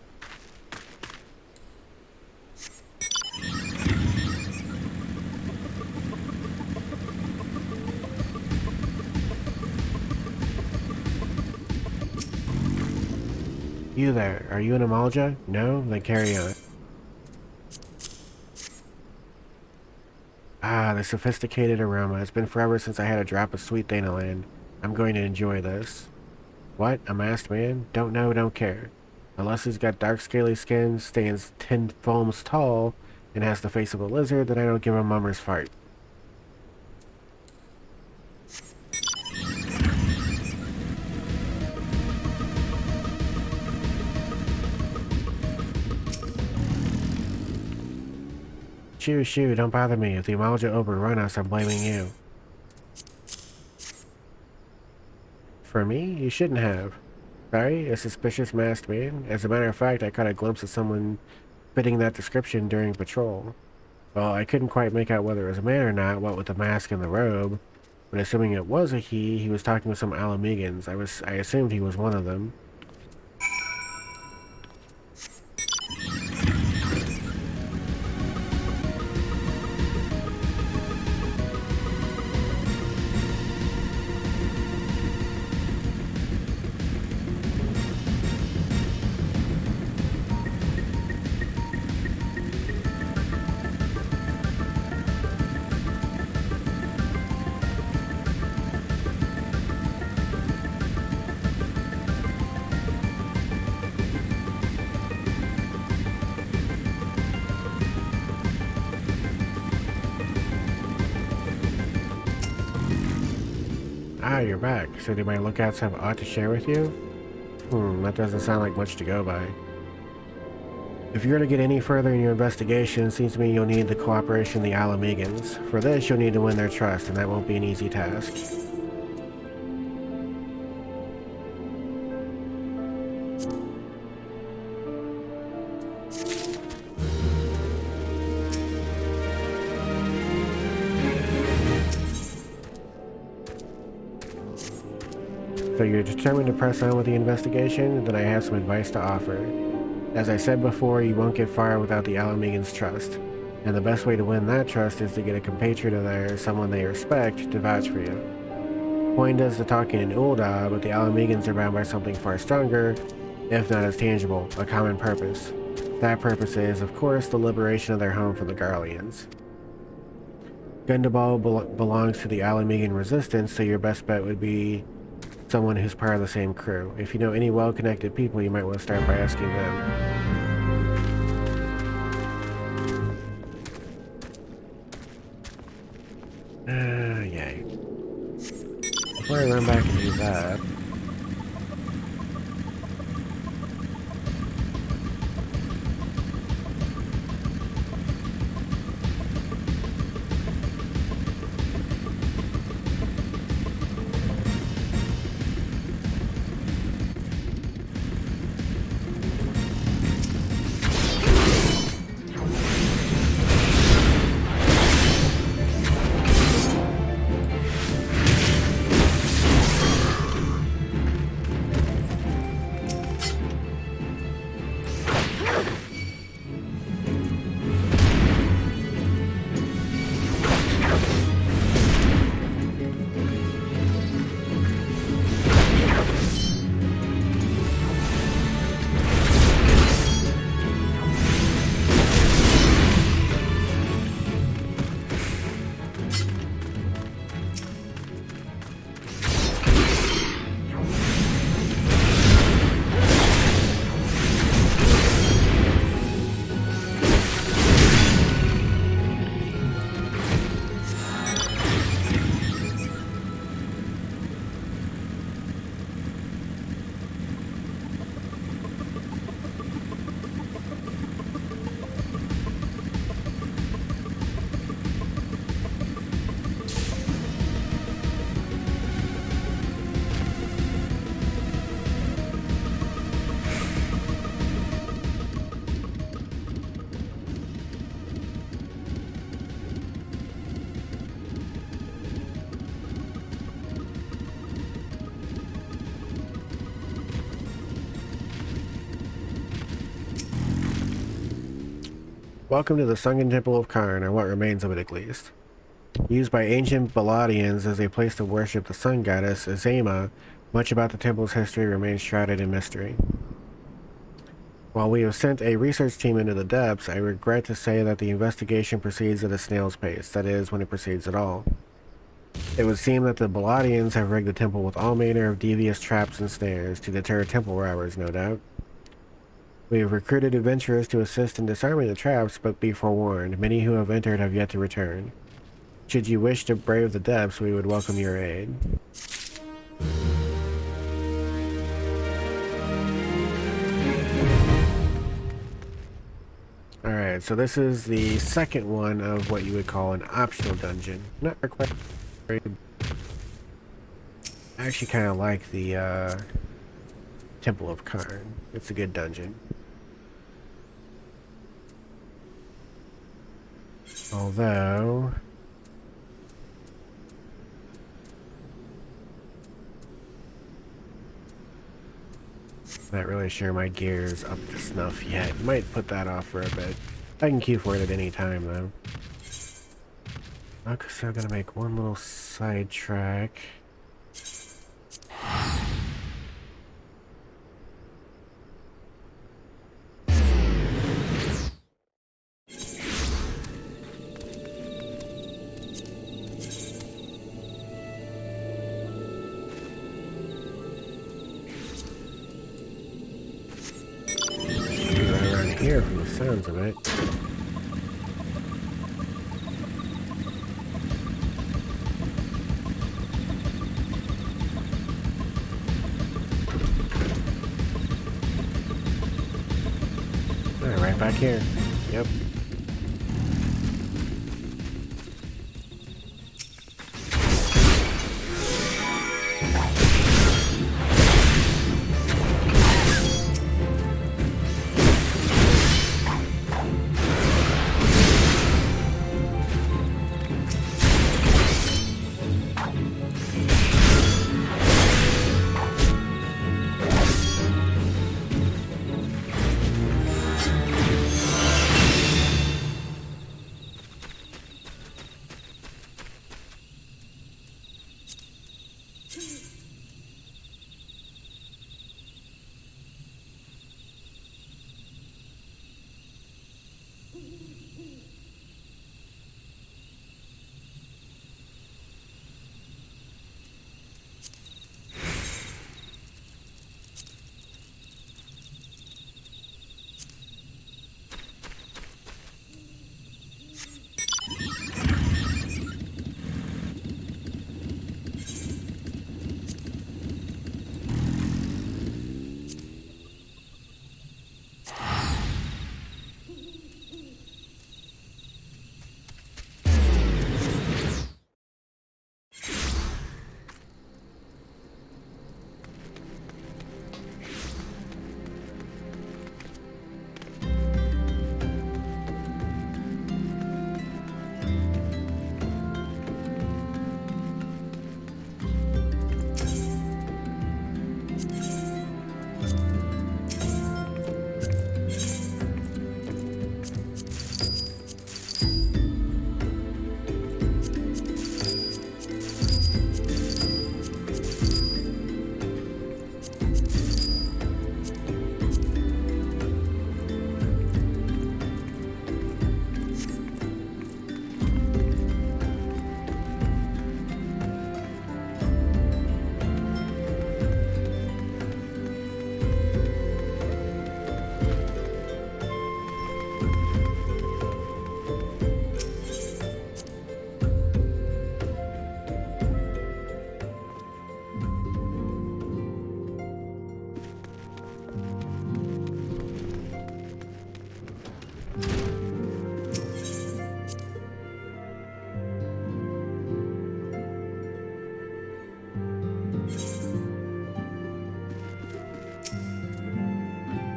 You there, are you an Amalja? No? Then carry on. Ah, the sophisticated aroma. It's been forever since I had a drop of sweet dandelion. I'm going to enjoy this. What? A masked man? Don't know, don't care. Unless he's got dark scaly skin, stands 10 foams tall, and has the face of a lizard, then I don't give a mummer's fart. Shoo, don't bother me. If the Amalja overrun us, I'm blaming you. For me? You shouldn't have. Sorry, a suspicious masked man? As a matter of fact, I caught a glimpse of someone fitting that description during patrol. Well, I couldn't quite make out whether it was a man or not, what with the mask and the robe. But assuming it was a he was talking with some Alamegans. I assumed he was one of them. Ah, you're back. So do my lookouts have aught to share with you? That doesn't sound like much to go by. If you're to get any further in your investigation, it seems to me you'll need the cooperation of the Alamegans. For this, you'll need to win their trust, and that won't be an easy task. So you're determined to press on with the investigation? Then I have some advice to offer. As I said before, you won't get far without the Alamegans' trust. And the best way to win that trust is to get a compatriot of theirs, someone they respect, to vouch for you. Coin does the talking in Ulda, but the Alamegans are bound by something far stronger, if not as tangible, a common purpose. That purpose is, of course, the liberation of their home from the Garleans. Gundabal belongs to the Alamegan resistance, so your best bet would be someone who's part of the same crew. If you know any well-connected people, you might want to start by asking them. Yay. Before I run back and do that... Welcome to the sunken temple of Karn, or what remains of it at least. Used by ancient Baladians as a place to worship the sun goddess, Azema, much about the temple's history remains shrouded in mystery. While we have sent a research team into the depths, I regret to say that the investigation proceeds at a snail's pace, that is, when it proceeds at all. It would seem that the Baladians have rigged the temple with all manner of devious traps and snares, to deter temple robbers, no doubt. We have recruited adventurers to assist in disarming the traps, but be forewarned, many who have entered have yet to return. Should you wish to brave the depths, we would welcome your aid. Alright, so this is the second one of what you would call an optional dungeon. Not required. I actually kind of like the Temple of Karn. It's a good dungeon. Although... not really sure my gear is up to snuff yet. Might put that off for a bit. I can queue for it at any time though. Okay, so I'm gonna make one little side track. Here from the sounds of it. Alright, right back here. Yep.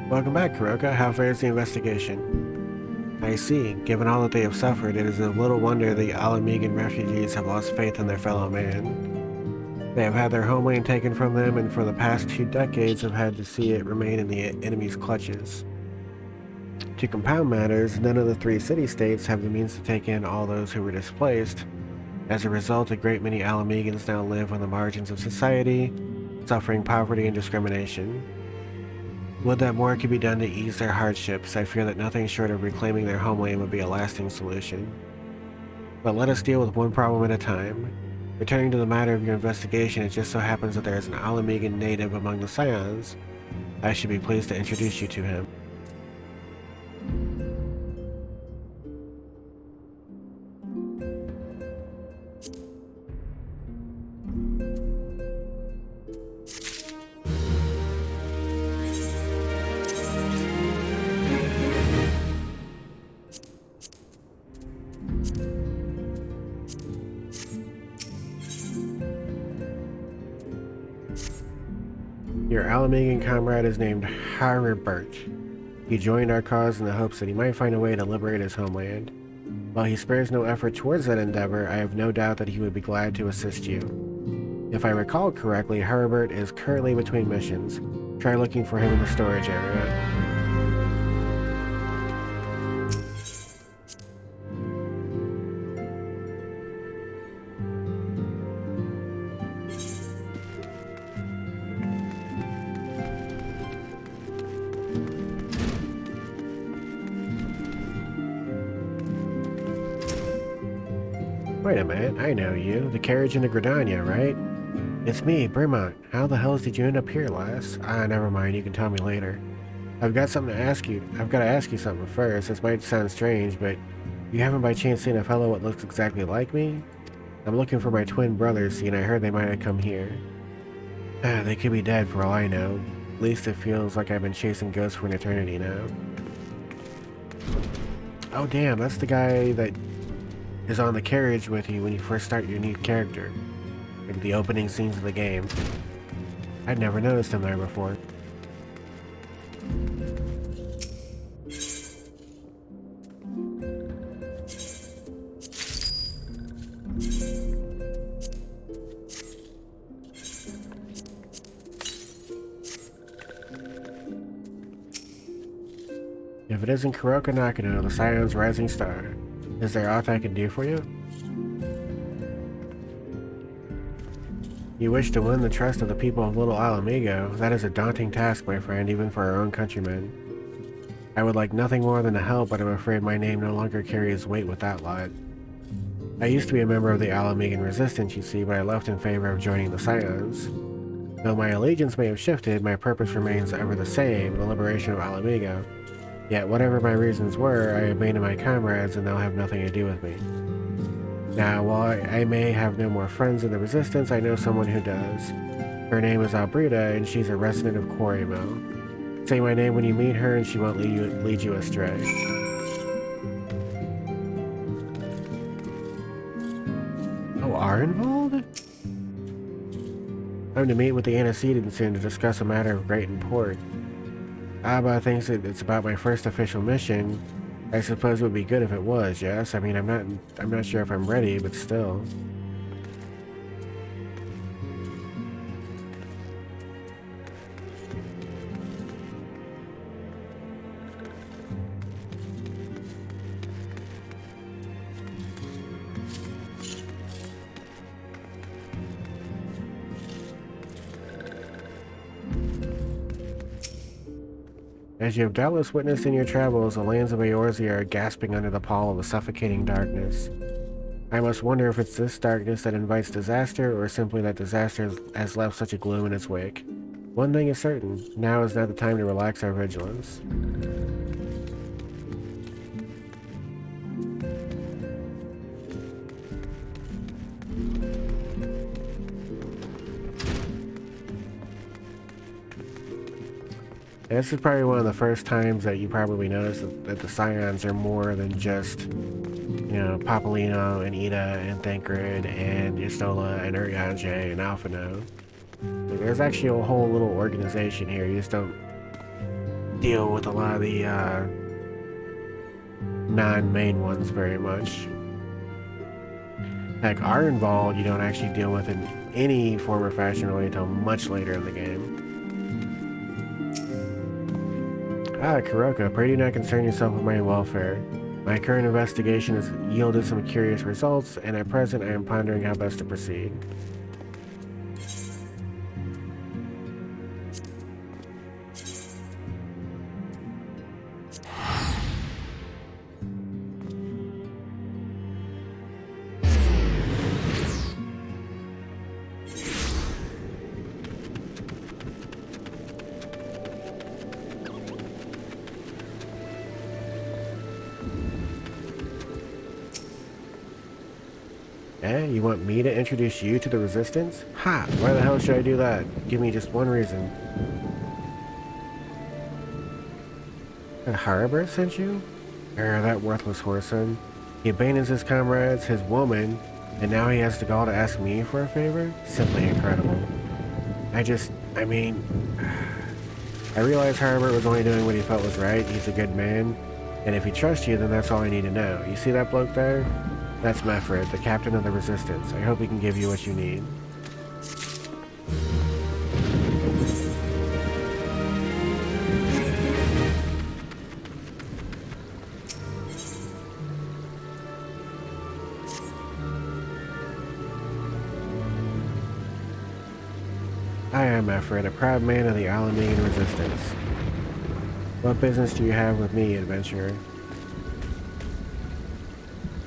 Welcome back, Kuroka. How fares the investigation? I see. Given all that they have suffered, it is of little wonder the Alamegan refugees have lost faith in their fellow man. They have had their homeland taken from them, and for the past 2 decades have had to see it remain in the enemy's clutches. To compound matters, none of the 3 city-states have the means to take in all those who were displaced. As a result, a great many Alamegans now live on the margins of society, suffering poverty and discrimination. Would that more could be done to ease their hardships. I fear that nothing short of reclaiming their homeland would be a lasting solution. But let us deal with one problem at a time. Returning to the matter of your investigation, it just so happens that there is an Alamegan native among the Scions. I should be pleased to introduce you to him. Your Alamegan comrade is named Haribert. He joined our cause in the hopes that he might find a way to liberate his homeland. While he spares no effort towards that endeavor, I have no doubt that he would be glad to assist you. If I recall correctly, Haribert is currently between missions. Try looking for him in the storage area. Wait a minute, I know you. The carriage in the Gridania, right? It's me, Brimont. How the hell did you end up here, lass? Never mind, you can tell me later. I've got to ask you something first. This might sound strange, but you haven't by chance seen a fellow that looks exactly like me? I'm looking for my twin brothers, and I heard they might have come here. They could be dead for all I know. At least it feels like I've been chasing ghosts for an eternity now. Oh damn, that's the guy that is on the carriage with you when you first start your new character. Like the opening scenes of the game. I'd never noticed him there before. If it isn't Kuroka Nakano, the Scion's rising star, is there aught I can do for you? You wish to win the trust of the people of Little Alamigo. That is a daunting task, my friend, even for our own countrymen. I would like nothing more than to help, but I'm afraid my name no longer carries weight with that lot. I used to be a member of the Alamigan Resistance, you see, but I left in favor of joining the Scions. Though my allegiance may have shifted, my purpose remains ever the same, the liberation of Alamigo. Yet, whatever my reasons were, I abandoned my comrades and they'll have nothing to do with me. Now, while I may have no more friends in the Resistance, I know someone who does. Her name is Albrita, and she's a resident of Quarrymill. Say my name when you meet her, and she won't lead you astray. Oh, Arenvald? I'm to meet with the antecedent soon to discuss a matter of great import. Abba thinks it's about my first official mission. I suppose it would be good if it was, yes? I mean, I'm not sure if I'm ready, but still. As you have doubtless witnessed in your travels, the lands of Eorzea are gasping under the pall of a suffocating darkness. I must wonder if it's this darkness that invites disaster, or simply that disaster has left such a gloom in its wake. One thing is certain, now is not the time to relax our vigilance. This is probably one of the first times that you probably notice that the Scions are more than just, you know, Papolino and Ida and Thancred and Istola and Urianger and Alphino. Like, there's actually a whole little organization here. You just don't deal with a lot of the non-main ones very much. Like Arenvald, you don't actually deal with in any form or fashion really until much later in the game. Ah, Kuroka, pray do not concern yourself with my welfare. My current investigation has yielded some curious results, and at present I am pondering how best to proceed. You want me to introduce you to the Resistance? Ha! Why the hell should I do that? Give me just one reason. That Harbor sent you? That worthless whoreson. He abandons his comrades, his woman, and now he has the gall to ask me for a favor? Simply incredible. I mean... I realize Harbor was only doing what he felt was right. He's a good man. And if he trusts you, then that's all I need to know. You see that bloke there? That's Mefred, the captain of the Resistance. I hope he can give you what you need. I am Mefred, a proud man of the Alamigan Resistance. What business do you have with me, adventurer?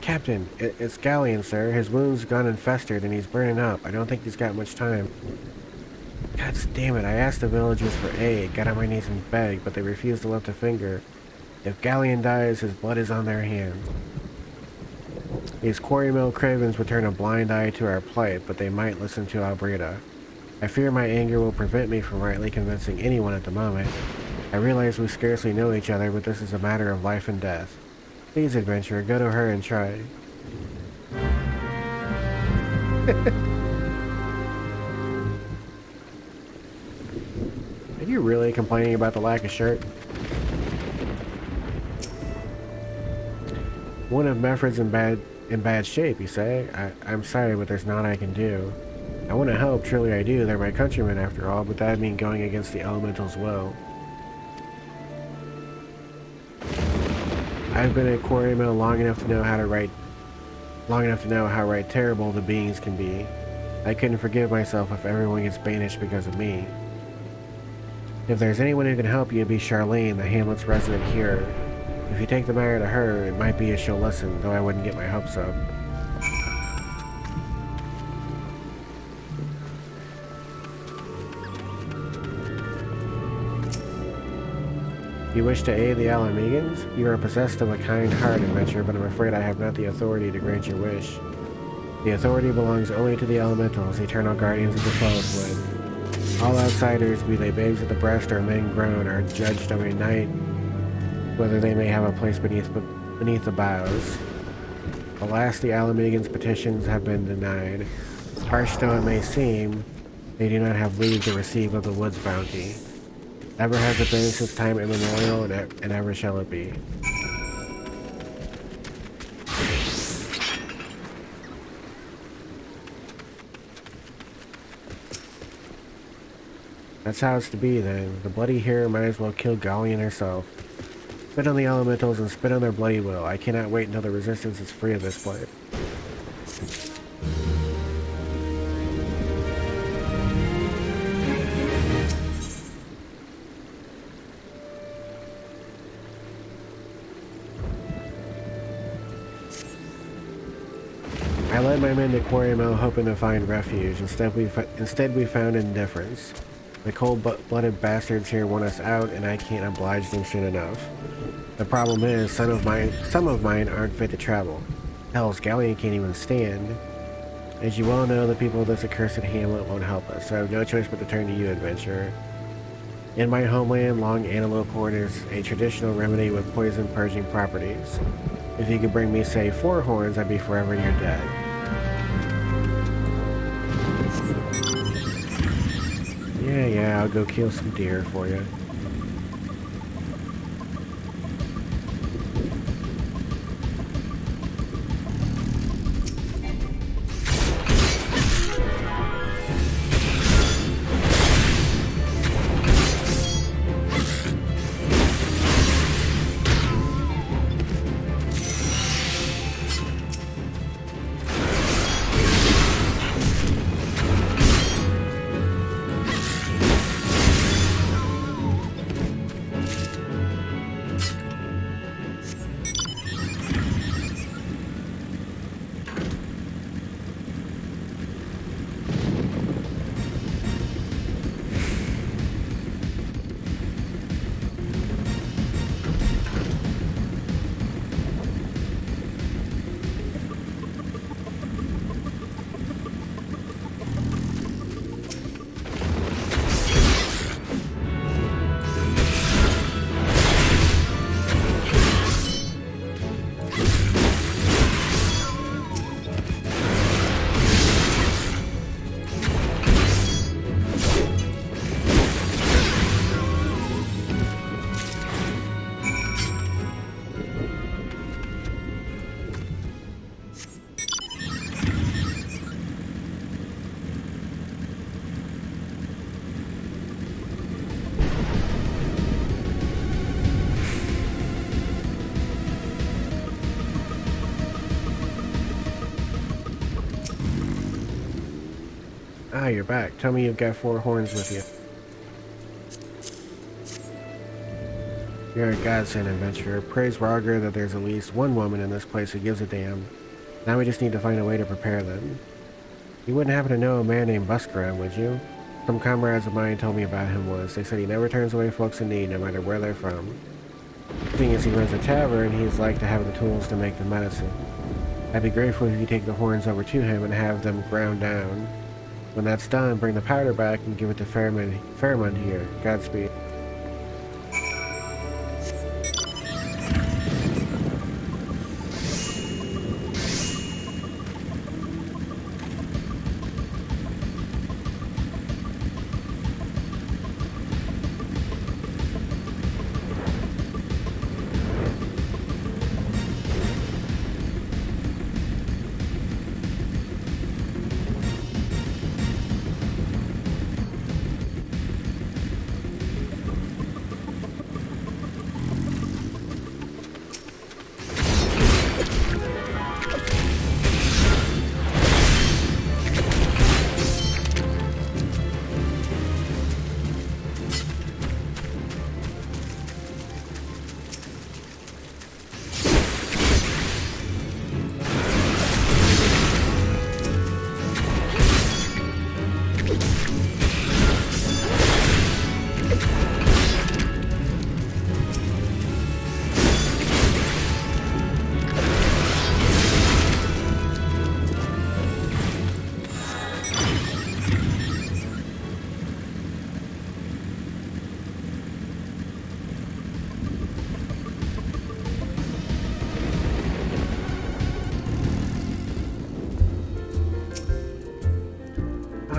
Captain, it's Galleon, sir. His wound's gone and festered, and he's burning up. I don't think he's got much time. God damn it, I asked the villagers for aid, got on my knees and begged, but they refused to lift a finger. If Galleon dies, his blood is on their hands. These Quarrymill cravens would turn a blind eye to our plight, but they might listen to Albrita. I fear my anger will prevent me from rightly convincing anyone at the moment. I realize we scarcely know each other, but this is a matter of life and death. Please, adventurer, go to her and try. Are you really complaining about the lack of shirt? One of Mefred's in bad shape, you say? I'm sorry, but there's naught I can do. I want to help, truly I do. They're my countrymen after all, but that'd mean going against the elemental's will. I've been at Quarrymill long enough to know how right terrible the beings can be. I couldn't forgive myself if everyone gets banished because of me. If there's anyone who can help you, it'd be Charlene, the Hamlet's resident here. If you take the matter to her, it might be she'll listen, though I wouldn't get my hopes up. You wish to aid the Alamegans? You are possessed of a kind heart, adventurer, but I'm afraid I have not the authority to grant your wish. The authority belongs only to the elementals, eternal guardians of the Fellowwood. All outsiders, be they babes at the breast or men grown, are judged of a night whether they may have a place beneath the boughs. Alas, the Alamegans' petitions have been denied. Harsh though it may seem, they do not have leave to receive of the wood's bounty. Ever has it been since time immemorial, and ever shall it be. That's how it's to be, then. The bloody hero might as well kill Gallian herself. Spit on the elementals and spit on their bloody will. I cannot wait until the resistance is free of this place. I led my men to Quarry Mill hoping to find refuge. Instead we found indifference. The cold-blooded bastards here want us out, and I can't oblige them soon enough. The problem is, some of mine aren't fit to travel. Hell's Galleon can't even stand. As you well know, the people of this accursed hamlet won't help us, so I have no choice but to turn to you, adventurer. In my homeland, long antelope horn is a traditional remedy with poison-purging properties. If you could bring me, say, 4 horns, I'd be forever your dead. Yeah, I'll go kill some deer for you. Ah, you're back. Tell me you've got 4 horns with you. You're a godsend, adventurer. Praise Roger that there's at least one woman in this place who gives a damn. Now we just need to find a way to prepare them. You wouldn't happen to know a man named Buskram, would you? Some comrades of mine told me about him once. They said he never turns away folks in need, no matter where they're from. Seeing as he runs a tavern, he's like to have the tools to make the medicine. I'd be grateful if you take the horns over to him and have them ground down. When that's done, bring the powder back and give it to Fairmund here. Godspeed.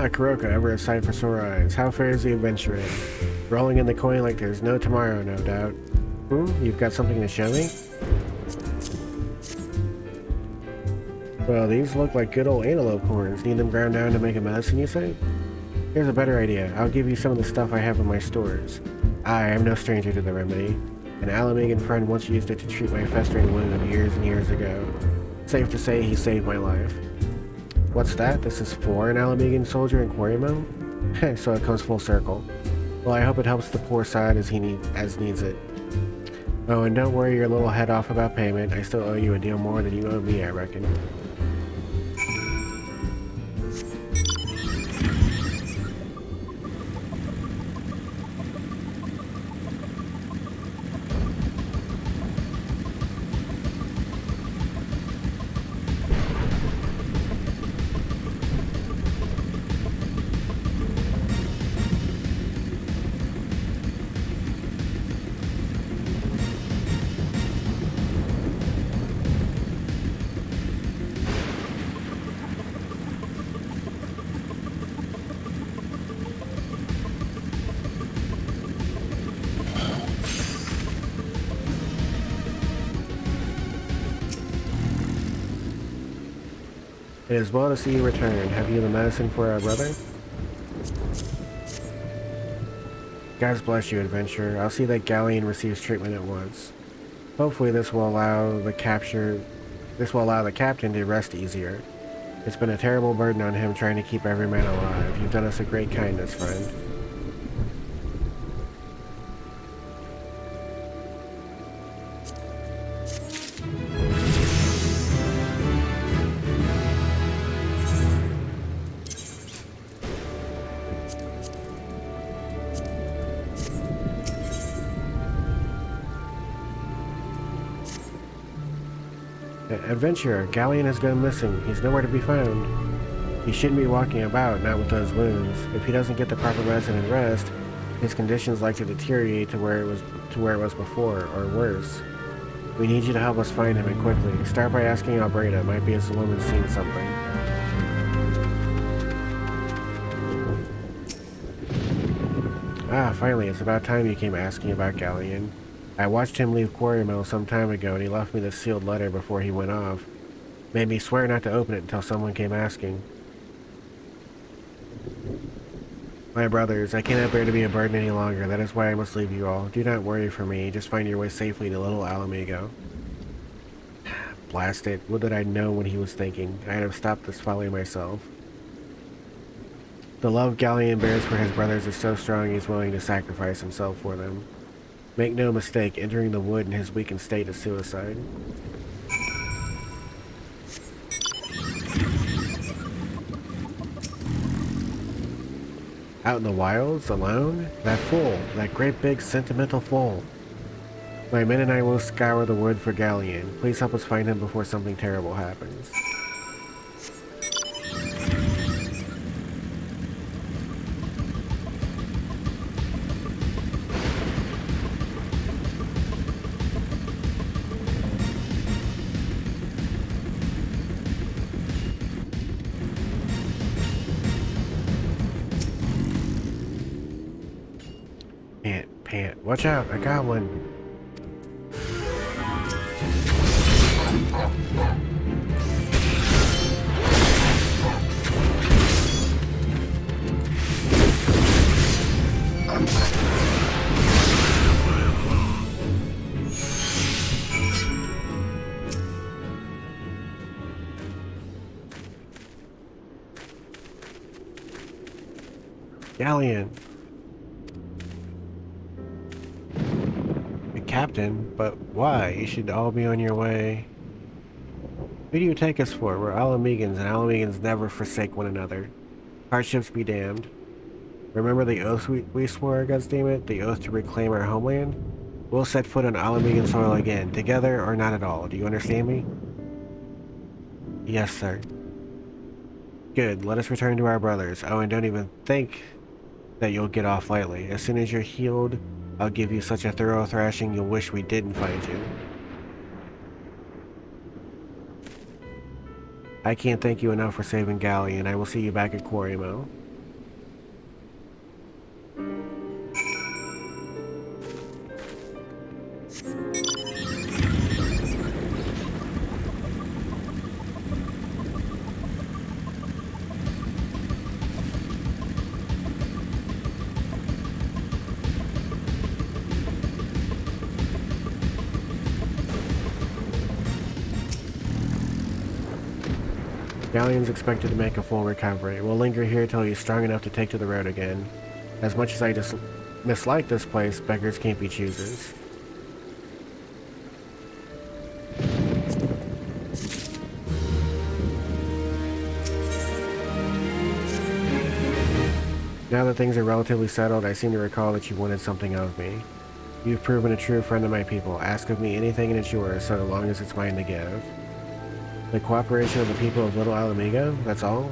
Ah, Kuroka, ever a sight for sore eyes. How fares the adventuring? Rolling in the coin like there's no tomorrow, no doubt. You've got something to show me? Well, these look like good old antelope horns. Need them ground down to make a medicine, you say? Here's a better idea. I'll give you some of the stuff I have in my stores. I am no stranger to the remedy. An Alamegan friend once used it to treat my festering wound years and years ago. Safe to say he saved my life. What's that? This is for an Alamegan soldier in Quarrymo? So it comes full circle. Well, I hope it helps the poor side as needs it. Oh, and don't worry your little head off about payment. I still owe you a deal more than you owe me, I reckon. It is well to see you return. Have you the medicine for our brother? God bless you, adventurer. I'll see that Galleon receives treatment at once. Hopefully this will allow the captain to rest easier. It's been a terrible burden on him trying to keep every man alive. You've done us a great kindness, friend. Adventurer, Galleon has gone missing. He's nowhere to be found. He shouldn't be walking about, not with those wounds. If he doesn't get the proper medicine and rest, his condition's likely to deteriorate to where it was before, or worse. We need you to help us find him, and quickly. Start by asking Albreda. Might be as the woman's seen something. Ah, finally, it's about time you came asking about Galleon. I watched him leave Quarrymo some time ago, and he left me this sealed letter before he went off. Made me swear not to open it until someone came asking. My brothers, I cannot bear to be a burden any longer. That is why I must leave you all. Do not worry for me. Just find your way safely to Little Alamigo. Blast it. Would that I'd known what he was thinking. I'd have stopped this folly myself. The love Galleon bears for his brothers is so strong he's willing to sacrifice himself for them. Make no mistake, entering the wood in his weakened state is suicide. Out in the wilds, alone? That fool, that great big sentimental fool. My men and I will scour the wood for Galleon. Please help us find him before something terrible happens. Pant. Watch out, I got one. Galleon. Captain, but why? You should all be on your way. Who do you take us for? We're Alamegans, and Alamegans never forsake one another. Hardships be damned. Remember the oath we swore, goddammit? The oath to reclaim our homeland? We'll set foot on Alamegan soil again, together or not at all. Do you understand me? Yes, sir. Good, let us return to our brothers. Oh, and don't even think that you'll get off lightly. As soon as you're healed, I'll give you such a thorough thrashing you'll wish we didn't find you. I can't thank you enough for saving Galleon. I will see you back at Quarrymo. Galleon's expected to make a full recovery. We'll linger here till he's strong enough to take to the road again. As much as I just mislike this place, beggars can't be choosers. Now that things are relatively settled, I seem to recall that you wanted something of me. You've proven a true friend of my people. Ask of me anything and it's yours, so long as it's mine to give. The cooperation of the people of Little Alamiga, that's all?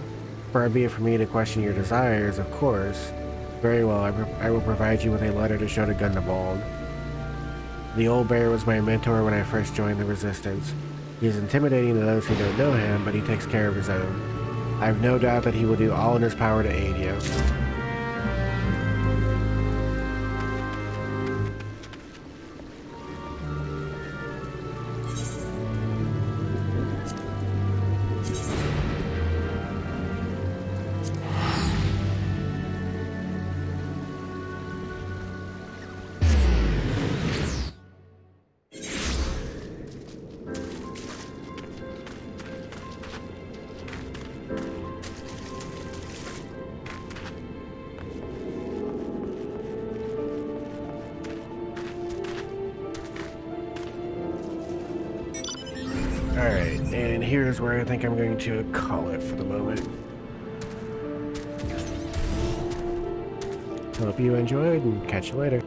Far be it for me to question your desires, of course. Very well, I will provide you with a letter to show to Gundabald. The old bear was my mentor when I first joined the Resistance. He is intimidating to those who don't know him, but he takes care of his own. I have no doubt that he will do all in his power to aid you. Alright, and here's where I think I'm going to call it for the moment. Hope you enjoyed, and catch you later.